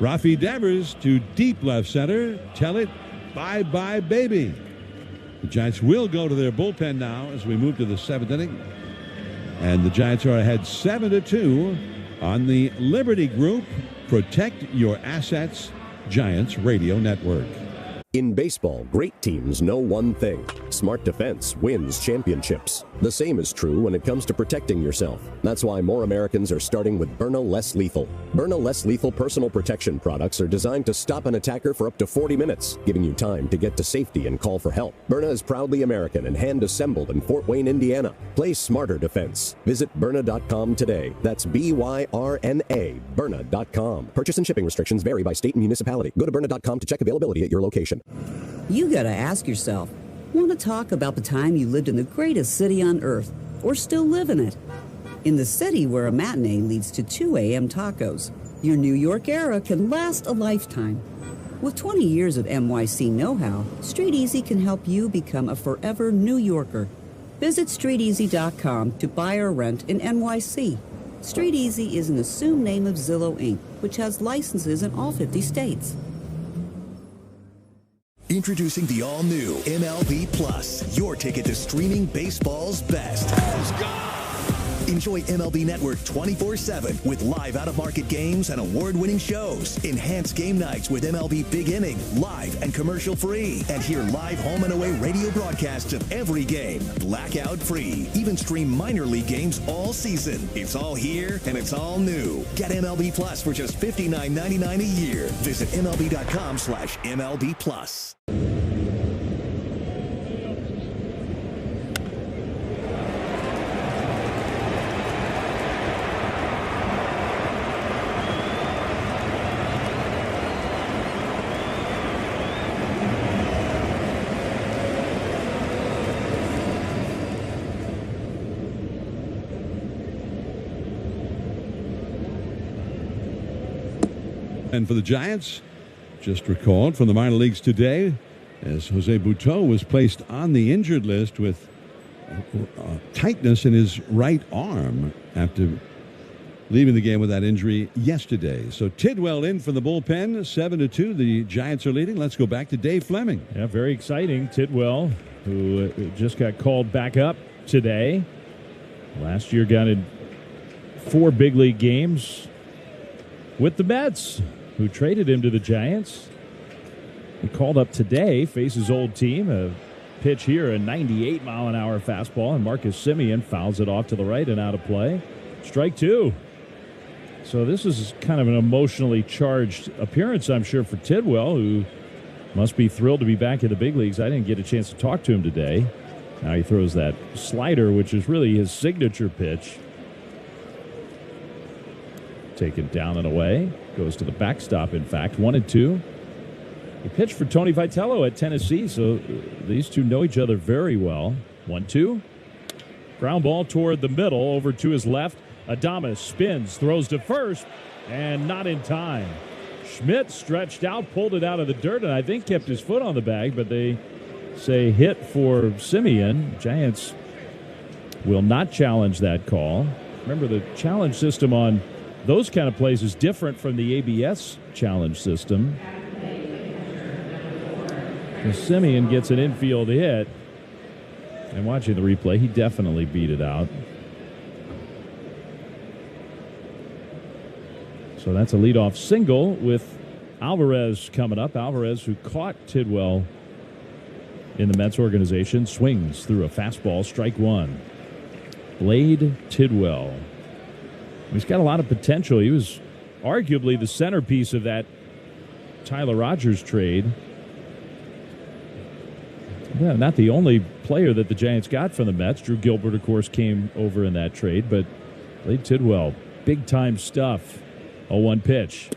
Rafi Devers to deep left center. Tell it bye-bye, baby. The Giants will go to their bullpen now as we move to the 7th inning. And the Giants are ahead 7-2 on the Liberty Group Protect Your Assets Giants Radio Network. In baseball, great teams know one thing. Smart defense wins championships. The same is true when it comes to protecting yourself. That's why more Americans are starting with Byrna Less Lethal. Byrna Less Lethal personal protection products are designed to stop an attacker for up to 40 minutes, giving you time to get to safety and call for help. Byrna is proudly American and hand-assembled in Fort Wayne, Indiana. Play smarter defense. Visit Byrna.com today. That's B-Y-R-N-A, Byrna.com. Purchase and shipping restrictions vary by state and municipality. Go to Byrna.com to check availability at your location. You gotta ask yourself, want to talk about the time you lived in the greatest city on earth, or still live in it? In the city where a matinee leads to 2 a.m. tacos, your New York era can last a lifetime. With 20 years of NYC know-how, Street Easy can help you become a forever New Yorker. Visit StreetEasy.com to buy or rent in NYC. Street Easy is an assumed name of Zillow Inc., which has licenses in all 50 states. Introducing the all-new MLB Plus, your ticket to streaming baseball's best. Let's go! Enjoy MLB Network 24/7 with live out-of-market games and award-winning shows. Enhance game nights with MLB Big Inning, live and commercial-free. And hear live home and away radio broadcasts of every game, blackout-free. Even stream minor league games all season. It's all here and it's all new. Get MLB Plus for just $59.99 a year. Visit MLB.com/MLB Plus. And for the Giants, just recalled from the minor leagues today, as Jose Butto was placed on the injured list with tightness in his right arm after leaving the game with that injury yesterday. So Tidwell in for the bullpen, 7-2. The Giants are leading. Let's go back to Dave Fleming. Yeah, very exciting. Tidwell, who just got called back up today. Last year got in 4 big league games with the Mets, who traded him to the Giants. He called up today, faces old team. A pitch here, a 98-mile-an-hour fastball, and Marcus Semien fouls it off to the right and out of play. Strike 2. So this is kind of an emotionally charged appearance, I'm sure, for Tidwell, who must be thrilled to be back in the big leagues. I didn't get a chance to talk to him today. Now he throws that slider, which is really his signature pitch. Taken down and away. Goes to the backstop, in fact. 1-2. He pitched for Tony Vitello at Tennessee, so these two know each other very well. 1-2. Ground ball toward the middle, over to his left. Adames spins, throws to first, and not in time. Schmidt stretched out, pulled it out of the dirt, and I think kept his foot on the bag, but they say hit for Semien. Giants will not challenge that call. Remember, the challenge system on those kind of plays is different from the ABS challenge system. Semien gets an infield hit. And watching the replay, he definitely beat it out. So that's a leadoff single with Alvarez coming up. Alvarez, who caught Tidwell in the Mets organization, swings through a fastball, strike one. Blade Tidwell. He's got a lot of potential. He was arguably the centerpiece of that Tyler Rogers trade. Yeah, not the only player that the Giants got from the Mets. Drew Gilbert, of course, came over in that trade, but Blade Tidwell, big-time stuff. 0-1 pitch.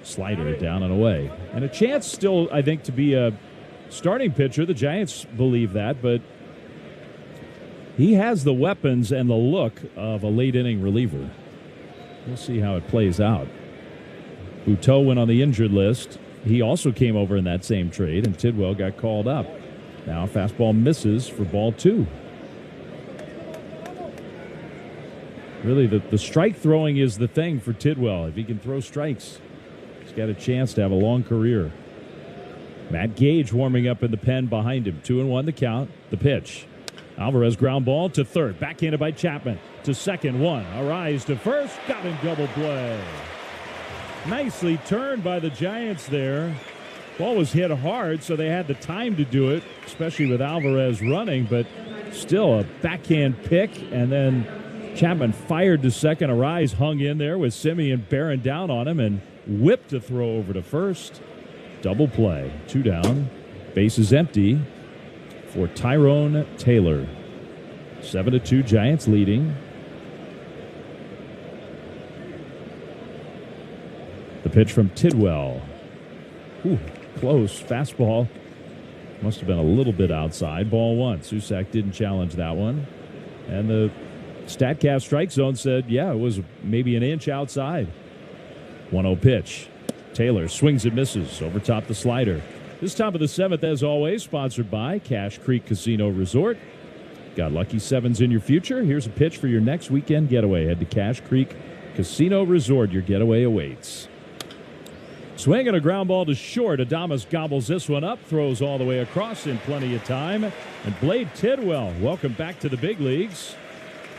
Slider down and away. And a chance still, I think, to be a starting pitcher. The Giants believe that, but he has the weapons and the look of a late-inning reliever. We'll see how it plays out. Buteau went on the injured list. He also came over in that same trade, and Tidwell got called up. Now fastball misses for ball two. Really, the strike throwing is the thing for Tidwell. If he can throw strikes, he's got a chance to have a long career. Matt Gage warming up in the pen behind him. 2-1 the count. The pitch. Alvarez ground ball to third. Backhanded by Chapman. To second, one. A rise to first. Got him double play. Nicely turned by the Giants there. Ball was hit hard, so they had the time to do it, especially with Alvarez running, but still a backhand pick, and then Chapman fired to second. Arise hung in there with Simeon bearing down on him and whipped a throw over to first. Double play. 2 down. Base is empty for Tyrone Taylor. 7-2 Giants leading. The pitch from Tidwell. Ooh, close. Fastball. Must have been a little bit outside. Ball one. Susac didn't challenge that one. And the StatCast strike zone said, yeah, it was maybe an inch outside. 1-0 pitch. Taylor swings and misses. Over top the slider. This top of the seventh, as always, sponsored by Cache Creek Casino Resort. Got lucky sevens in your future? Here's a pitch for your next weekend getaway. Head to Cache Creek Casino Resort. Your getaway awaits. Swing and a ground ball to short. Adames gobbles this one up, throws all the way across in plenty of time. And Blade Tidwell, welcome back to the big leagues.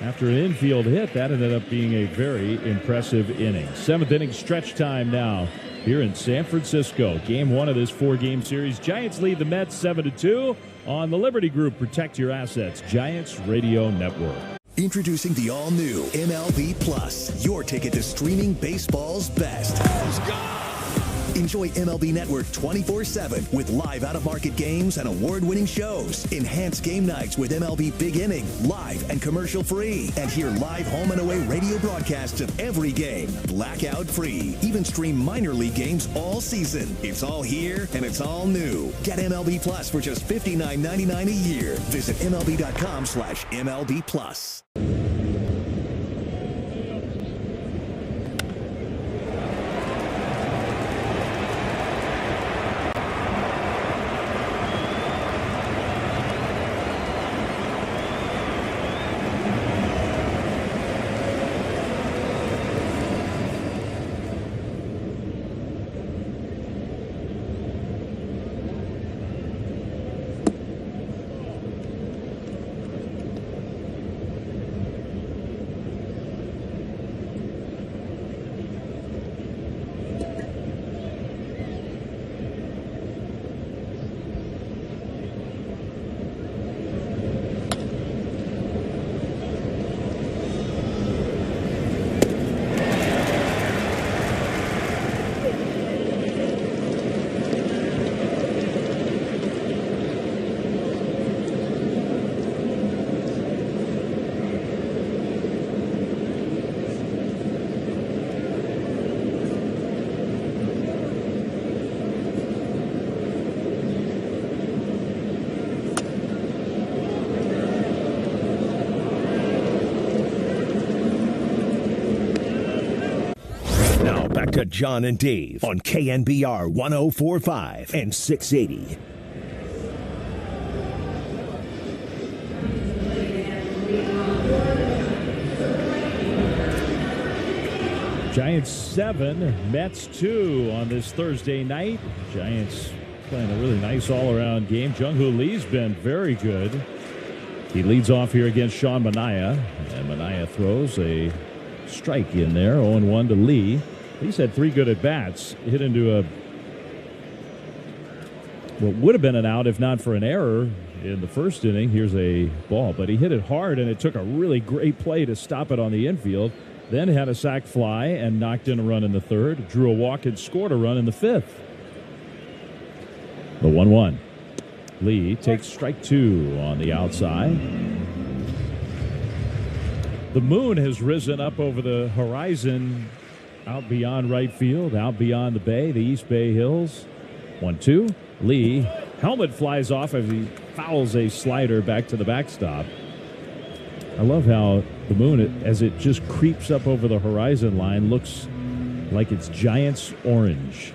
After an infield hit, that ended up being a very impressive inning. 7th inning stretch time now here in San Francisco. Game 1 of this 4-game series. Giants lead the Mets 7-2 on the Liberty Group. Protect your assets. Giants Radio Network. Introducing the all-new MLB Plus, your ticket to streaming baseball's best. Let's go! Enjoy MLB Network 24/7 with live out-of-market games and award-winning shows. Enhance game nights with MLB Big Inning, live and commercial-free. And hear live home and away radio broadcasts of every game, blackout-free. Even stream minor league games all season. It's all here and it's all new. Get MLB Plus for just $59.99 a year. Visit MLB.com/MLB Plus. To John and Dave on KNBR 104.5 and 680. Giants 7, Mets 2 on this Thursday night. Giants playing a really nice all-around game. Jung-Hoo Lee's been very good. He leads off here against Sean Manaea, and Manaea throws a strike in there. 0-1 to Lee. He's had 3 good at-bats. Hit into what would have been an out if not for an error in the first inning. Here's a ball, but he hit it hard, and it took a really great play to stop it on the infield. Then had a sac fly and knocked in a run in the third, drew a walk and scored a run in the fifth. The 1-1. Lee takes strike 2 on the outside. The moon has risen up over the horizon, out beyond right field, out beyond the bay, the East Bay Hills. 1-2. Lee, helmet flies off as he fouls a slider back to the backstop. I love how the moon, as it just creeps up over the horizon line, looks like it's Giants orange.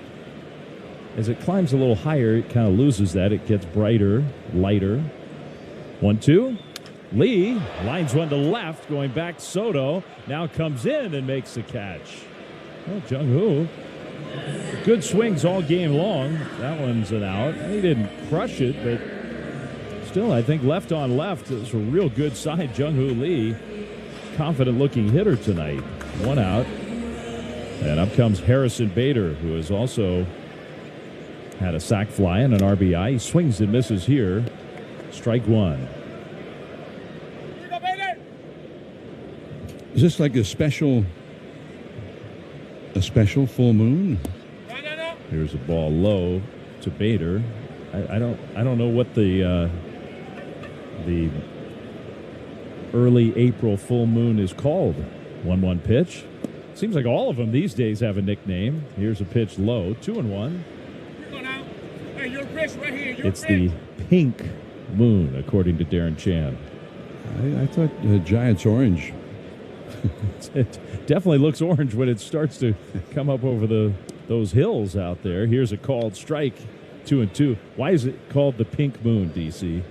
As it climbs a little higher, it kind of loses that. It gets brighter, lighter. 1-2. Lee lines one to left, going back. Soto now comes in and makes the catch. Well, Jung-Hoo, good swings all game long. That one's an out. He didn't crush it, but still, I think left on left is a real good sign. Jung-Hoo Lee, confident-looking hitter tonight. 1 out. And up comes Harrison Bader, who has also had a sac fly and an RBI. He swings and misses here. Strike 1. Is this like a special full moon? Here's a ball low to Bader. I don't know what the early April full moon is called. 1-1 pitch. Seems like all of them these days have a nickname. Here's a pitch low. 2-1. It's the pink moon, according to Darren Chan. I thought Giants orange. It definitely looks orange when it starts to come up over those hills out there. Here's a called strike. 2-2. Why is it called the pink moon, DC?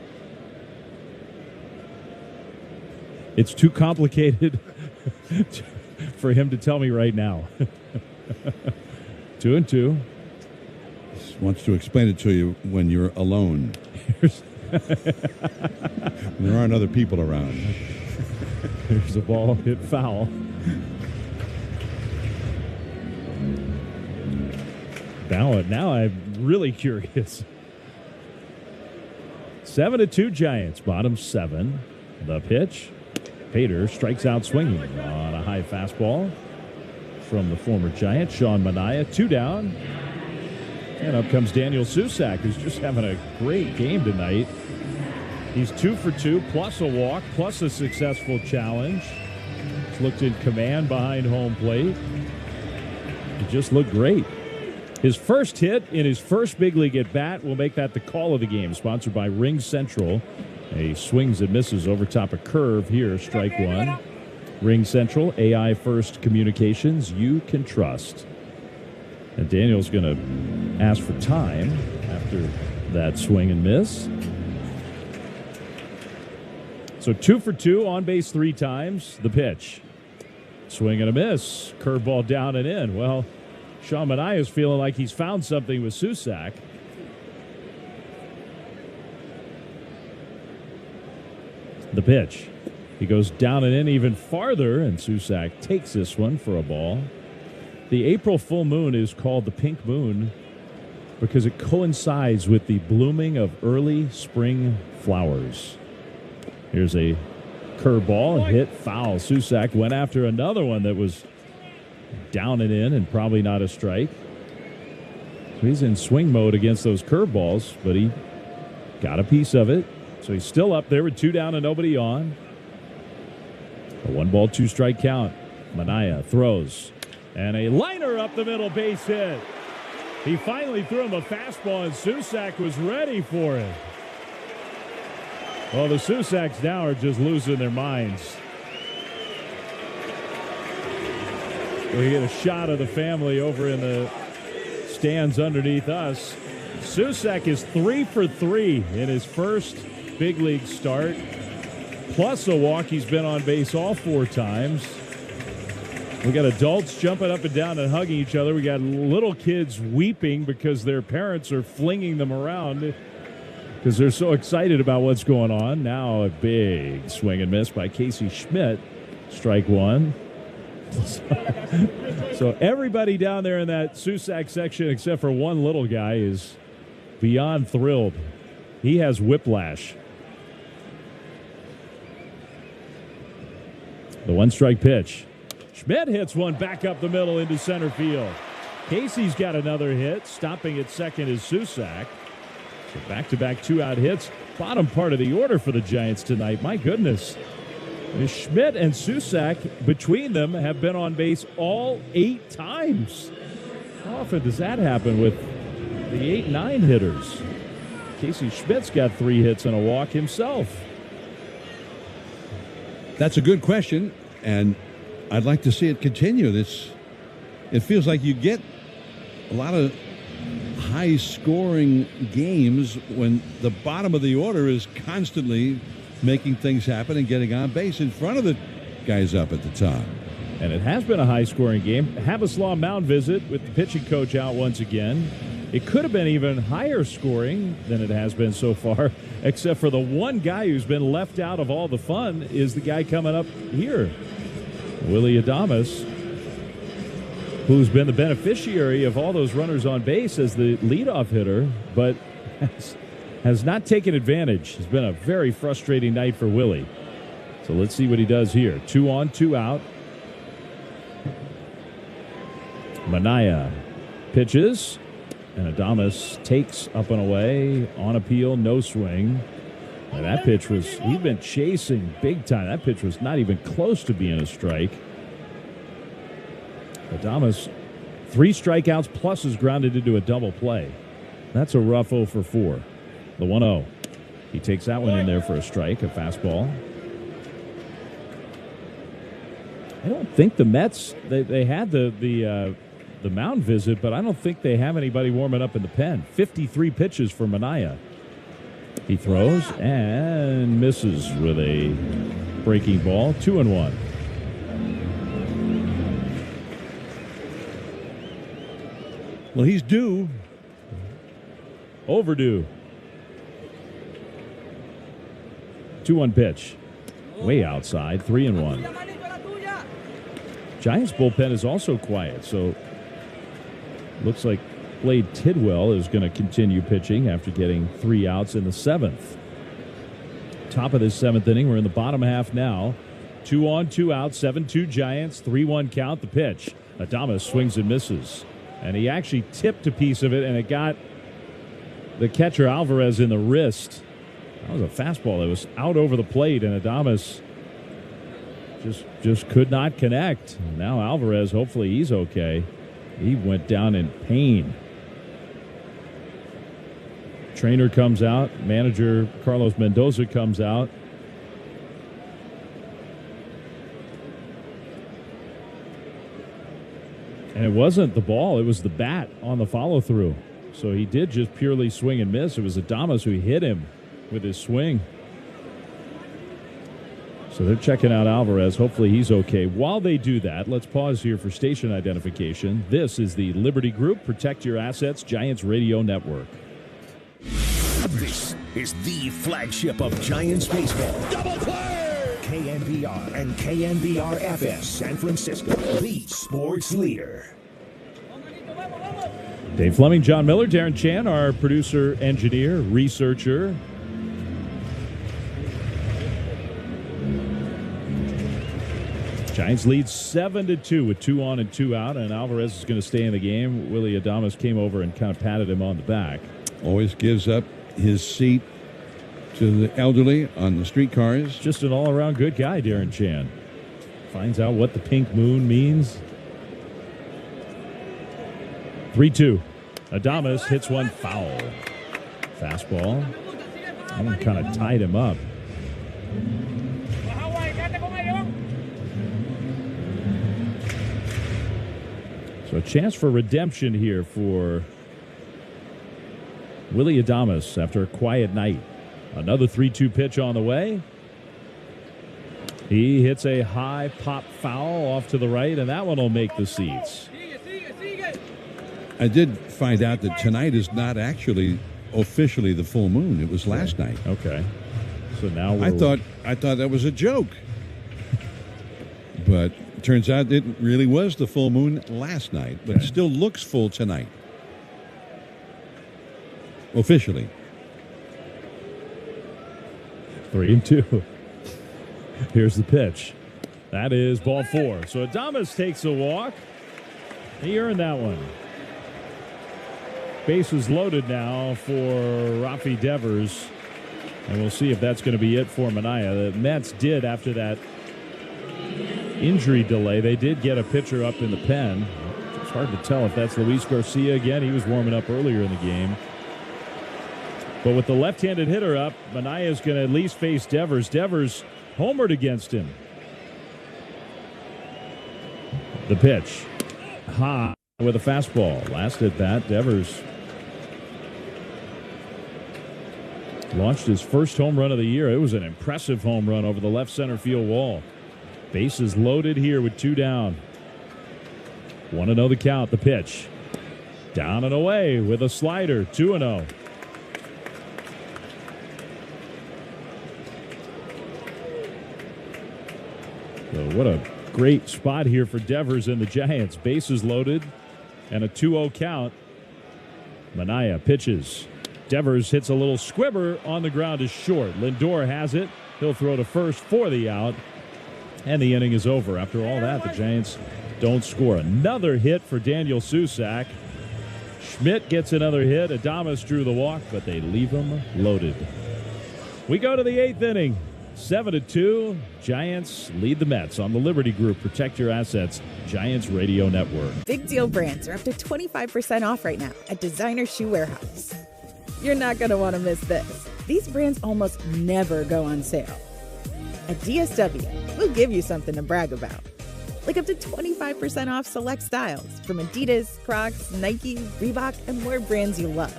It's too complicated for him to tell me right now. 2-2. Just wants to explain it to you when you're alone. There aren't other people around. Here's a ball hit foul. Now I'm really curious. 7-2 Giants, bottom 7. The pitch. Pater strikes out swinging on a high fastball from the former Giant, Sean Manaea. 2 down. And up comes Daniel Susac, who's just having a great game tonight. He's 2 for 2, plus a walk, plus a successful challenge. He's looked in command behind home plate. He just looked great. His first hit in his first big league at bat will make that the call of the game, sponsored by Ring Central. He swings and misses over top a curve here, strike 1. Ring Central, AI first communications you can trust. And Daniel's going to ask for time after that swing and miss. So 2 for 2, on base 3 times. The pitch. Swing and a miss. Curveball down and in. Well, Sean Manaea is feeling like he's found something with Susac. The pitch. He goes down and in even farther, and Susac takes this one for a ball. The April full moon is called the pink moon because it coincides with the blooming of early spring flowers. Here's a curveball, hit foul. Susac went after another one that was down and in and probably not a strike. So he's in swing mode against those curveballs, but he got a piece of it. So he's still up there with 2 down and nobody on. A 1-ball, 2-strike count. Manaea throws. And a liner up the middle, base hit. He finally threw him a fastball, and Susac was ready for it. Well, the Susacs now are just losing their minds. We get a shot of the family over in the stands underneath us. Susac is 3 for 3 in his first big league start. Plus a walk. He's been on base all 4 times. We got adults jumping up and down and hugging each other. We got little kids weeping because their parents are flinging them around because they're so excited about what's going on. Now a big swing and miss by Casey Schmidt. Strike 1. So everybody down there in that Susac section, except for one little guy, is beyond thrilled. He has whiplash. The one-strike pitch. Schmidt hits one back up the middle into center field. Casey's got another hit. Stopping at second is Susac. So back-to-back two-out hits. Bottom part of the order for the Giants tonight. My goodness. Schmidt and Susac, between them, have been on base all 8 times. How often does that happen with the 8-9 hitters? Casey Schmidt's got 3 hits and a walk himself. That's a good question, and I'd like to see it continue. It feels like you get a lot of high-scoring games when the bottom of the order is constantly making things happen and getting on base in front of the guys up at the top. And it has been a high-scoring game. Havislaw mound visit with the pitching coach out once again. It could have been even higher scoring than it has been so far, except for the one guy who's been left out of all the fun is the guy coming up here, Willy Adames, who's been the beneficiary of all those runners on base as the leadoff hitter, but has not taken advantage. It's been a very frustrating night for Willie. So let's see what he does here. 2 on, 2 out. Manaya pitches, and Adames takes up and away on appeal, no swing. And that pitch was, he's been chasing big time. That pitch was not even close to being a strike. Adames, 3 strikeouts plus is grounded into a double play. That's a rough 0 for 4. The 1-0. He takes that one in there for a strike, a fastball. I don't think the Mets, they had the mound visit, but I don't think they have anybody warming up in the pen. 53 pitches for Manaya. He throws and misses with a breaking ball. 2-1. Well, he's due. Overdue. 2-1 pitch. Way outside. 3-1. Giants bullpen is also quiet, so looks like Blade Tidwell is going to continue pitching after getting 3 outs in the 7th. Top of this 7th inning. We're in the bottom half now. 2 on, 2 out. 7-2 Giants. 3-1 count. The pitch. Adames swings and misses. And he actually tipped a piece of it, and it got the catcher Alvarez in the wrist. That was a fastball that was out over the plate, and Adames just could not connect. Now Alvarez, hopefully he's okay. He went down in pain. Trainer comes out. Manager Carlos Mendoza comes out. And it wasn't the ball, it was the bat on the follow-through. So he did just purely swing and miss. It was Adames who hit him with his swing. So they're checking out Alvarez. Hopefully he's okay. While they do that, let's pause here for station identification. This is the Liberty Group Protect Your Assets Giants Radio Network. This is the flagship of Giants baseball. Double play! KNBR and KNBR-FS San Francisco, the sports leader. Dave Fleming, John Miller, Darren Chan, our producer, engineer, researcher. Giants lead 7-2 with 2 on and 2 out, and Alvarez is going to stay in the game. Willy Adames came over and kind of patted him on the back. Always gives up his seat to the elderly on the streetcars. Just an all-around good guy, Darren Chan. Finds out what the pink moon means. 3-2. Adames hits one foul. Fastball. That one kind of tied him up. So a chance for redemption here for Willy Adames after a quiet night. Another 3-2 pitch on the way. He hits a high pop foul off to the right, and that one will make the seats. I did find out that tonight is not actually officially the full moon. It was last night. Okay. So now I thought that was a joke. But turns out it really was the full moon last night, but still looks full tonight. Officially. 3-2. Here's the pitch. That is ball 4. So Adames takes a walk. He earned that one. Bases loaded now for Rafi Devers. And we'll see if that's going to be it for Manaea. The Mets did, after that injury delay, they did get a pitcher up in the pen. It's hard to tell if that's Luis Garcia again. He was warming up earlier in the game. But with the left-handed hitter up, Manaea is going to at least face Devers. Devers homered against him. The pitch. High with a fastball. Last at bat, Devers launched his first home run of the year. It was an impressive home run over the left center field wall. Bases loaded here with 2 down. 1-0 the count. The pitch. Down and away with a slider. 2-0. So what a great spot here for Devers and the Giants. Bases loaded and a 2-0 count. Manaea pitches. Devers hits a little squibber on the ground is short. Lindor has it. He'll throw to first for the out. And the inning is over. After all that, the Giants don't score. Another hit for Daniel Susac. Schmidt gets another hit. Adames drew the walk, but they leave him loaded. We go to the 8th inning. 7-2. Giants lead the Mets on the Liberty Group. Protect your assets. Giants Radio Network. Big deal brands are up to 25% off right now at Designer Shoe Warehouse. You're not going to want to miss this. These brands almost never go on sale. At DSW, we'll give you something to brag about. Like up to 25% off select styles from Adidas, Crocs, Nike, Reebok, and more brands you love.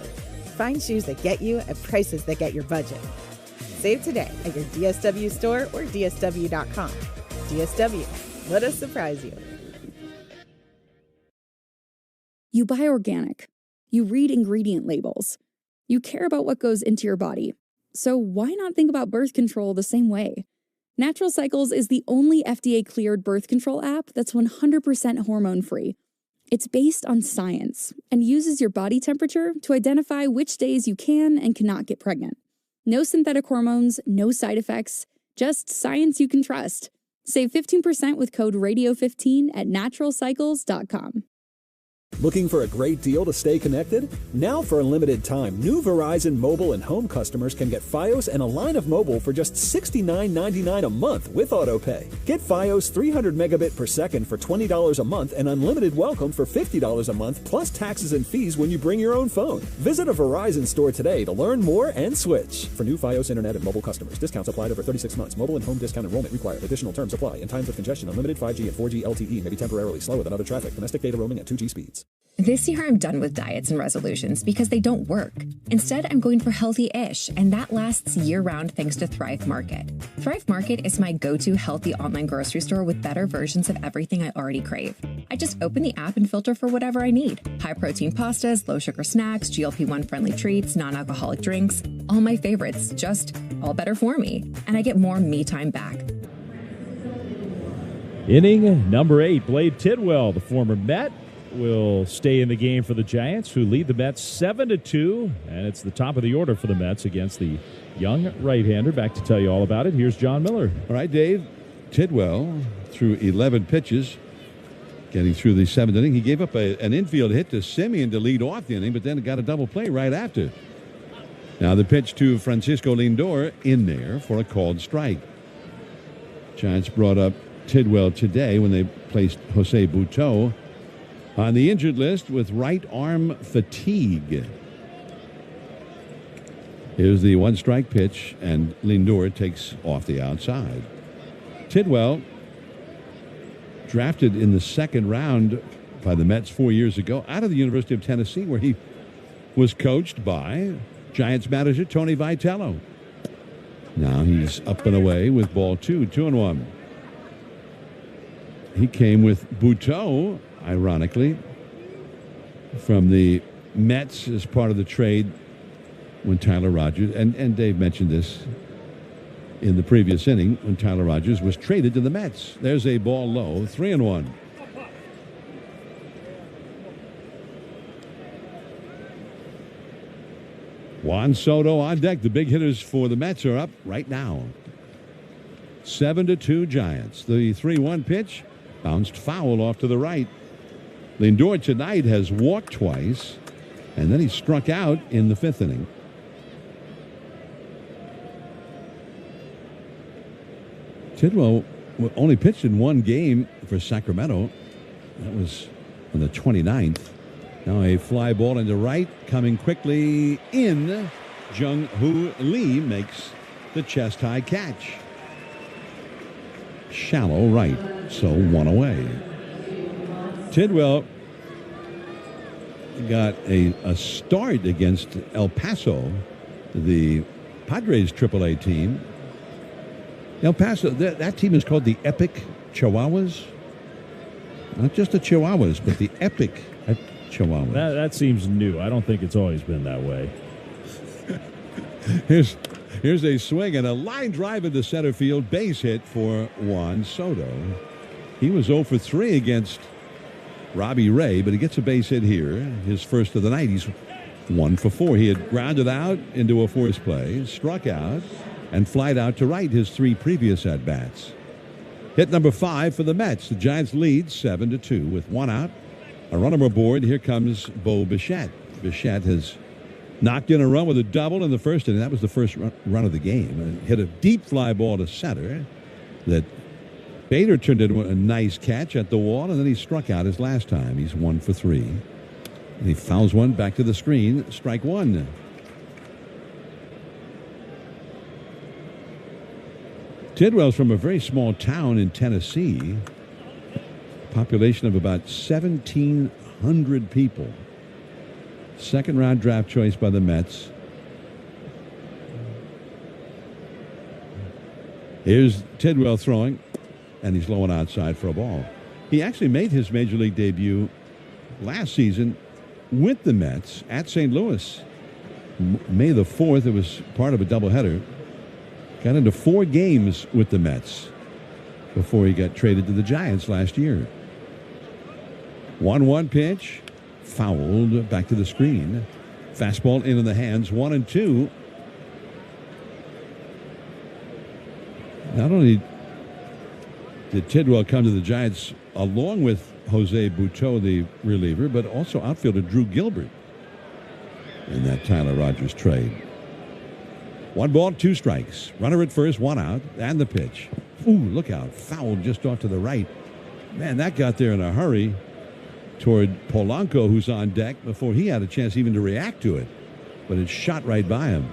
Find shoes that get you at prices that get your budget. Save today at your DSW store or DSW.com. DSW, let us surprise you. You buy organic. You read ingredient labels. You care about what goes into your body. So why not think about birth control the same way? Natural Cycles is the only FDA-cleared birth control app that's 100% hormone-free. It's based on science and uses your body temperature to identify which days you can and cannot get pregnant. No synthetic hormones, no side effects, just science you can trust. Save 15% with code RADIO15 at naturalcycles.com. Looking for a great deal to stay connected? Now for a limited time, new Verizon mobile and home customers can get Fios and a line of mobile for just $69.99 a month with AutoPay. Get Fios 300 megabit per second for $20 a month and unlimited welcome for $50 a month plus taxes and fees when you bring your own phone. Visit a Verizon store today to learn more and switch. For new Fios internet and mobile customers, discounts applied over 36 months. Mobile and home discount enrollment required. Additional terms apply. In times of congestion, unlimited 5G and 4G LTE may be temporarily slower than other traffic. Domestic data roaming at 2G speeds. This year, I'm done with diets and resolutions because they don't work. Instead, I'm going for healthy-ish, and that lasts year-round thanks to Thrive Market. Thrive Market is my go-to healthy online grocery store with better versions of everything I already crave. I just open the app and filter for whatever I need. High-protein pastas, low-sugar snacks, GLP-1 friendly treats, non-alcoholic drinks, all my favorites, just all better for me. And I get more me time back. Inning number 8, Blade Tidwell, the former Met, will stay in the game for the Giants, who lead the Mets 7-2, and it's the top of the order for the Mets against the young right-hander. Back to tell you all about it, here's John Miller. All right, Dave. Tidwell threw 11 pitches, getting through the 7th inning. He gave up an infield hit to Simeon to lead off the inning, but then got a double play right after. Now the pitch to Francisco Lindor in there for a called strike. Giants brought up Tidwell today when they placed Jose Butto on the injured list with right arm fatigue. Here's the 1-strike pitch, and Lindor takes off the outside. Tidwell, drafted in the 2nd round by the Mets 4 years ago out of the University of Tennessee, where he was coached by Giants manager Tony Vitello. Now he's up and away with ball 2, 2-1. He came with Butto, ironically, from the Mets as part of the trade when Tyler Rogers, and Dave mentioned this, in the previous inning when Tyler Rogers was traded to the Mets. There's a ball low, 3-1. Juan Soto on deck. The big hitters for the Mets are up right now. 7-2 Giants. The 3-1 pitch bounced foul off to the right. Lindor tonight has walked twice, and then he struck out in the 5th inning. Tidwell only pitched in one game for Sacramento. That was on the 29th. Now a fly ball into right, coming quickly in. Jung-Hoo Lee makes the chest-high catch. Shallow right, so one away. Tidwell got a start against El Paso, the Padres AAA team. El Paso, that team is called the Epic Chihuahuas. Not just the Chihuahuas, but the Epic Chihuahuas. That seems new. I don't think it's always been that way. Here's a swing and a line drive into center field. Base hit for Juan Soto. He was 0 for 3 against Robbie Ray, but he gets a base hit here. His first of the night. He's 1 for 4. He had grounded out into a force play, struck out, and flied out to right his 3 previous at-bats. Hit number 5 for the Mets. The Giants lead 7-2 with 1 out. A runner aboard. Here comes Bo Bichette. Bichette has knocked in a run with a double in the first inning. That was the first run of the game. Hit a deep fly ball to center that Bader turned into a nice catch at the wall, and then he struck out his last time. He's 1 for 3. And he fouls one back to the screen. Strike one. Tidwell's from a very small town in Tennessee. Population of about 1,700 people. Second round draft choice by the Mets. Here's Tidwell throwing, and he's low and outside for a ball. He actually made his major league debut last season with the Mets at St. Louis. May the 4th, it was part of a doubleheader. Got into 4 games with the Mets before he got traded to the Giants last year. 1-1 pitch, fouled back to the screen. Fastball into the hands, 1-2. Not only did Tidwell come to the Giants along with Jose Butto, the reliever, but also outfielder Drew Gilbert in that Tyler Rogers trade. 1 ball, 2 strikes. Runner at first, 1 out, and the pitch. Ooh, look out. Fouled just off to the right. Man, that got there in a hurry toward Polanco, who's on deck, before he had a chance even to react to it. But it shot right by him.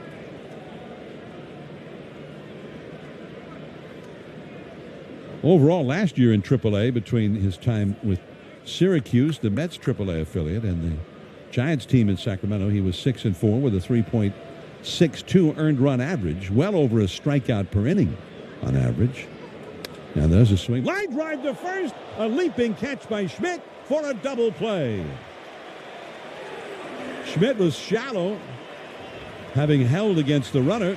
Overall, last year in AAA, between his time with Syracuse, the Mets AAA affiliate, and the Giants team in Sacramento, he was 6-4 with a 3.62 earned run average, well over a strikeout per inning on average. Now there's a swing. Line drive to first. A leaping catch by Schmidt for a double play. Schmidt was shallow, having held against the runner,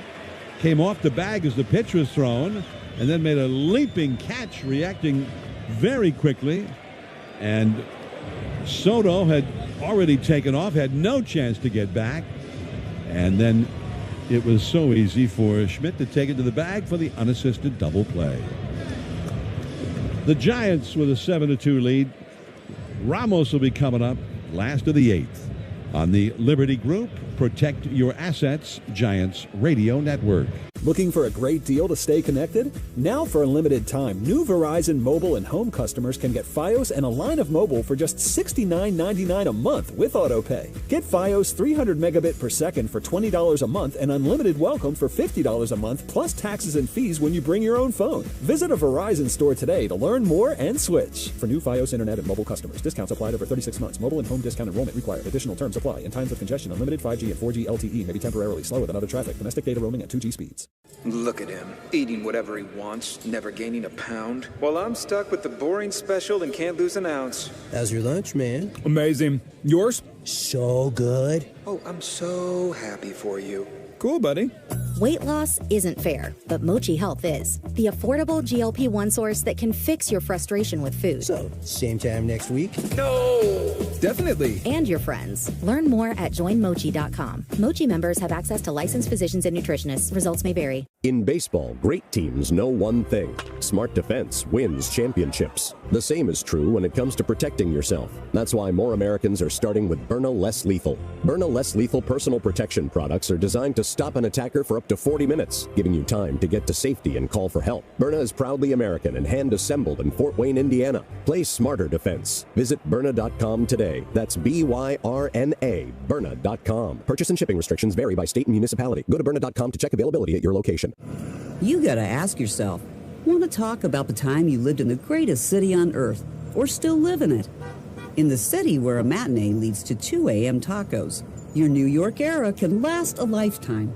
came off the bag as the pitch was thrown, and then made a leaping catch, reacting very quickly. And Soto had already taken off, had no chance to get back. And then it was so easy for Schmidt to take it to the bag for the unassisted double play. The Giants with a 7-2 lead. Ramos will be coming up last of the 8th on the Liberty Group Protect Your Assets Giants Radio Network. Looking for a great deal to stay connected? Now for a limited time, new Verizon mobile and home customers can get Fios and a line of mobile for just $69.99 a month with AutoPay. Get Fios 300 megabit per second for $20 a month and unlimited welcome for $50 a month plus taxes and fees when you bring your own phone. Visit a Verizon store today to learn more and switch. For new Fios internet and mobile customers, discounts applied over 36 months. Mobile and home discount enrollment required. Additional terms apply. In times of congestion, unlimited 5G and 4G LTE may be temporarily slower than other traffic. Domestic data roaming at 2G speeds. Look at him, eating whatever he wants, never gaining a pound. While I'm stuck with the boring special and can't lose an ounce. How's your lunch, man? Amazing. Yours? So good. Oh, I'm so happy for you. Cool, buddy. Weight loss isn't fair, but Mochi Health is. The affordable GLP-1 source that can fix your frustration with food. So, same time next week? No! Definitely! And your friends. Learn more at joinmochi.com. Mochi members have access to licensed physicians and nutritionists. Results may vary. In baseball, great teams know one thing. Smart defense wins championships. The same is true when it comes to protecting yourself. That's why more Americans are starting with Byrna Less Lethal. Byrna Less Lethal personal protection products are designed to stop an attacker for up to 40 minutes, giving you time to get to safety and call for help. Byrna is proudly American and hand-assembled in Fort Wayne, Indiana. Play smarter defense. Visit Byrna.com today. That's B-Y-R-N-A, Byrna.com. Purchase and shipping restrictions vary by state and municipality. Go to Byrna.com to check availability at your location. You gotta ask yourself, want to talk about the time you lived in the greatest city on earth, or still live in it? In the city where a matinee leads to 2 a.m. tacos, your New York era can last a lifetime.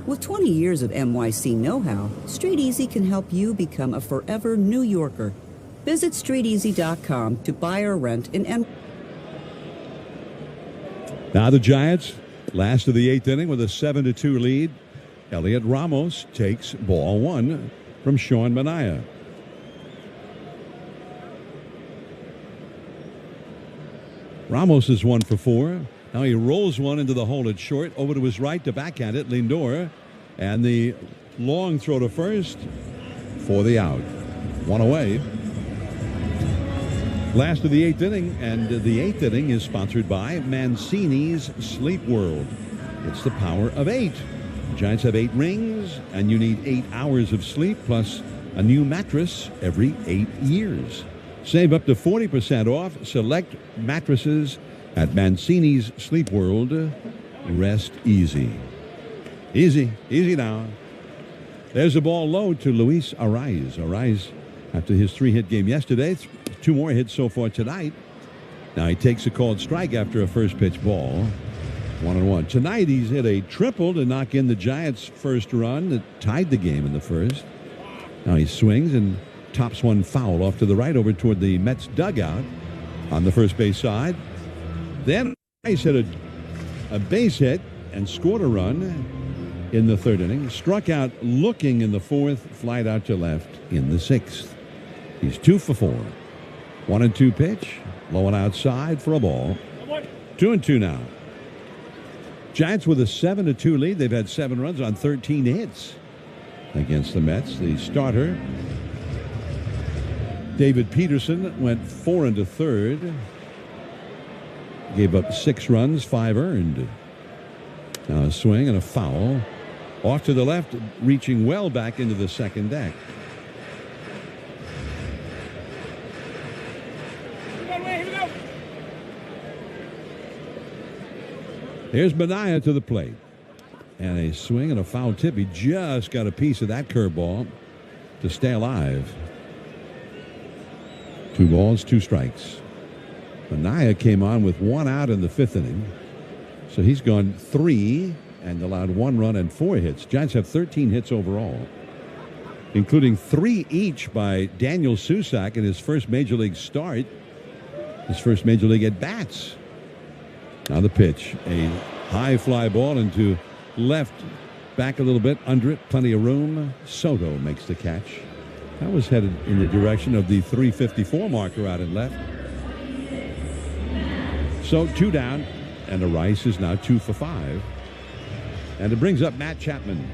With 20 years of NYC know-how, Street Easy can help you become a forever New Yorker. Visit StreetEasy.com to buy or rent in NYC. Now the Giants, last of the 8th inning with a 7-2 lead. Elliot Ramos takes ball 1 from Sean Manaea. Ramos is 1 for 4. Now he rolls one into the hole at short, over to his right to backhand it, Lindor, and the long throw to first for the out. 1 away. Last of the 8th inning, and the 8th inning is sponsored by Mancini's Sleep World. It's the power of 8. The Giants have 8 rings, and you need 8 hours of sleep plus a new mattress every 8 years. Save up to 40% off select mattresses at Mancini's Sleep World. Rest easy. Easy now. There's a ball low to Luis Arraez. Arraez, after his 3-hit game yesterday, 2 more hits so far tonight. Now he takes a called strike after a first pitch ball. 1-1. Tonight he's hit a triple to knock in the Giants' first run that tied the game in the first. Now he swings and tops one foul off to the right over toward the Mets dugout on the first base side. Then he's hit a base hit and scored a run in the 3rd inning. Struck out looking in the 4th, flied out to left in the 6th. He's 2 for 4. 1-2 pitch, low and outside for a ball. 2-2 now. Giants with a 7-2 lead. They've had 7 runs on 13 hits against the Mets. The starter, David Peterson, went 4 1/3. Gave up 6 runs, 5 earned. Now a swing and a foul. Off to the left, reaching well back into the second deck. Here's Manaea to the plate. And a swing and a foul tip. He just got a piece of that curveball to stay alive. 2 balls, 2 strikes. Manaea came on with 1 out in the 5th inning. So he's gone 3 and allowed 1 run and 4 hits. Giants have 13 hits overall, including 3 each by Daniel Susac in his first major league start, his first major league at bats. Now the pitch, a high fly ball into left, back a little bit, under it, plenty of room. Soto makes the catch. That was headed in the direction of the 354 marker out in left. So 2 down, and Arraez is now 2 for 5. And it brings up Matt Chapman.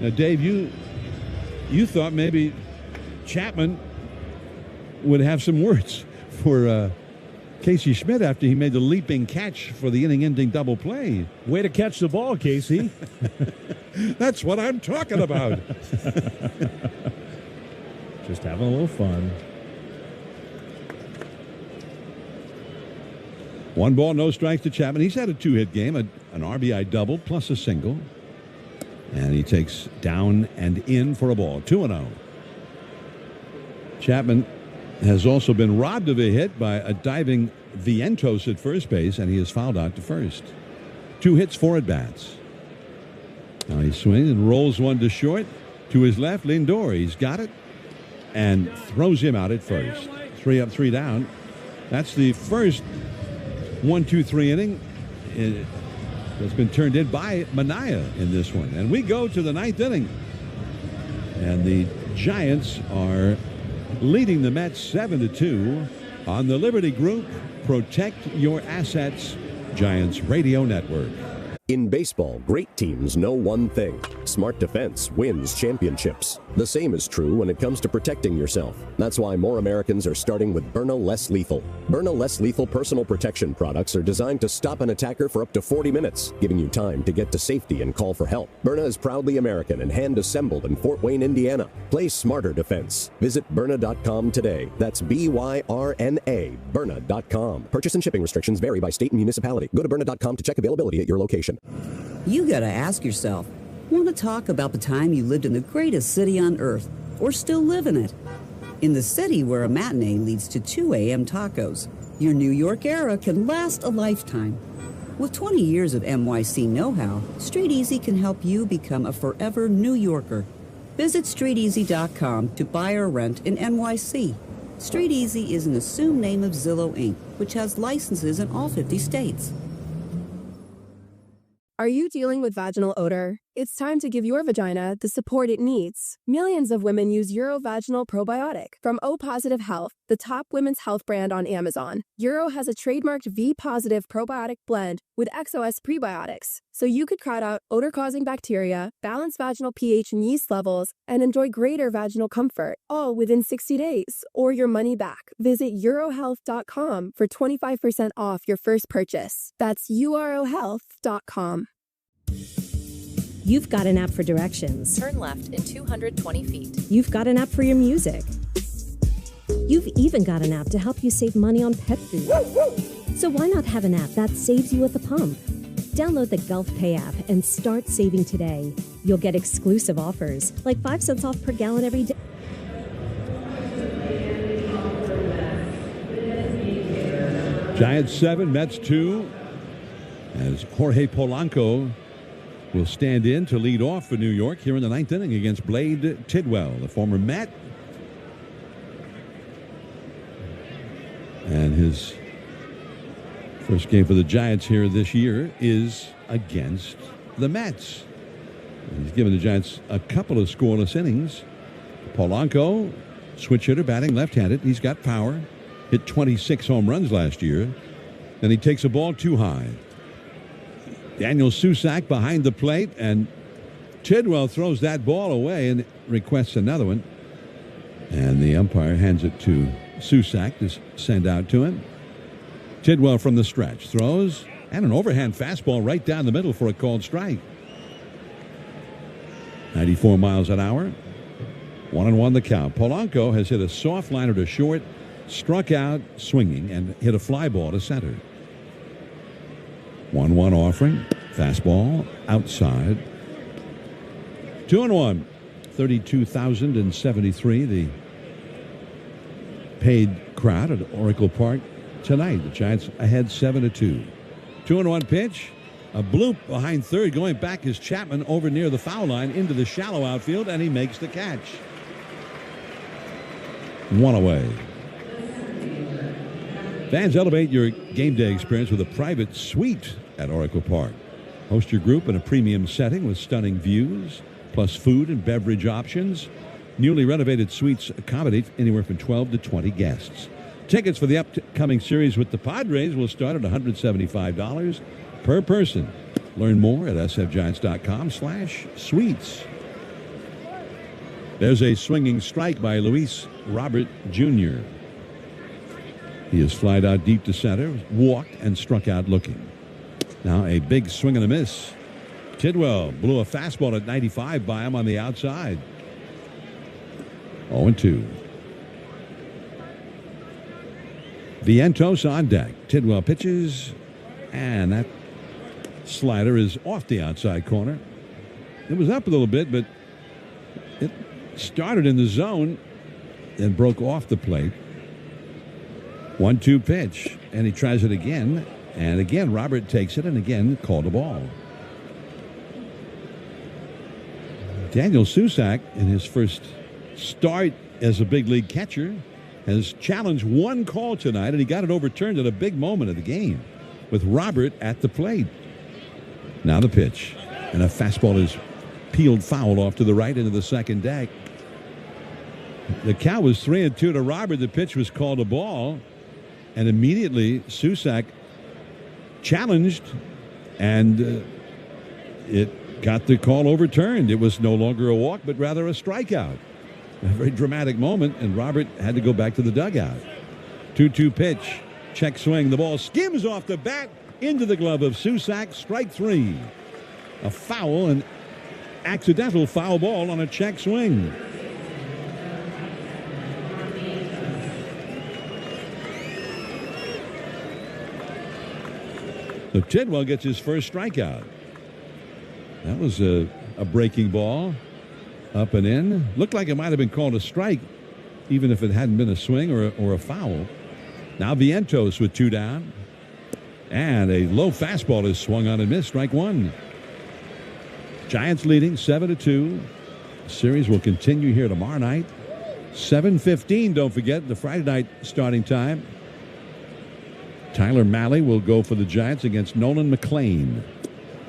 Now, Dave, you thought maybe Chapman would have some words for Casey Schmidt after he made the leaping catch for the inning-ending double play. Way to catch the ball, Casey. That's what I'm talking about. Just having a little fun. 1 ball, no strikes to Chapman. He's had a 2-hit game, an RBI double plus a single. And he takes down and in for a ball. 2-0. Chapman has also been robbed of a hit by a diving Vientos at first base, and he is fouled out to first. 2 hits, 4 at-bats. Now he swings and rolls one to short. To his left, Lindor. He's got it and throws him out at first. 3 up, 3 down. That's the first 1-2-3 inning That's been turned in by Mania in this one. And we go to the ninth inning. And the Giants are leading the Mets 7-2 on the Liberty Group Protect Your Assets Giants Radio Network. In baseball, great teams know one thing. Smart defense wins championships. The same is true when it comes to protecting yourself. That's why more Americans are starting with Byrna Less Lethal. Byrna Less Lethal personal protection products are designed to stop an attacker for up to 40 minutes, giving you time to get to safety and call for help. Byrna is proudly American and hand-assembled in Fort Wayne, Indiana. Play smarter defense. Visit Byrna.com today. That's B-Y-R-N-A, Byrna.com. Purchase and shipping restrictions vary by state and municipality. Go to Byrna.com to check availability at your location. You gotta ask yourself, want to talk about the time you lived in the greatest city on earth, or still live in it? In the city where a matinee leads to 2 a.m. tacos, your New York era can last a lifetime. With 20 years of NYC know-how, Street Easy can help you become a forever New Yorker. Visit StreetEasy.com to buy or rent in NYC. Street Easy is an assumed name of Zillow Inc., which has licenses in all 50 states. Are you dealing with vaginal odor? It's time to give your vagina the support it needs. Millions of women use Urovaginal Probiotic from O-Positive Health, the top women's health brand on Amazon. Uro has a trademarked V-positive probiotic blend with XOS prebiotics, so you could crowd out odor-causing bacteria, balance vaginal pH and yeast levels, and enjoy greater vaginal comfort, all within 60 days, or your money back. Visit urohealth.com for 25% off your first purchase. That's urohealth.com. You've got an app for directions. Turn left in 220 feet. You've got an app for your music. You've even got an app to help you save money on pet food. So why not have an app that saves you at the pump? Download the Gulf Pay app and start saving today. You'll get exclusive offers, like 5 cents off per gallon every day. Giants 7, Mets 2, as Jorge Polanco will stand in to lead off for New York here in the ninth inning against Blade Tidwell, the former Met. And his first game for the Giants here this year is against the Mets. He's given the Giants a couple of scoreless innings. Polanco, switch hitter, batting left-handed. He's got power. Hit 26 home runs last year. Then he takes a ball too high. Daniel Susac behind the plate, and Tidwell throws that ball away and requests another one. And the umpire hands it to Susac to send out to him. Tidwell from the stretch throws, and an overhand fastball right down the middle for a called strike. 94 miles an hour. 1-1 the count. Polanco has hit a soft liner to short, struck out swinging, and hit a fly ball to center. 1-1 offering. Fastball outside. 2-1. 32,073. The paid crowd at Oracle Park tonight. The Giants ahead 7-2. 2-1 pitch. A bloop behind third. Going back is Chapman over near the foul line into the shallow outfield, and he makes the catch. 1 away. Fans, elevate your game day experience with a private suite at Oracle Park. Host your group in a premium setting with stunning views, plus food and beverage options. Newly renovated suites accommodate anywhere from 12 to 20 guests. Tickets for the upcoming series with the Padres will start at $175 per person. Learn more at sfgiants.com/suites. There's a swinging strike by Luis Robert Jr. He has flied out deep to center, walked, and struck out looking. Now a big swing and a miss. Tidwell blew a fastball at 95 by him on the outside. 0-2. Vientos on deck. Tidwell pitches, and that slider is off the outside corner. It was up a little bit, but it started in the zone and broke off the plate. 1-2 pitch, and he tries it again, and again Robert takes it, and again called a ball. Daniel Susac, in his first start as a big league catcher, has challenged one call tonight, and he got it overturned at a big moment of the game with Robert at the plate. Now the pitch. And a fastball is peeled foul off to the right into the second deck. The count was 3-2 to Robert. The pitch was called a ball. And immediately Susac challenged, and it got the call overturned. It was no longer a walk, but rather a strikeout. A very dramatic moment, and Robert had to go back to the dugout. 2-2 pitch. Check swing. The ball skims off the bat into the glove of Susac. Strike three. A foul, an accidental foul ball on a check swing. So Tidwell gets his first strikeout. That was a breaking ball. Up and in. Looked like it might have been called a strike, even if it hadn't been a swing or a foul. Now Vientos with 2 down. And a low fastball is swung on and missed. Strike one. Giants leading 7-2. The series will continue here tomorrow night. 7:15, don't forget, the Friday night starting time. Tyler Malley will go for the Giants against Nolan McLean.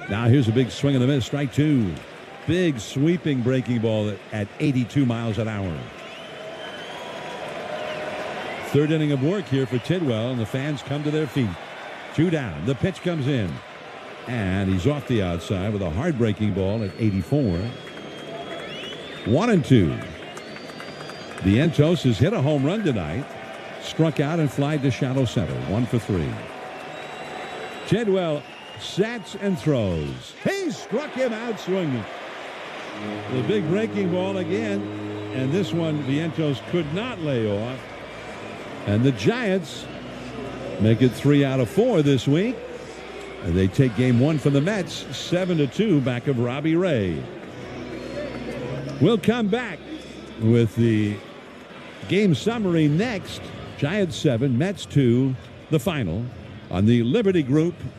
Now here's a big swing and a miss. Strike two. Big sweeping breaking ball at 82 miles an hour. Third inning of work here for Tidwell, and the fans come to their feet. 2 down. The pitch comes in. And he's off the outside with a hard breaking ball at 84. 1-2. Vientos has hit a home run tonight. Struck out and flied to shallow center. 1 for 3. Tidwell sets and throws. He struck him out swinging. The big breaking ball again. And this one Vientos could not lay off. And the Giants make it 3 out of 4 this week. And they take game 1 from the Mets, 7-2, back of Robbie Ray. We'll come back with the game summary next. Giants 7, Mets 2, the final on the Liberty Group